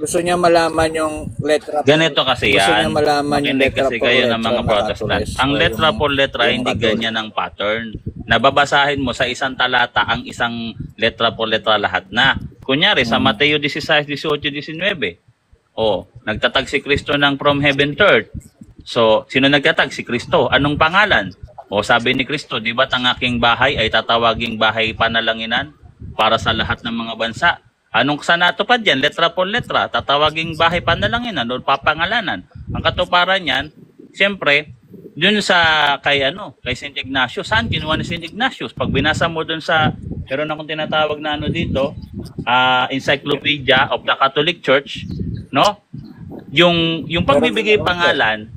gusto niya malaman yung letra. Ganito kasi Gusto niya yan. malaman yung Makinig letra kasi por kayo letra ng mga na Protestant. Catholic. Ang letra por letra, yung hindi Catholic. ganyan ang pattern. Nababasahin mo sa isang talata ang isang letra por letra lahat na. Kunyari, sa Mateo 16, 18, 19. Nagtatag si Kristo ng from heaven to earth. So, sino nagtatag? Si Kristo. Anong pangalan? Sabi ni Kristo, di ba't ang aking bahay ay tatawaging bahay panalanginan para sa lahat ng mga bansa? Anong sa natupad yan? Letra por letra, tatawaging bahay panalanginan o papangalanan. Ang katuparan yan, siyempre, dun sa kay St. Ignatius. Saan kinuha ni St. Ignatius? Pag binasa mo dun sa, meron akong tinatawag na dito, Encyclopedia of the Catholic Church, no? Yung pagbibigay pangalan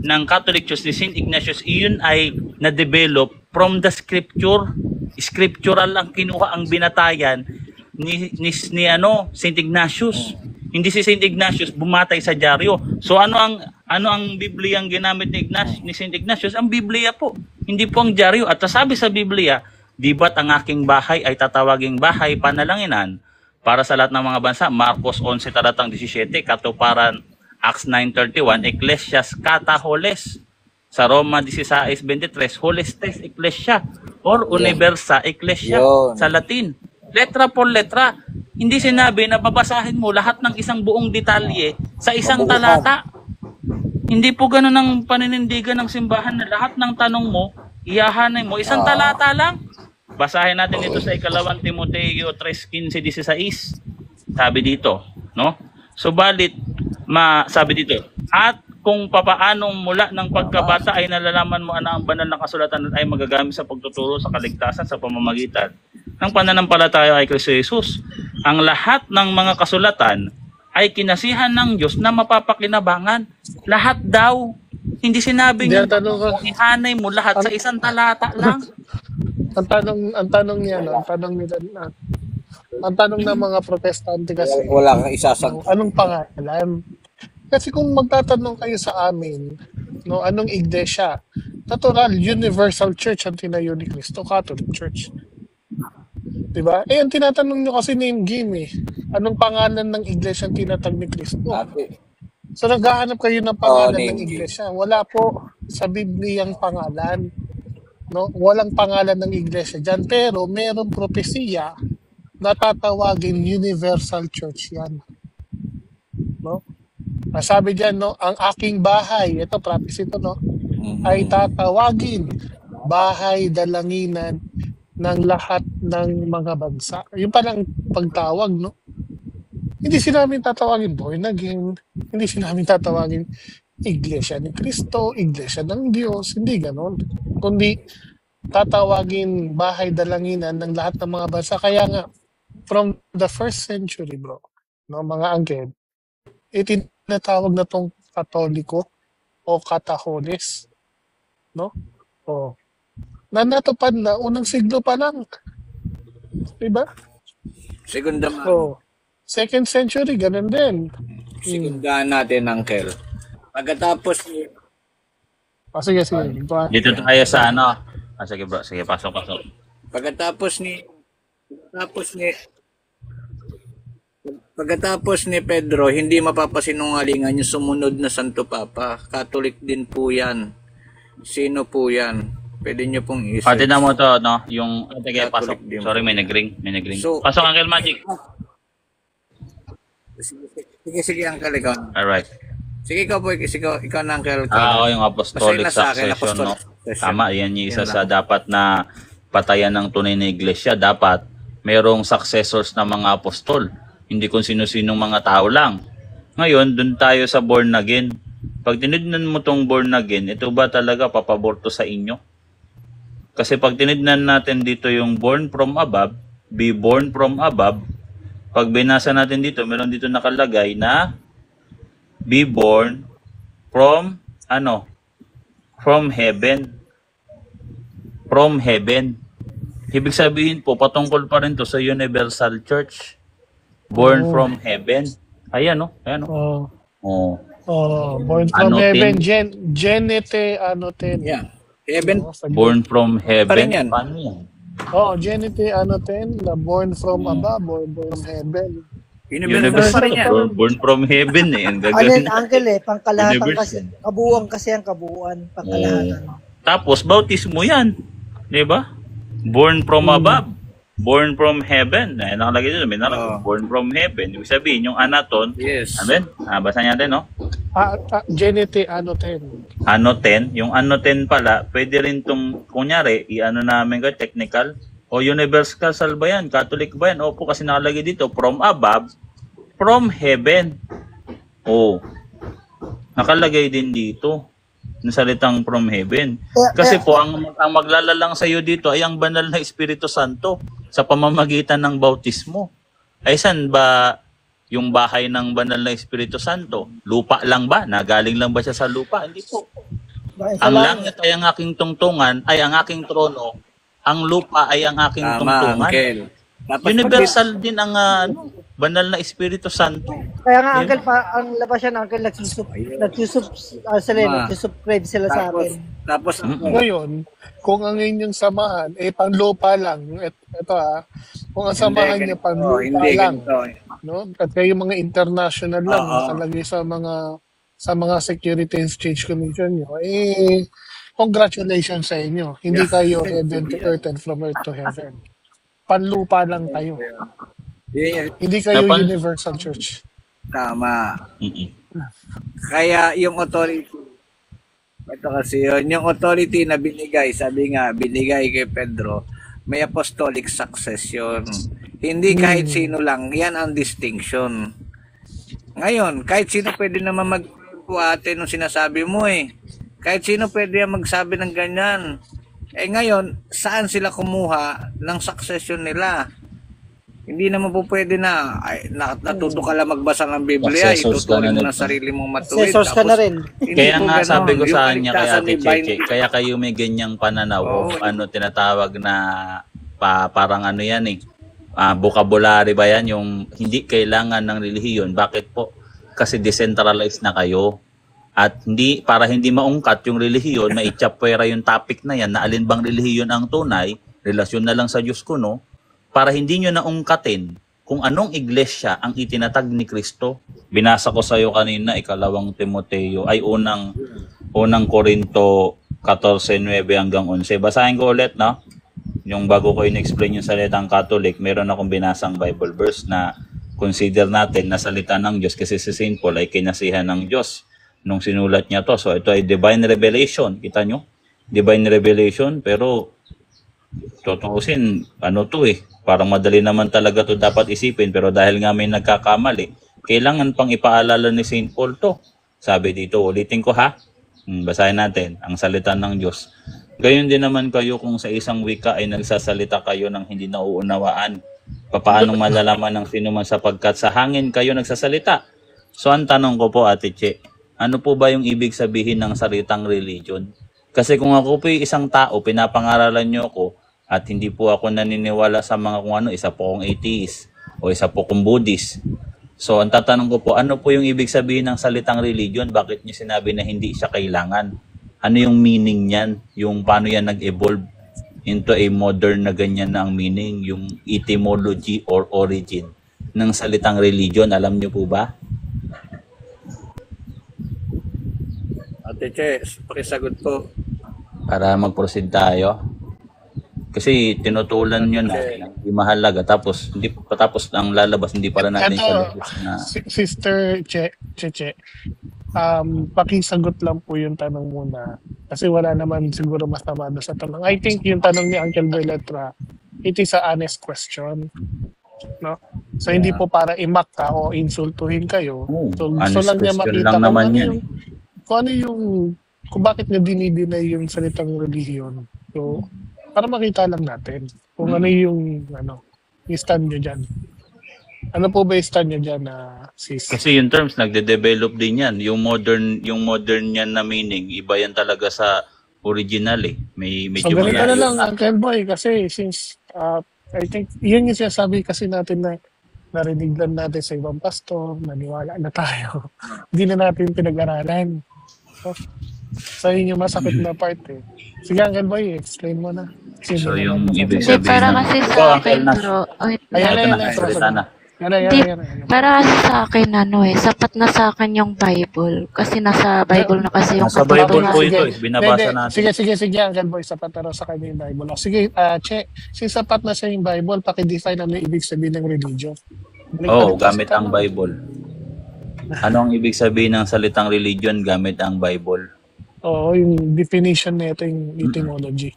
ng Catholic Church ni St. Ignatius, iyon ay na-develop from the scripture. Scriptural lang kinuha ang binatayan ni St. Ignatius. Hindi si St. Ignatius bumatay sa dyaryo. So ano ang Biblia ang ginamit ni St. Ignatius? Ang Biblia po. Hindi po ang dyaryo. At sabi sa Biblia, di ba't ang aking bahay ay tatawaging bahay panalanginan para sa lahat ng mga bansa? Marcos 11 talatang 17, katuparan Acts 9:31, Ecclesias Kata Holes. Sa Roma 16:23, Holestes Ecclesia or Universa Ecclesia sa Latin. Letra por letra. Hindi sinabi na babasahin mo lahat ng isang buong detalye sa isang talata. Hindi po ganun ang paninindigan ng simbahan na lahat ng tanong mo, iyahanay mo. Isang talata lang. Basahin natin ito sa 2 Timoteo 3:15-16. Sabi dito, no? Subalit, sabi dito, at kung papaanong mula ng pagkabata ay nalalaman mo na ang banal na kasulatan ay magagamit sa pagtuturo sa kaligtasan sa pamamagitan ng pananampalataya kay Kristo Jesus. Ang lahat ng mga kasulatan ay kinasihan ng Diyos na mapapakinabangan. Lahat daw. Hindi sinabing ihanay mo lahat sa isang talata lang. Ang tanong ng mga protestante kasi, wala kang isasagot. Anong pangalan? Kasi kung magtatanong kayo sa amin, no, anong iglesia? Natural, Universal Church ang tinayo ni Kristo, Catholic Church. Diba? Ang tinatanong nyo kasi name game eh. Anong pangalan ng iglesia ang tinatag ni Kristo? So naghahanap kayo ng pangalan ng iglesia. Wala po sa Bibliyang pangalan. No? Walang pangalan ng iglesia dyan. Pero merong propesiya na tatawagin Universal Church yan. No? Sabi diyan, no, ang aking bahay, ito prophecy ito, no, ay tatawagin bahay dalanginan ng lahat ng mga bansa. Yung palang pagtawag, no. Hindi sinabing tatawagin born again, hindi sinabing tatawagin iglesia ni Kristo, iglesia ng Diyos, hindi ganon. Kundi tatawagin bahay dalanginan ng lahat ng mga bansa. Kaya nga, from the first century, bro, no, mga angked, itinatawag na tong Katoliko o Kataholes, no? Na natupad na unang siglo pa lang. Diba? Segunda man. Second century, ganun din. Segundahan natin, Uncle. Pagkatapos ni... Sige. Dito tayo sa sige bro, sige, pasok. Pagkatapos ni Pedro, hindi mapapasinungalingan yung sumunod na Santo Papa. Catholic din po yan. Sino po yan? Pwede nyo pong isip. Pati na mo to, no? Yung, pasok. Sorry, may nag-ring. So, pasok, Uncle Magic. Sige, Uncle, ikaw. Alright. Sige, ikaw po. Ikaw na, Uncle. Yung apostolic succession, no? Tama, yan yung isa sa dapat na patayan ng tunay na iglesia. Dapat mayroong successors na mga apostol. Hindi kung sino-sinong mga tao lang. Ngayon, dun tayo sa born again. Pag tinignan mo tong born again, ito ba talaga papaborto sa inyo? Kasi pag tinignan natin dito yung born from above, be born from above, pag binasa natin dito, meron dito nakalagay na be born from ano? From heaven. From heaven. Ibig sabihin po, patungkol pa rin to sa Universal Church. Born from heaven. Ayan, no? Ayan, no? Oh. Born from heaven. Anotin. Genete anoten. Yeah. Heaven. Born from heaven. Pa rin yan. Paano yan? Genete anoten, na born from above or born from heaven. Universal. Born from heaven eh. Ang Ano gagawin. yun, Uncle pangkalahatan kasi. Universal. Kabuuan kasi ang kabuuan. Pangkalahatan. Tapos, bautismo yan. Di ba? Born from above. Born from heaven. Ay, nakalagay dito. May nakalagay. Born from heaven. Ibig sabihin, yung anaton. Yes. Amen? Basahin natin, no? Genete anoten. Anoten. Yung anoten pala, pwede rin itong, kunyari, i-ano namin ka, technical. O universal ba yan? Catholic ba yan? Opo, kasi nakalagay dito, from above, from heaven. O, nakalagay din dito, ng salitang from heaven. Kasi po, ang maglalalang sa iyo dito ay ang banal na Espiritu Santo sa pamamagitan ng bautismo. Ay saan ba yung bahay ng banal na Espiritu Santo? Lupa lang ba? Nagaling lang ba siya sa lupa? Hindi po. Ang langit ay ang aking tungtungan, ay ang aking trono. Ang lupa ay ang aking tungtungan. Uncle. Universal din ang banal na Espiritu Santo. Kaya nga, Uncle, ang labas yan, Uncle, nagsusubscribe sila sa akin. Tapos, ngayon, kung ang inyong samahan, panlupa lang. Ito kung ang samahan niya panlupa lang. No? At kayo mga international lang, nakalagay sa mga Security and Exchange Commission nyo, congratulations sa inyo. Hindi kayo heaven to earth and from earth to heaven. Panlupa lang kayo. Hindi kayo Universal Church. Tama. Kaya yung authority, ito kasi yun, yung authority na binigay, sabi nga, binigay kay Pedro, may apostolic succession. Hindi kahit sino lang, yan ang distinction. Ngayon, kahit sino pwede naman magpuate nung sinasabi mo Kahit sino pwede magsabi ng ganyan. Ngayon, saan sila kumuha ng succession nila? Hindi naman po pwede na natuto ka lang magbasa ng Biblia, itutuloy mo na sarili mong matuwid. Successors ka na rin. Kaya nga sabi ko sa kanya kay Ate Cheche, kaya kayo may ganyang pananaw o tinatawag na parang ano yan vocabulary ba yan, yung hindi kailangan ng relihiyon. Bakit po? Kasi decentralized na kayo. At para hindi maungkat yung relihiyon, maitsapwera yung topic na yan, na alin bang relihiyon ang tunay, relasyon na lang sa Diyos ko, no? Para hindi nyo naungkatin kung anong iglesia ang itinatag ni Kristo. Binasa ko sa iyo kanina, 2 Timoteo, ay unang Korinto 14:9 hanggang 11. Basahin ko ulit, no? Yung bago ko in-explain yung salitang Catholic, meron akong binasang Bible verse na consider natin na salita ng Diyos, kasi si St. Paul ay kinasihan ng Diyos nung sinulat niya to. So ito ay divine revelation. Kita nyo? Divine revelation, pero tutuusin, parang madali naman talaga to dapat isipin, pero dahil nga may nagkakamali, kailangan pang ipaalala ni St. Paul to. Sabi dito, ulitin ko basahin natin ang salita ng Diyos. Gayon din naman kayo kung sa isang wika ay nagsasalita kayo ng hindi nauunawaan. Papaanong malalaman ng sino man sapagkat sa hangin kayo nagsasalita? So ang tanong ko po, Ate Che, ano po ba yung ibig sabihin ng salitang religion? Kasi kung ako po isang tao, pinapangaralan nyo ako, at hindi po ako naniniwala sa mga kung ano, isa po akong atheist, o isa po akong Buddhist. So ang tatanong ko po, ano po yung ibig sabihin ng salitang religion? Bakit nyo sinabi na hindi siya kailangan? Ano yung meaning niyan? Yung paano yan nag-evolve into a modern na ganyan na ang meaning? Yung etymology or origin ng salitang religion, alam nyo po ba? Ate Che, pakisagot po. Para mag-proceed tayo. Kasi tinutulan nyo na hindi mahalaga. Tapos ang lalabas, hindi para natin na... Sister Cheche, pakisagot lang po yung tanong muna. Kasi wala naman siguro masama sa tanong. I think yung tanong ni Uncle Boy Letra, it is a honest question. No? So hindi po para imak ka o insultuhin kayo. So gusto lang niya makita kung bakit niya dinideny yung salitang relihiyon. So para makita lang natin kung ano yung yung stand nyo dyan. Ano po ba yung stand nyo dyan na sis? Kasi yung terms nagde-develop din yan. Yung modern yan na meaning, iba yan talaga sa original eh. May So medyo ganito na malayo. lang, Uncle Boy, kasi since I think yun yung sinasabi kasi natin na narinig lang natin sa ibang pastor, naniwala na tayo. Hindi na natin pinag-aralan. So, sa inyo masakit na part eh. Sige, Uncle Boy, explain mo na. So yung ibig Hindi, sabihin para ng... kasi Ikaw, sa Uncle akin, Nas. bro. Wait Ayan, lang. Ito ayan, na, ayan. salita na. Hindi, para kasi sa akin, sapat na sa akin yung Bible. Kasi nasa Bible na kasi yung Nasa Bible po katotohanan. ito eh. Binabasa natin. Sige, Uncle Boy, sapat na raw sa kanya yung Bible. Sige, Che, since sapat na sa yung Bible, pakidefine ano yung ibig sabihin ng religion. Oo, gamit ang Bible. Ano ang ibig sabihin ng salitang religion gamit ang Bible? Oo, yung definition nito, yung etymology.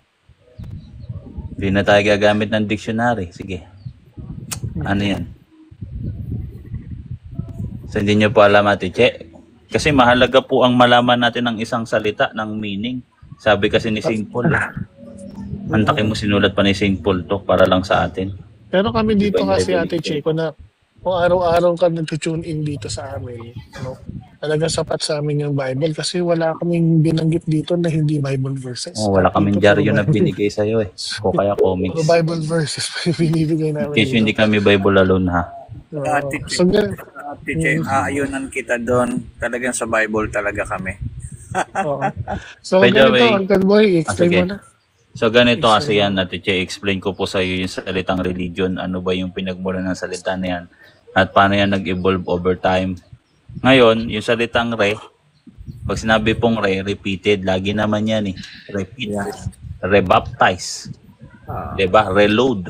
Hindi na tayo gagamit ng dictionary. Sige. Ano yan? So, hindi nyo po alam, Ate Che. Kasi mahalaga po ang malaman natin ng isang salita ng meaning. Sabi kasi ni St. Paul. Mantakin mo, sinulat pa ni St. Paul to para lang sa atin. Pero kami dito Divine kasi, Ate revelation. Che, kung araw-araw ka nag-tune in dito sa amin, talagang sapat sa amin yung Bible kasi wala kaming binanggit dito na hindi Bible verses. Oh, wala kaming dyaryo na binigay sa'yo eh. O kaya comics. Puro Bible verses pa yung binibigay In namin case dito. hindi kami Bible alone ha. Ate So, Che, aayunan kita doon. Talagang sa Bible talaga kami. oo. So By the ganito, way, Uncle Boy, explain sige. mo na. So ganito kasi yan, Ate Che, explain ko po sa iyo yung salitang religion. Ano ba yung pinagmula ng salita na yan? At paano yan nag-evolve over time? Ngayon, yung salitang pag sinabi pong repeated, lagi naman yan eh. Repeat. Rebaptize. Diba? Reload.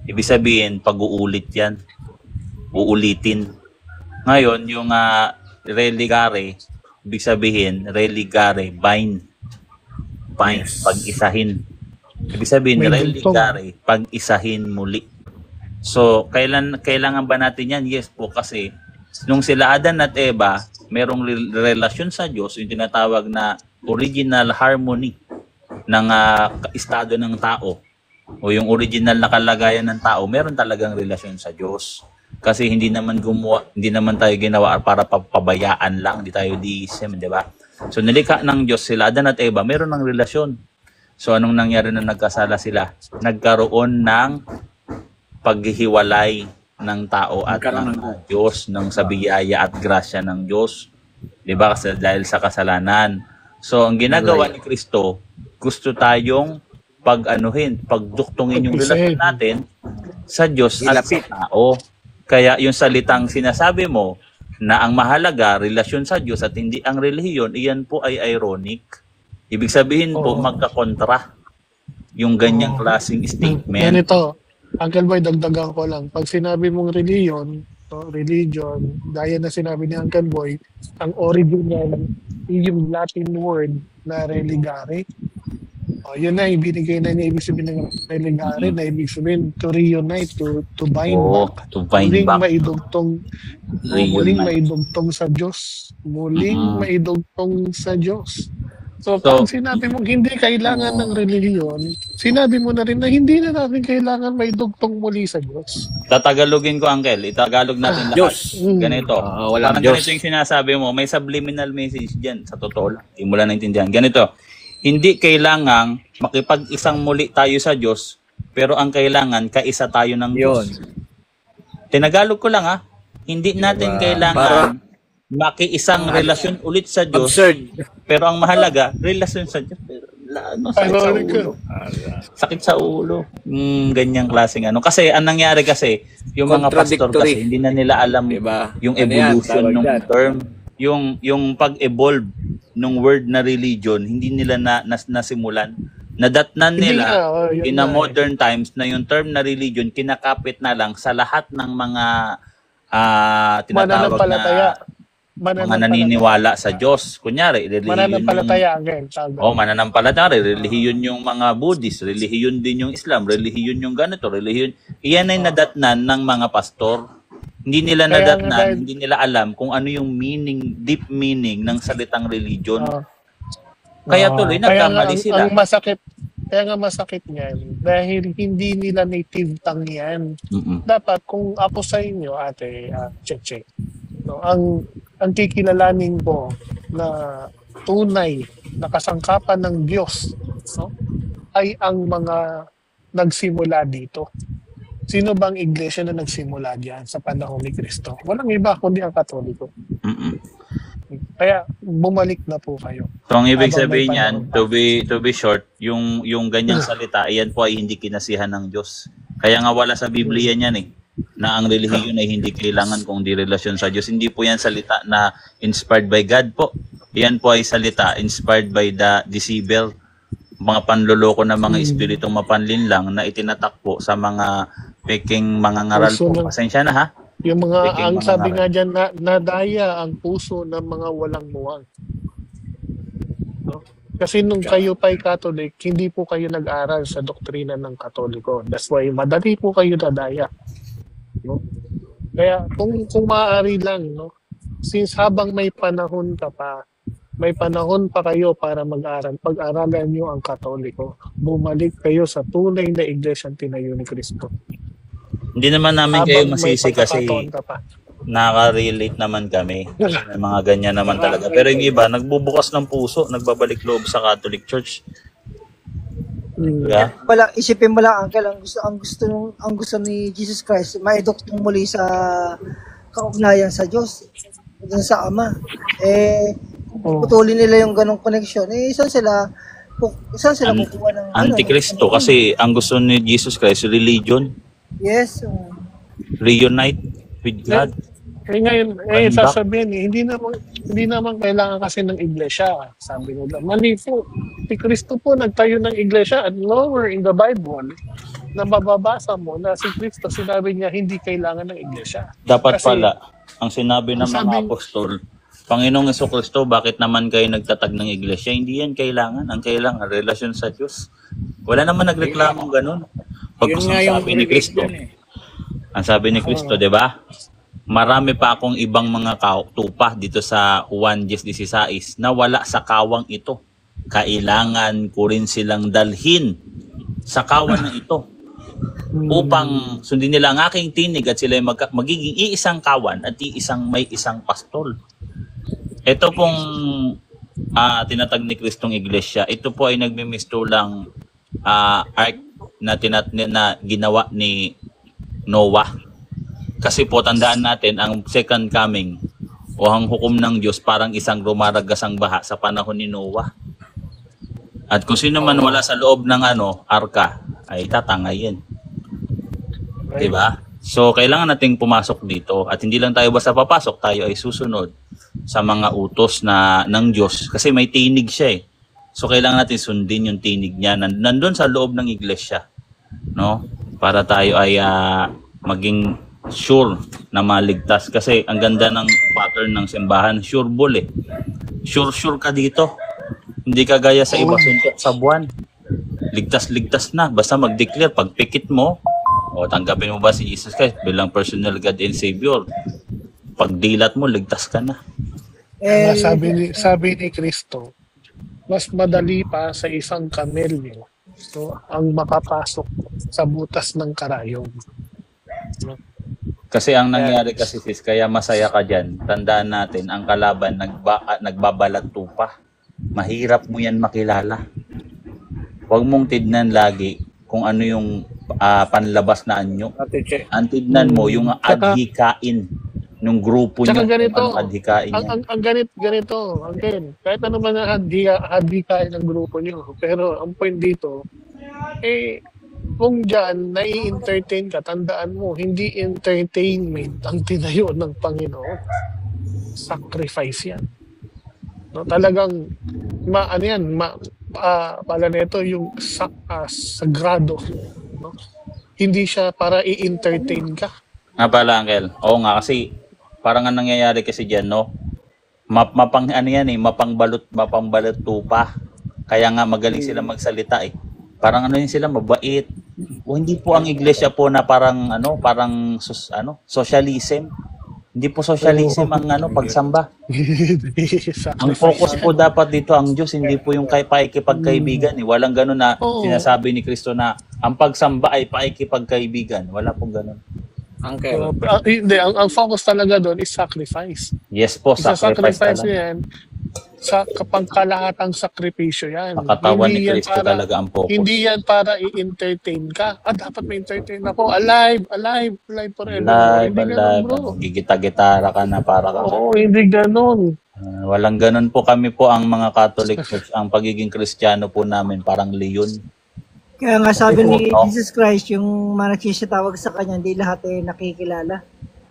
Ibig sabihin, pag-uulit yan. Uulitin. Ngayon, yung religare, ibig sabihin, religare, bind. Pag-isahin. Ibig sabihin, May religare, pag-isahin muli. So, kailangan ba natin yan? Yes po, kasi nung sila Adan at Eva, merong relasyon sa Diyos, yung tinatawag na original harmony ng estado ng tao o yung original na kalagayan ng tao, meron talagang relasyon sa Diyos. Kasi hindi naman tayo ginawa para pabayaan lang, hindi tayo deism, di ba? So, nilikha ng Diyos sila Adan at Eva, meron ng relasyon. So, anong nangyari na nagkasala sila? Nagkaroon ng paghihiwalay ng tao at ng Diyos, ng sa biyaya at grasya ng Diyos. Diba? Kasi dahil sa kasalanan. So, ang ginagawa ni Kristo, gusto tayong pagduktungin yung relasyon natin sa Diyos at sa tao. Kaya yung salitang sinasabi mo na ang mahalaga, relasyon sa Diyos at hindi ang relihiyon, iyan po ay ironic. Ibig sabihin po, magkakontra yung ganyang klaseng statement. Ganito, Uncle Boy, dagdagan ko lang. Pag sinabi mong religion, gaya na sinabi ni Uncle Boy, ang original yung Latin word na religare. Yun na, ibinigay na niya ibig sabihin ng religare, na ibig sabihin to reunite, to bind back. To bind muling back. Muling maidugtong sa Diyos. Muling maidugtong sa Diyos. So, pag sinabi mo hindi kailangan ng relihiyon, sinabi mo na rin na hindi na natin kailangan may dugtong muli sa Diyos. Tatagalogin ko, Uncle. Itagalog natin lahat. Diyos. Ganito. Walang Parang Diyos. ganito yung sinasabi mo. May subliminal message dyan. Sa totoo lang. Hindi mo lang naintindihan. Ganito. Hindi kailangang makipag-isang muli tayo sa Diyos, pero ang kailangan, kaisa tayo ng Diyos. Tinagalog ko lang Hindi natin kailangan makiisang relasyon ulit sa Diyos. Pero ang mahalaga, relasyon sa Diyos. Sakit sa ulo. Sakit sa ulo. Ganyang klaseng Kasi ang nangyari kasi, yung mga pastor kasi, hindi na nila alam yung evolution ng term. Yung pag-evolve ng word na religion, hindi nila nasimulan. Nadatnan nila in a modern times na yung term na religion, kinakapit na lang sa lahat ng mga tinatawag na mga naniniwala sa Diyos. Kunyari, relihiyon Mananampalataya, mananampalataya. Relihiyon yung mga Buddhist, relihiyon din yung Islam, relihiyon yung ganito, relihiyon. Iyan ay nadatnan ng mga pastor. Hindi nila nadatnan, hindi nila alam kung ano yung deep meaning ng salitang religion. Kaya tuloy, nagkamali sila. Kaya nga masakit yan. Dahil hindi nila native tongue yan. Dapat kung ako sa inyo, ate, Cheche, no, ang kikilalanin ko na tunay na kasangkapan ng Diyos, no, ay ang mga nagsimula dito. Sino bang iglesia na nagsimula diyan sa panahon ni Kristo? Walang iba kundi ang Katoliko. Kaya bumalik na po kayo. So, ang ibig Habang may sabihin niyan, panahon pa. to be short, yung ganyang salita, iyan po ay hindi kinasihan ng Diyos. Kaya nga wala sa Biblia niyan eh, na ang relihiyon ay hindi kailangan kung di relasyon sa Diyos. Hindi po yan salita na inspired by God po. Yan po ay salita inspired by the deceiver, mga panloloko na mga espiritong mapanlinlang na itinatakpo sa mga peking mga ngaral po. Pasensya na ha. Yung mga, Peking ang mga sabi ngaral. nga dyan, nadaya ang puso ng mga walang muwang. No? Kasi nung kayo pa'y Catholic, hindi po kayo nag-aral sa doktrina ng Katoliko. That's why madali po kayo nadaya. No? Kaya kung maaari lang, no? Since habang may panahon ka pa, may panahon pa kayo para mag-aral. Pag-aralan nyo ang Katoliko. Bumalik kayo sa tunay na iglesyang tinayo ni Kristo. Hindi naman namin kayo Habang may masisi kasi pagkakataon ka pa. nakaka-relate naman kami. May mga ganyan naman talaga. Pero yung iba, nagbubukas ng puso, nagbabalik loob sa Catholic Church. Yeah. Wala, isipin mo lang, Uncle, ang gusto ni Jesus Christ, maiduktong muli sa kaugnayan sa Diyos, dun sa Ama. Putulin nila yung ganong connection. Saan sila kukuha ng Antikristo kasi ang gusto ni Jesus Christ, religion. Yes. Reunite with God. Ngayon, Bring back. sasabihin, hindi naman kailangan kasi ng iglesia. Sabi nila, mali po. Si Kristo po nagtayo ng iglesia at nowhere in the Bible na mababasa mo na si Kristo sinabi niya hindi kailangan ng iglesia. Dapat Kasi, pala, ang sinabi ng mga apostol, Panginoong Jesucristo, bakit naman kayo nagtatag ng iglesia? Hindi yan kailangan. Ang kailangan, relasyon sa Diyos. Wala naman nagreklamong ganun. Pag Yun nga yung sabi ni Kristo, ang sabi ni Kristo, di ba? Marami pa akong ibang mga tupa dito sa Juan 10:16 na wala sa kawang ito. Kailangan ko rin silang dalhin sa kawan na ito upang sundin nila ang aking tinig at sila magiging iisang kawan at may isang pastol. Ito pong tinatag ni Kristong Iglesia, ito po ay nagmimistulang ark na ginawa ni Noah. Kasi po tandaan natin ang second coming o ang hukom ng Diyos parang isang rumaragasang baha sa panahon ni Noah. At kung sino man wala sa loob ng arka ay tatangayin. Diba? So kailangan nating pumasok dito at hindi lang tayo basta papasok, tayo ay susunod sa mga utos ng Diyos kasi may tinig siya eh. So kailangan natin sundin yung tinig niya nandun sa loob ng iglesia, no? Para tayo ay maging sure na maligtas kasi ang ganda ng pattern ng simbahan, sure bull eh. Sure ka dito. Hindi ka gaya sa iba suntok sa buwan. Ligtas na basta mag-declare pagpikit mo o tanggapin mo ba si Jesus Christ bilang personal God and Savior. Pagdilat mo, ligtas ka na. Sabi ni Kristo, mas madali pa sa isang kamelyo ang makapasok sa butas ng karayom. No? Kasi ang nangyari kasi sis, kaya masaya ka dyan, tandaan natin, ang kalaban nagbabalat tupa. Mahirap mo yan makilala. Huwag mong tidnan lagi kung ano yung panlabas na anyo. Ang tidnan mo yung adhikain ng grupo niyo. Anong adhikain niya. Ang ganito, again, kahit ano man ang adhikain ng grupo niyo. Pero ang point dito, kung dyan, nai-entertain ka, tandaan mo, hindi entertainment ang tinayo ng Panginoon. Sacrifice yan. No, talagang, pala nito yung sagrado. No? Hindi siya para i-entertain ka. Nga pala, Uncle. Oo nga, kasi parang ang nangyayari kasi dyan, no? Mapangbalot tupa. Kaya nga magaling sila magsalita eh. Parang sila mabait. O hindi po ang iglesia po na parang socialism. Hindi po socialism ang pagsamba. Ang focus po dapat dito ang Diyos, hindi po yung paikipagkaibigan. Walang ganun na sinasabi ni Kristo na ang pagsamba ay paikipagkaibigan. Wala pong ganun. Uncle. Hindi, ang focus talaga doon is sacrifice. Yes po, sacrifice Isa-sacrifice talaga. yan sa kapangkalahatang sakripisyo yan. Ang katawan ni Hindi yan Kristo talaga ang focus. Hindi yan para i-entertain ka. Dapat ma-entertain ako. Alive forever. Live, Hindi ganun, bro. Gigita-gitara ka na para ka. Oo, hindi ganun. Walang ganun po kami po ang mga Catholic Church. Ang pagiging Kristiyano po namin parang leon. Kaya nga sabi ni No? Jesus Christ, yung mga nagsisitawag sa kanya, hindi lahat nakikilala.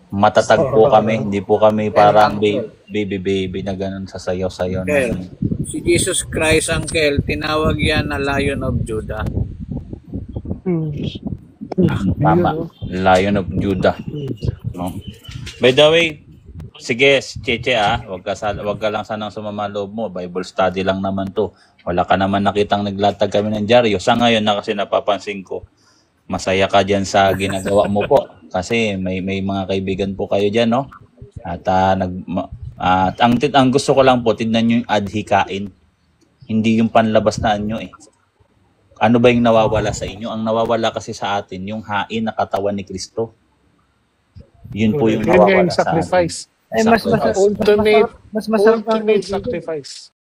Matatag po kami. Hindi po kami parang baby na ganun sasayaw-sayaw. Uncle, si Jesus Christ, Uncle, tinawag yan na Lion of Judah. Tama. Lion of Judah. No? By the way, sige, Cheche wag ka lang sanang sumama loob mo. Bible study lang naman to. Wala ka naman nakitang naglatag kami ng dyaryo. Sa ngayon na kasi napapansin ko, masaya ka dyan sa ginagawa mo po. Kasi may mga kaibigan po kayo dyan, no? At ang gusto ko lang po, tignan nyo yung adhikain. Hindi yung panlabas na anyo Ano ba yung nawawala sa inyo? Ang nawawala kasi sa atin, yung hain na katawan ni Kristo. Yun po yung nawawala sa atin. Sacrifice. Mas Ultimate masarap ang sacrifice.